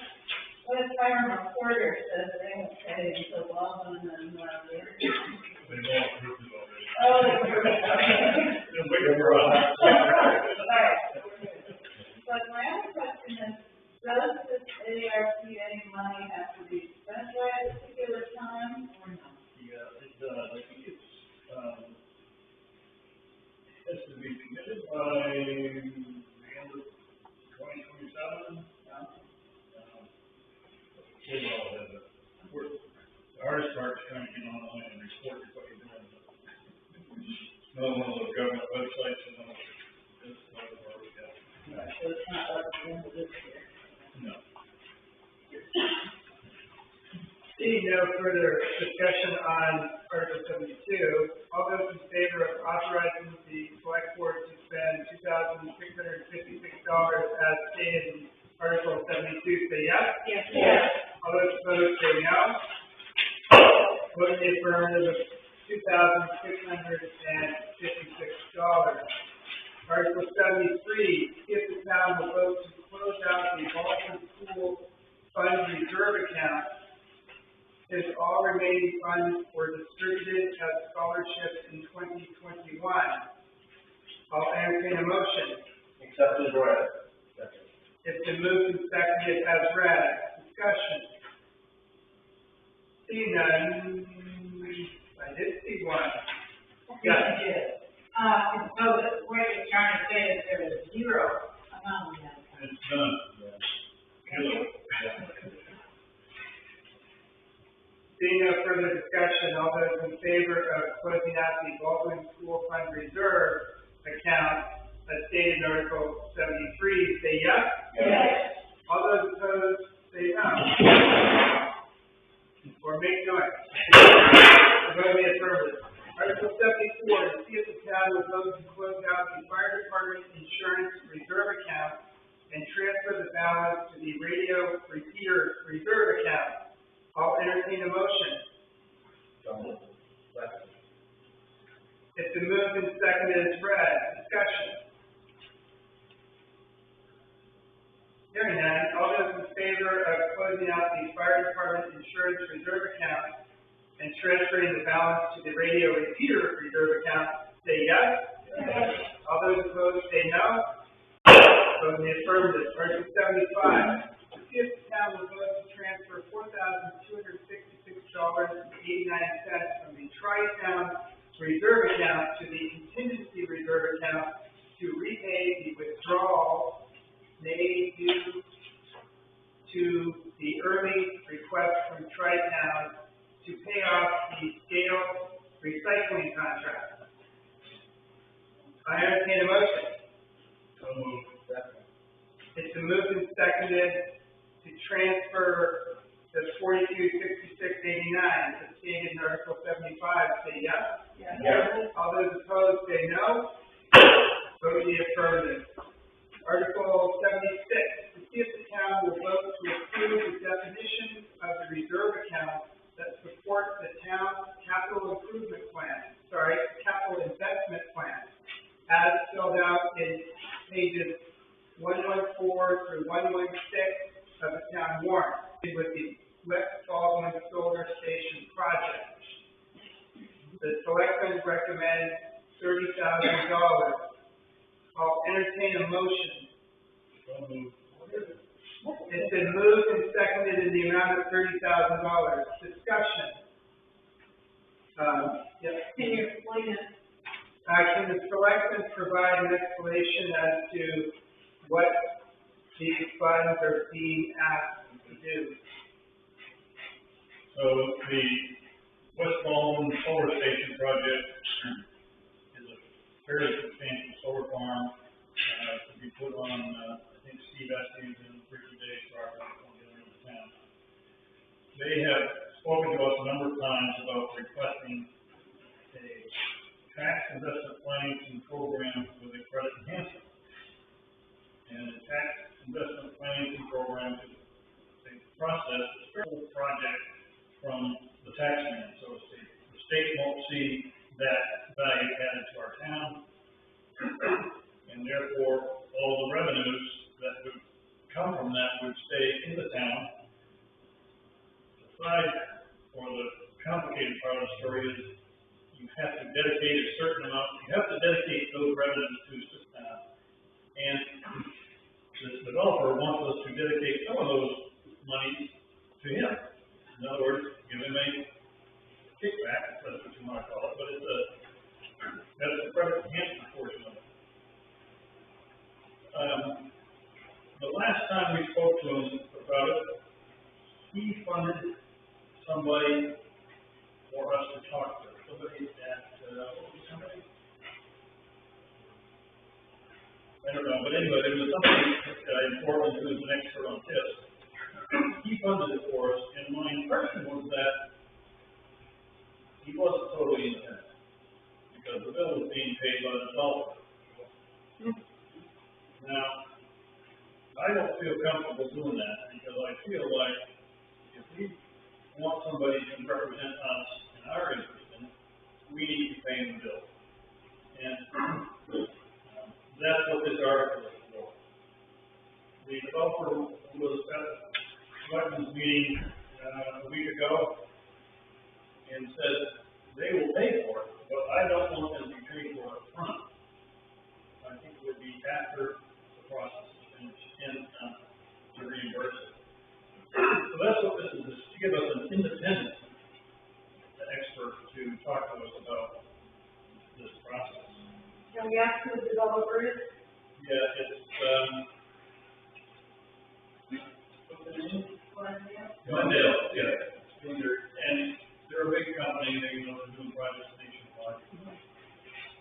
what if Hiram Reporter says they won't pay until Baldwin and, They've all approved it already. Oh, okay. They're waiting for us. But my other question is, does this ARPA money have to be spent by a particular time or no? Yeah, it does. I think it's, has to be committed by the end of 2027. The hardest part is trying to get online and report what you're doing. Another one of those government websites, and then this is where we go. Right, so it's not like the end of this year. No. Seeing no further discussion on Article 72, all those in favor of authorizing the select board to spend $2,656 as stated in Article 72, say yes. Yes. Yes. All those opposed, say no. Vote in the affirmative of $2,656. Article 73, if the town will vote to close out the Baldwin School Fund Reserve account, since all remaining funds were distributed as scholarships in 2021. I'll entertain a motion. Accept as read. Second. It's been moved and seconded as read. Discussion. Seeing none, I did see one. Yes. So what you're trying to say is there is zero amount in that. It's done. Seeing no further discussion, all those in favor of closing out the Baldwin School Fund Reserve account as stated in Article 73, say yes. Yes. All those opposed, say no. Or make noise. Vote in the affirmative. Article 74, to see if the town will vote to close out the fire department insurance reserve account and transfer the balance to the radio repeater reserve account. I'll entertain a motion. Second. It's been moved and seconded as read. Discussion. Hearing none, all those in favor of closing out the fire department insurance reserve account and transferring the balance to the radio repeater reserve account, say yes. Yes. All those opposed, say no. Vote in the affirmative. Article 75. To see if the town will vote to transfer $4,266.89 from the Tri-Town reserve account to the contingency reserve account to repay the withdrawal made due to the early request from Tri-Town to pay off the scale recycling contract. I entertain a motion. So moved. It's been moved and seconded to transfer the $42,66.89 as stated in Article 75. Say yes. Yes. All those opposed, say no. Vote in the affirmative. Article 76, to see if the town will vote to approve the definition of the reserve account that supports the town's capital investment plan, as filled out in pages 114 through 116 of the town warrant with the West Baldwin Solar Station project. The selectmen recommend $30,000. I'll entertain a motion. So moved. It's been moved and seconded in the amount of $30,000. Discussion. Yes. Can you explain it? Can the selectmen provide an explanation as to what these funds are being asked to do? So the West Baldwin Solar Station project is a fairly substantial solar farm, to be put on, I think Steve Estes and Ricky Day's property on the other end of town. They have spoken to us a number of times about requesting a tax investment financing program with a credit enhancement. program to process the whole project from the tax man, so to speak. The state won't see that value added to our town, and therefore, all the revenues that would come from that would stay in the town. The side, or the complicated part of the story is you have to dedicate a certain amount, you have to dedicate those revenues to, and the developer wants us to dedicate some of those monies to him. In other words, give him a kickback, if that's what you want to call it, but that's the credit enhancement portion of it. The last time we spoke to him about it, he funded somebody for us to talk to. Somebody at, what was somebody? I don't know, but anyway, there was somebody in Portland who was an expert on TIFs. He funded it for us, and my impression was that he wasn't totally independent, because the bill was being paid by the developer. Now, I don't feel comfortable doing that, because I feel like if we want somebody to represent us in our interest in it, we need to pay the bill. And that's what this article is for. The developer was at the selectmen's meeting a week ago and said they will pay for it, but I don't want them to be paid for it up front. I think it would be after the process is finished and to reimburse it. So that's what this is, to give us an independent expert to talk to us about this process. Can we ask who the developer is? Yeah, it's, what's the name? Glendale, yeah. And they're a big company, they're doing projects nationwide.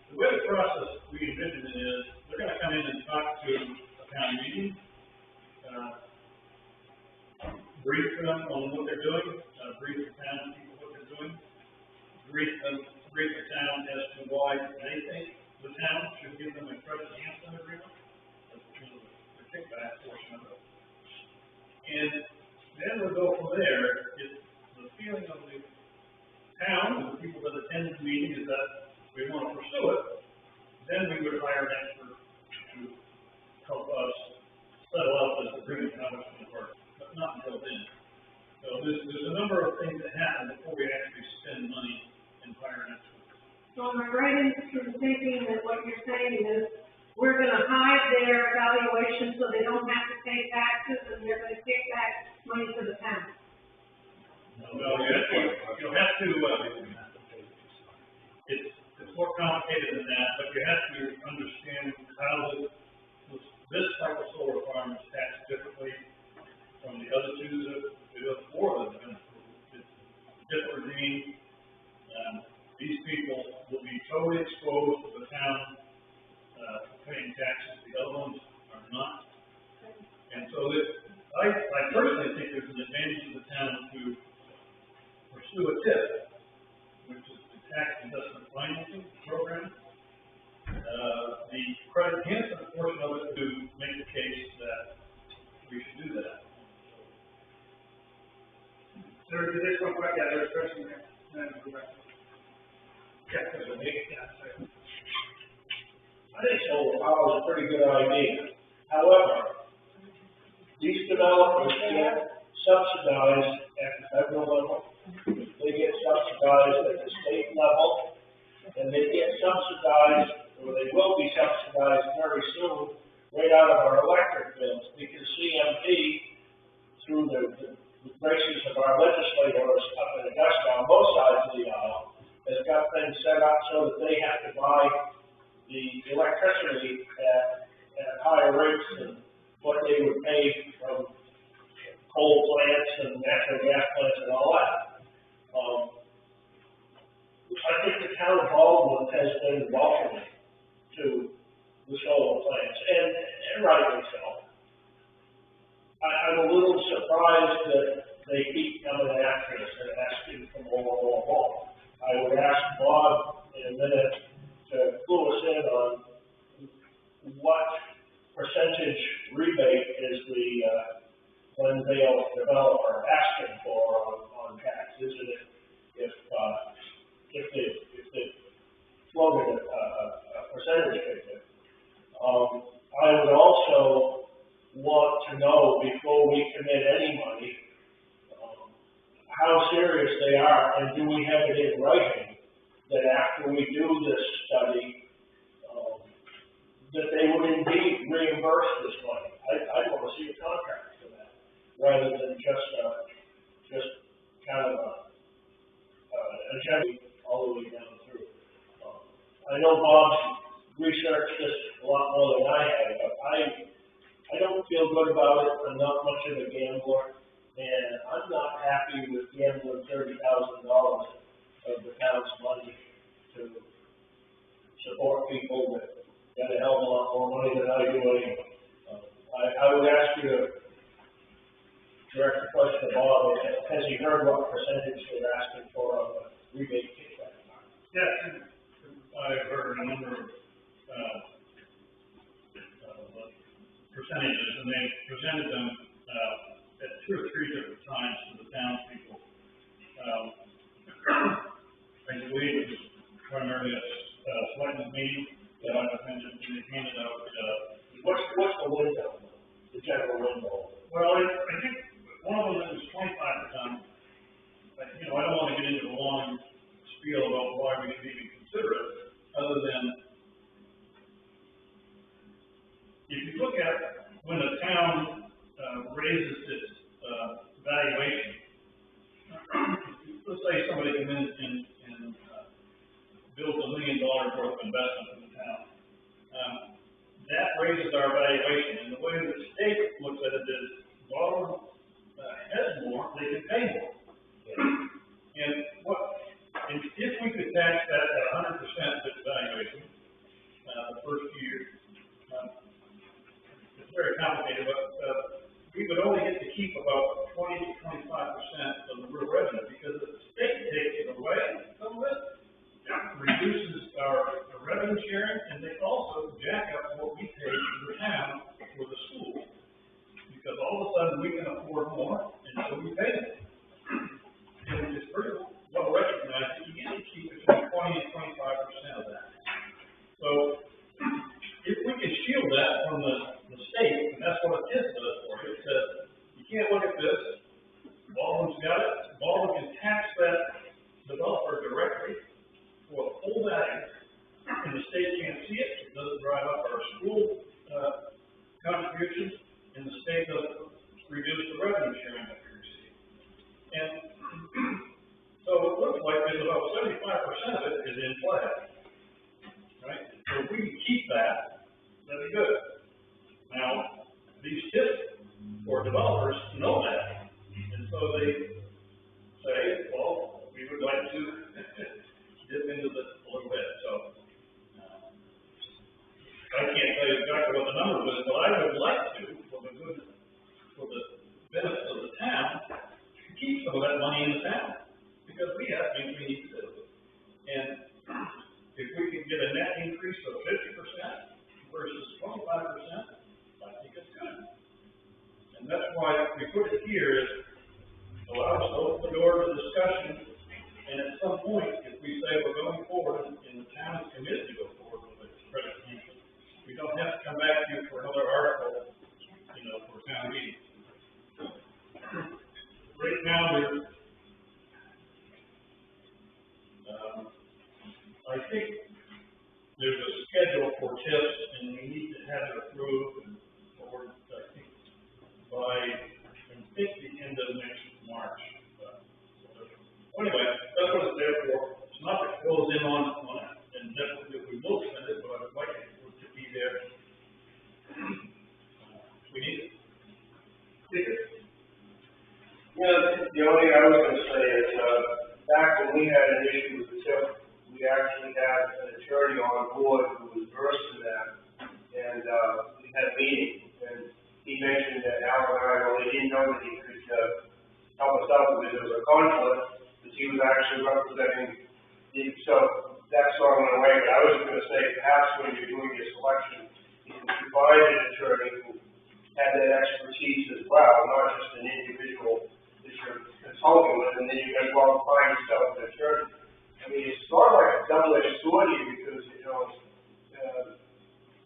The way the process we envision it is, they're gonna come in and talk to a town meeting, brief them on what they're doing, brief the town people what they're doing, brief the town as to why they think the town should give them a credit enhancement agreement, that's the kickback portion of it. And then we'll go from there. If the feeling of the town and the people that attend the meeting is that we want to pursue it, then we would hire an expert to help us settle out this agreement, how it's going to work, but not until then. So there's a number of things that happen before we actually spend money and hire an expert. So am I right in thinking that what you're saying is, we're gonna hide their evaluation so they don't have to pay taxes, and they're gonna kick back money to the town? Well, you have to, it's more complicated than that, but you have to understand how this type of solar farm is taxed differently from the other two, the other four that have been approved. It's a different regime. These people will be totally exposed to the town paying taxes. The other ones are not. And so I personally think there's an advantage to the town to pursue a TIF, which is the tax investment financing program. The credit enhancement portion of it to make the case that we should do that. There's this one, yeah, there's a question there. I think solar power is a pretty good idea. However, these developers get subsidized at the federal level, they get subsidized at the state level, and they get subsidized, or they will be subsidized very soon, right out of our electric bills, because CMP, through the graces of our legislators up in Augusta on both sides of the aisle, has got things set up so that they have to buy the electricity at higher rates than what they would pay from coal plants and natural gas plants and all that. I think the town of Baldwin has been welcoming to the solar plants, and rightly so. I'm a little surprised that they keep coming after us and asking for more. I would ask Bob in a minute to clue us in on what percentage rebate is the when they develop are asking for on taxes, and if they floated a percentage figure. I would also want to know before we commit any money, how serious they are, and do we have it in writing that after we do this study, that they would indeed reimburse this money. I'd want to see a contract for that, rather than just kind of a check all the way down through. I know Bob's researched this a lot more than I have, but I don't feel good about it. I'm not much of a gambler, and I'm not happy with gambling $30,000 of the town's money to support people that got a hell of a lot more money than I do anyway. I would ask you to direct the question to Bob. Has he heard what percentage they're asking for on the rebate kickback? Yes, I've heard a number of percentages, and they presented them at 2 or 3 different times to the townspeople. I believe it was primarily a selectmen's meeting that I attended, and they handed out. What's the window? The general window? Well, I think one of them was 25%. But, I don't want to get into a long spiel about why we should even consider it, other than if you look at when a town raises its valuation, let's say somebody comes in and builds $1 million worth of investment in the town. That raises our valuation, and the way the state looks at it is, Baldwin has more, they can pay more. And if we could tax that at 100% of its valuation, the first year, it's very complicated, but we would only get to keep about 20 to 25% of the real revenue, because if the state takes it away, some of it reduces our revenue sharing, and they also jack up what we pay to the town for the school. Because all of a sudden we can afford more, and so we pay it. And it's pretty well recognized that you get to keep between 20 and 25% of that. So if we can shield that from the state, and that's what a TIF does for you, it says, you can't look at this, Baldwin's got it, Baldwin can tax that developer directly for the full value, and the state can't see it. It doesn't drive up our school contributions, and the state doesn't reduce the revenue sharing that we receive. And so it looks like there's about 75% of it is in play, right? So if we can keep that, that'd be good. Now, these tips for developers know that, and so they say, well, we would like to dip into this a little bit. So I can't tell you exactly what the number is, but I would like to, for the benefit of the town, keep some of that money in the town, because we have things we need to do. And if we can get a net increase of 50% versus 25%, I think it's good. And that's why we put it here, is allow us to open the door to discussion. And at some point, if we say we're going forward and the town is committed to go forward with its credit union, we don't have to come back to you for another article, for town meeting. Right now, I think there's a schedule for TIFs, and we need to have it approved and forward, I think, by, the end of next March. Anyway, that's what it's there for. It's not to close in on it, and definitely we will spend it, but I'd like it to be there. We need it. The only thing I was going to say is, back when we had an issue with the TIF, we actually had an attorney on board who was versed in that, and we had a meeting, and he mentioned that Al and I really didn't know that he could help us out because there was a conflict, because he was actually representing so that song went away. But I was going to say, perhaps when you're doing your selection, you can find an attorney who have that expertise as well, not just an individual that you're consulting with, and then you got to go out and find yourself an attorney. I mean, it's sort of like a double-edged sword here, because, you know,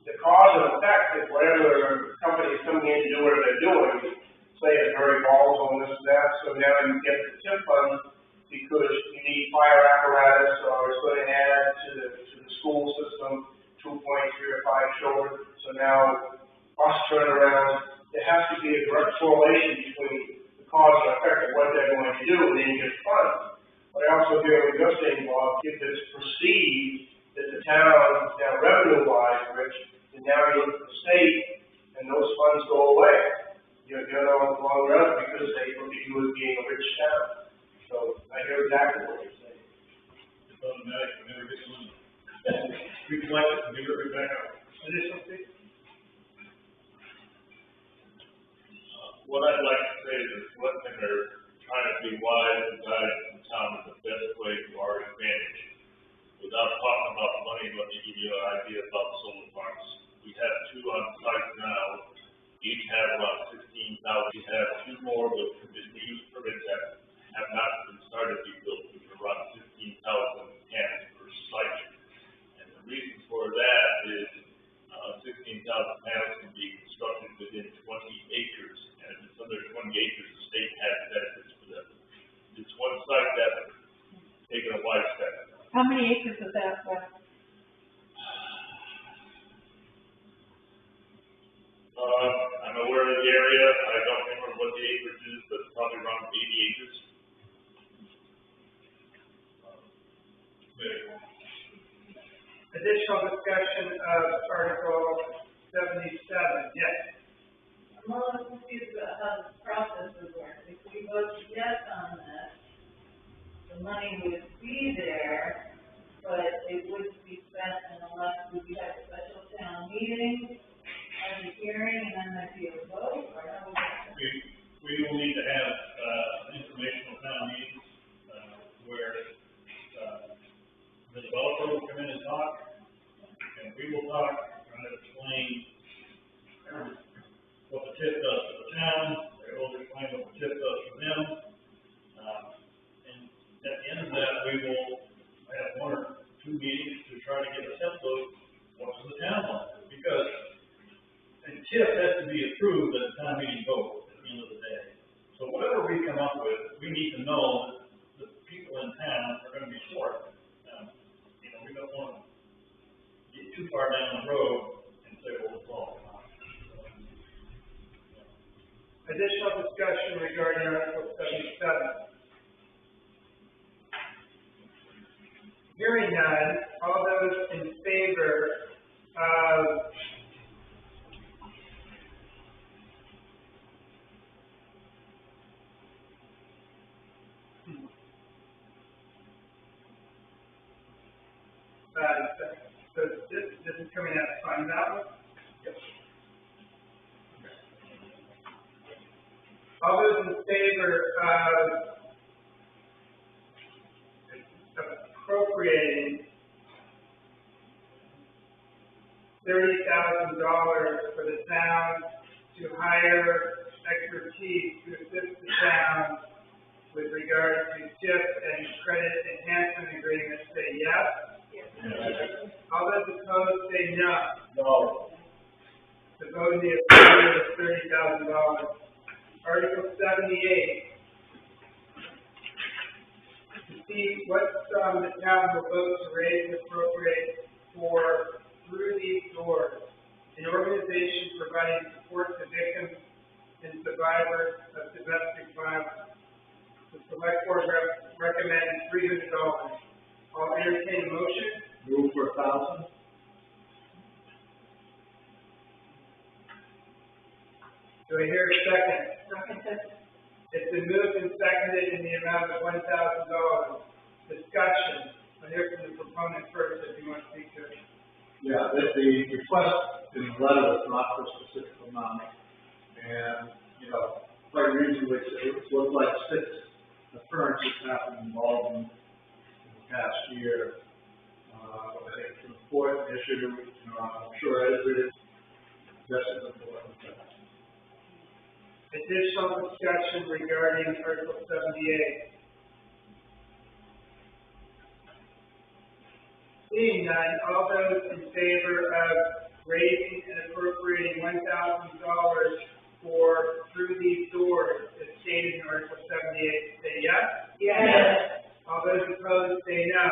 the cause and effect of whatever company is coming in to do whatever they're doing, say it's very volatile and this and that, so now you get the TIP fund because you need fire apparatus, or it's going to add to the school system 2.3 or 5 children, so now bus turnaround, there has to be a direct correlation between the cause and effect of what they're going to do, and then you get funds. But I also hear what you're saying, Bob, if it's perceived that the town, now revenue-wise, rich, and now you look at the state, and those funds go away. You're on the long run because they look at you as being a rich town. So I hear exactly what you're saying. It's automatic, we never get money. We collect it and give it right back out. Additional thing? What I'd like to say is selectmen are trying to be wise and guide the town in the best way to our advantage. Without talking about money, let me give you an idea about solar farms. We have 2 on site now. Each have around 16,000. We have 2 more with conditional use permits that have not been started to be built, which are around 15,000 panels per site. And the reason for that is 16,000 panels can be constructed within 20 acres. And if it's under 20 acres, the state has benefits for them. It's one site that's taken a wide step. How many acres is that for? I'm aware of the area. I don't remember what the acreage is, but it's probably around 80 acres. Additional discussion of Article 77, yes. I'm a little confused about how this process would work. If we vote yes on this, the money would be there, but it wouldn't be spent unless we have a special town meeting, have a hearing, and then there'd be a vote, or how would that work? We will need to have, informational town meetings, where, the developer will come in and talk, and we will talk, try to explain what the TIF does for the town, they will explain what the TIF does for them. And at the end of that, we will have 1 or 2 meetings to try to get a sense of what does the town want. Because a TIF has to be approved at the town meeting vote at the end of the day. So whatever we come up with, we need to know that the people in town are going to be for it. We don't want to get too far down the road and say, well, it's all. Additional discussion regarding Article 77. Hearing none, all those in favor of so this is coming out of fund balance? Yes. All those in favor of appropriating $30,000 for the town to hire expertise to assist the town with regard to TIF and credit enhancement agreements, say yes? Yes. All those opposed say no. No. The vote in the affirmative is $30,000. Article 78. To see what sum the town will vote to raise and appropriate for through these doors, an organization providing support to victims and survivors of domestic violence. The select board recommends $300. I'll entertain a motion. Move for 1,000. Do I hear a second? It's been moved and seconded in the amount of $1,000. Discussion. I'll hear from the proponent first if you want to speak to it. Yeah, the request in the letter was not for specific amount. And, quite reasonably, it looked like 6 occurrences happened in Baldwin in the past year. I think it's an important issue. I'm sure everybody, this is important. Additional discussion regarding Article 78. Seeing none, all those in favor of raising and appropriating $1,000 for through these doors as stated in Article 78, say yes? Yes. All those opposed, say no.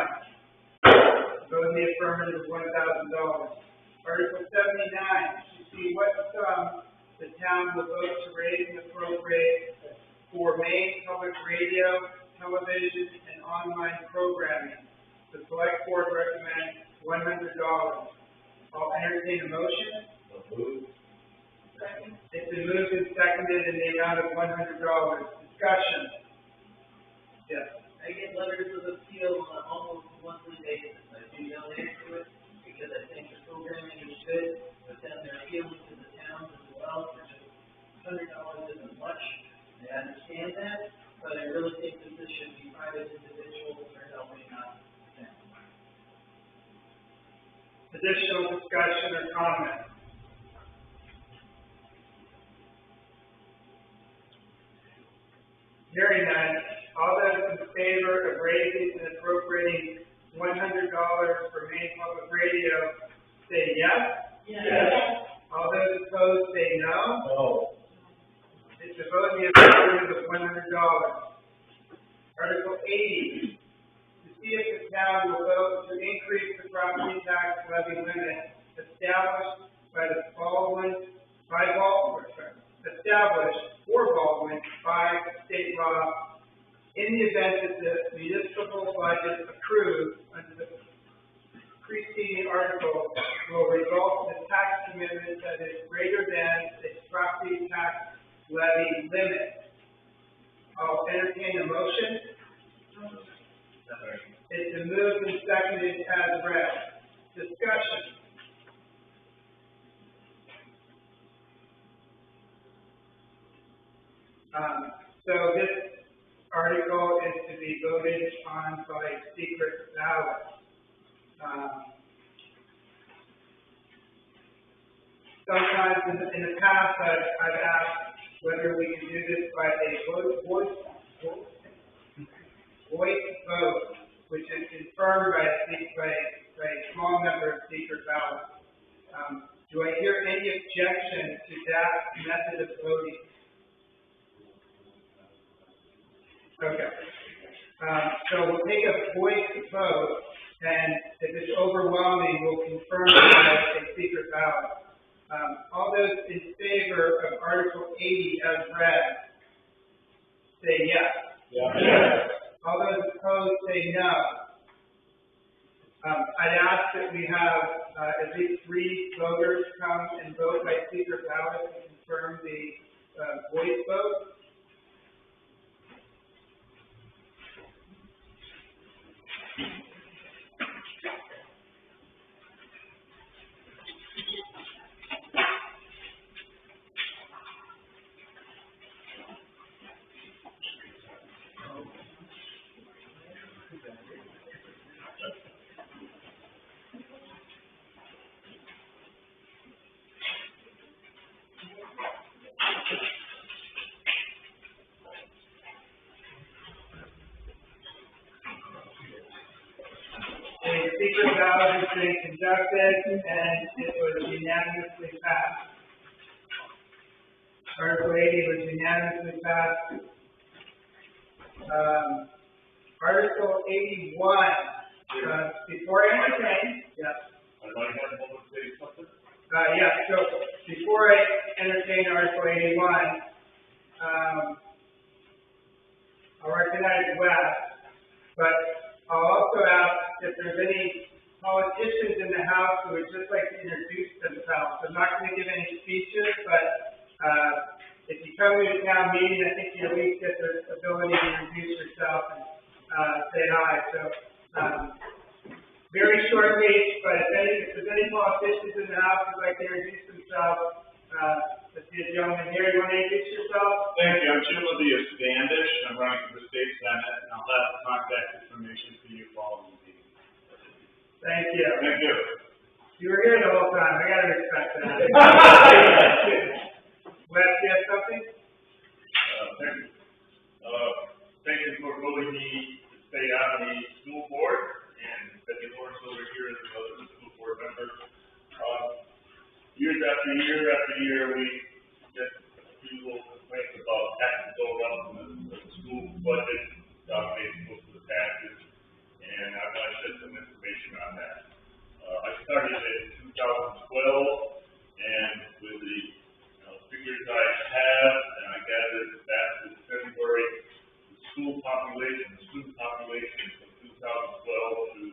Vote in the affirmative, $1,000. Article 79, to see what sum the town will vote to raise and appropriate for main public radio, television, and online programming. The select board recommends $100. I'll entertain a motion. Second. It's been moved and seconded in the amount of $100. Discussion. Yes. I get letters of appeal on an almost monthly basis. I do donate to it because I think the programming is good, but then they're appealing to the towns as well, for just $100 isn't much. I understand that, but I really think that this should be private individuals that are helping out the town. Additional discussion or comment? Hearing none, all those in favor of raising and appropriating $100 for main public radio, say yes. Yes. All those opposed, say no. No. It's a vote in the affirmative of $100. Article 80, to see if the town will vote to increase the property tax levy limit established by the Baldwin, established for Baldwin by state law in the event that the municipal budget approved under the preceding article will result in a tax commitment that is greater than its property tax levy limit. I'll entertain a motion. It's been moved and seconded as read. Discussion. So this article is to be voted on by secret ballot. Sometimes in the past, I've asked whether we can do this by a voice vote, which is confirmed by a small number of secret ballots. Do I hear any objection to that method of voting? Okay. So we'll take a voice vote, and if it's overwhelming, we'll confirm it by a secret ballot. All those in favor of Article 80 as read, say yes. Yes. All those opposed, say no. I'd ask that we have at least 3 voters come and vote by secret ballot to confirm the voice vote. A secret ballot has been conducted and it was unanimously passed. Article 80 was unanimously passed. Article 81, before I entertain, yes. I'd like to say something. So before I entertain Article 81, I'll recognize Wes, but I'll also ask if there's any politicians in the House who would just like to introduce themselves. I'm not going to give any speeches, but if you come to a town meeting, I think you at least get the ability to introduce yourself and say hi. So very short speech, but if there's any politicians in the House who'd like to introduce themselves, let's see a gentleman here. You want to introduce yourself? Thank you. I'm Timothy Standish. I'm running for the state senate, and I'll have contact information for you following the meeting. Thank you. Thank you. You were here the whole time. I gotta respect that. Wes, you have something? think we'll really need to stay on the school board, and Betty Lawrence over here is another school board member. Years after year, we get people complaints about taxes going up, the school budget dominates most of the taxes, and I want to shed some information on that. I started in 2012, and with the figures I have, and I gathered that in February, the student population from 2012 to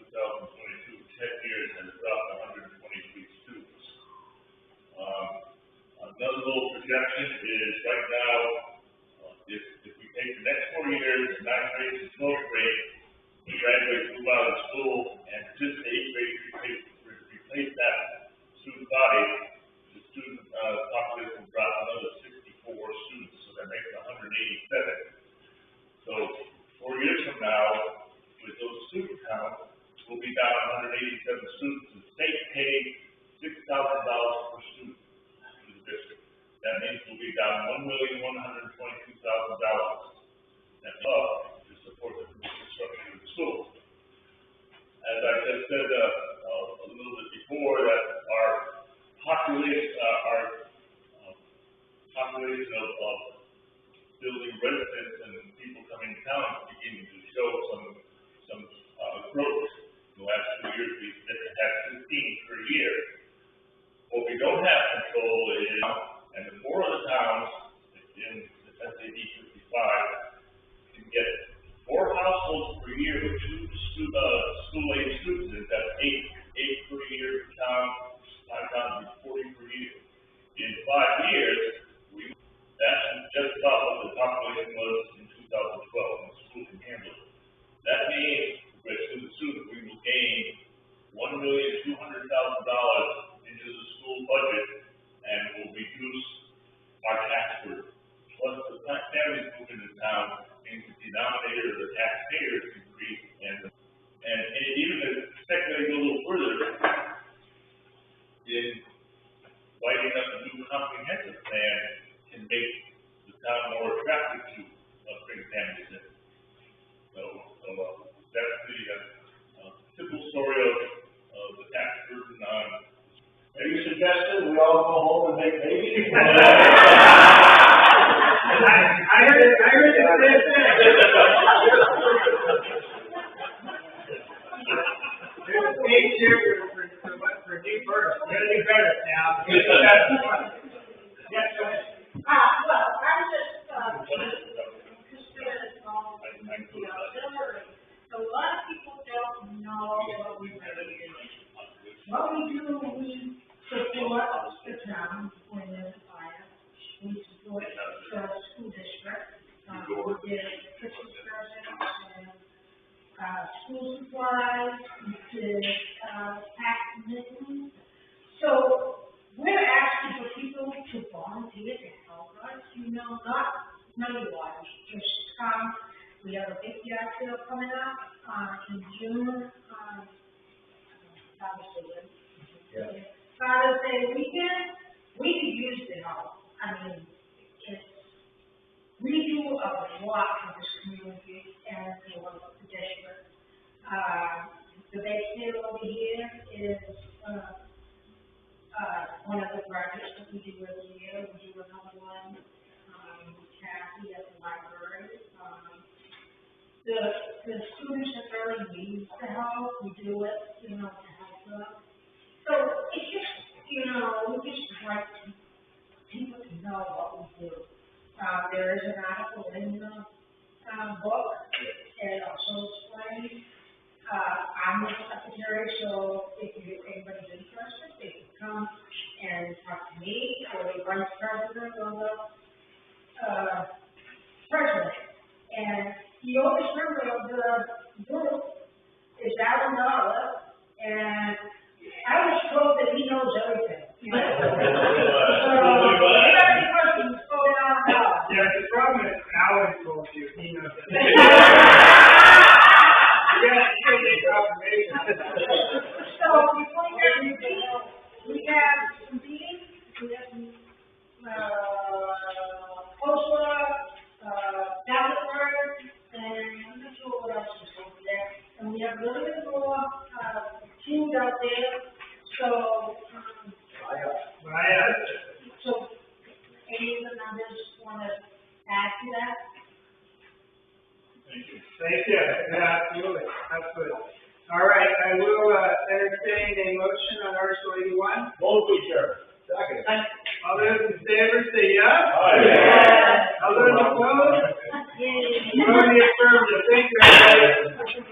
2022, 10 years, has dropped 123 students. Another little projection is right now, if we take the next 4 years, 9th grade to 12th grade, the graduates move out of school, and just the 8th grade replace that student body, the student population drops another 64 students, so that makes 187. So 4 years from now, with those student counts, we'll be down 187 students. The state paid $6,000 per student to the district. That means we'll be down $1,122,000. That's up to support the construction of the schools. As I just said a little bit before, that our population of building residents and people coming to town is beginning to show some growth. In the last 2 years, we've had 15 per year. What we don't have control is, and the 4 of the towns in the SAD 55 can get 4 households per year with 2 school-age students. That's 8 per year per town, 5 towns, 40 per year. In 5 years, that's just about what the population was in 2012, and the school can handle it. That means, with the student, we will gain $1,200,000 into the school budget, and will reduce our tax burden. Plus, the families moving to town means the denominator of the taxpayers increase, and even if speculating a little further, in lighting up a new comprehensive plan can make the town more attractive to bring families in. So that's the simple story of the tax burden on. Are you suggesting we all go home and make babies? I heard it say there's a stage here for new birth. We're gonna do better now. Yes, go ahead. Well, I'm just, so a lot of people don't know what we really do. What we do, we support the town when there's a fire. We support the school district. We did Christmas presents and school supplies. We did tax mittens. So we're asking for people to volunteer to help us, not money-wise, just come. We have a big yard sale coming up in June. Father's Day weekend. We could use the help. I mean, we do a lot for this community and for the district. The bake sale over here is one of the projects that we do every year. We do another one. Kathy at the library. The students that really need the help, we do it, to help them. So it's just, we just like people to know what we do. There is an article in the book, and also explains. I'm the secretary, so if anybody's interested, they can come and talk to me, or the vice president, or the president. And the oldest member of the group is Alan Dollar, and I was told that he knows everything. So, every person is slow down now. Yeah, the problem is Alan told you, he knows everything. You get confirmation. So, before we get everything, we have some meetings, we have some, coursework, tablet work, we have a little bit more, teams out there, so, so any of the members wanna add to that? Thank you. Thank you, yeah, absolutely, that's good. All right, I will, entertain a motion on Article 81. Vote to adjourn. Second. All those in favor say yes. Aye. All those opposed? Yay. Vote in the affirmative, thank you, everybody.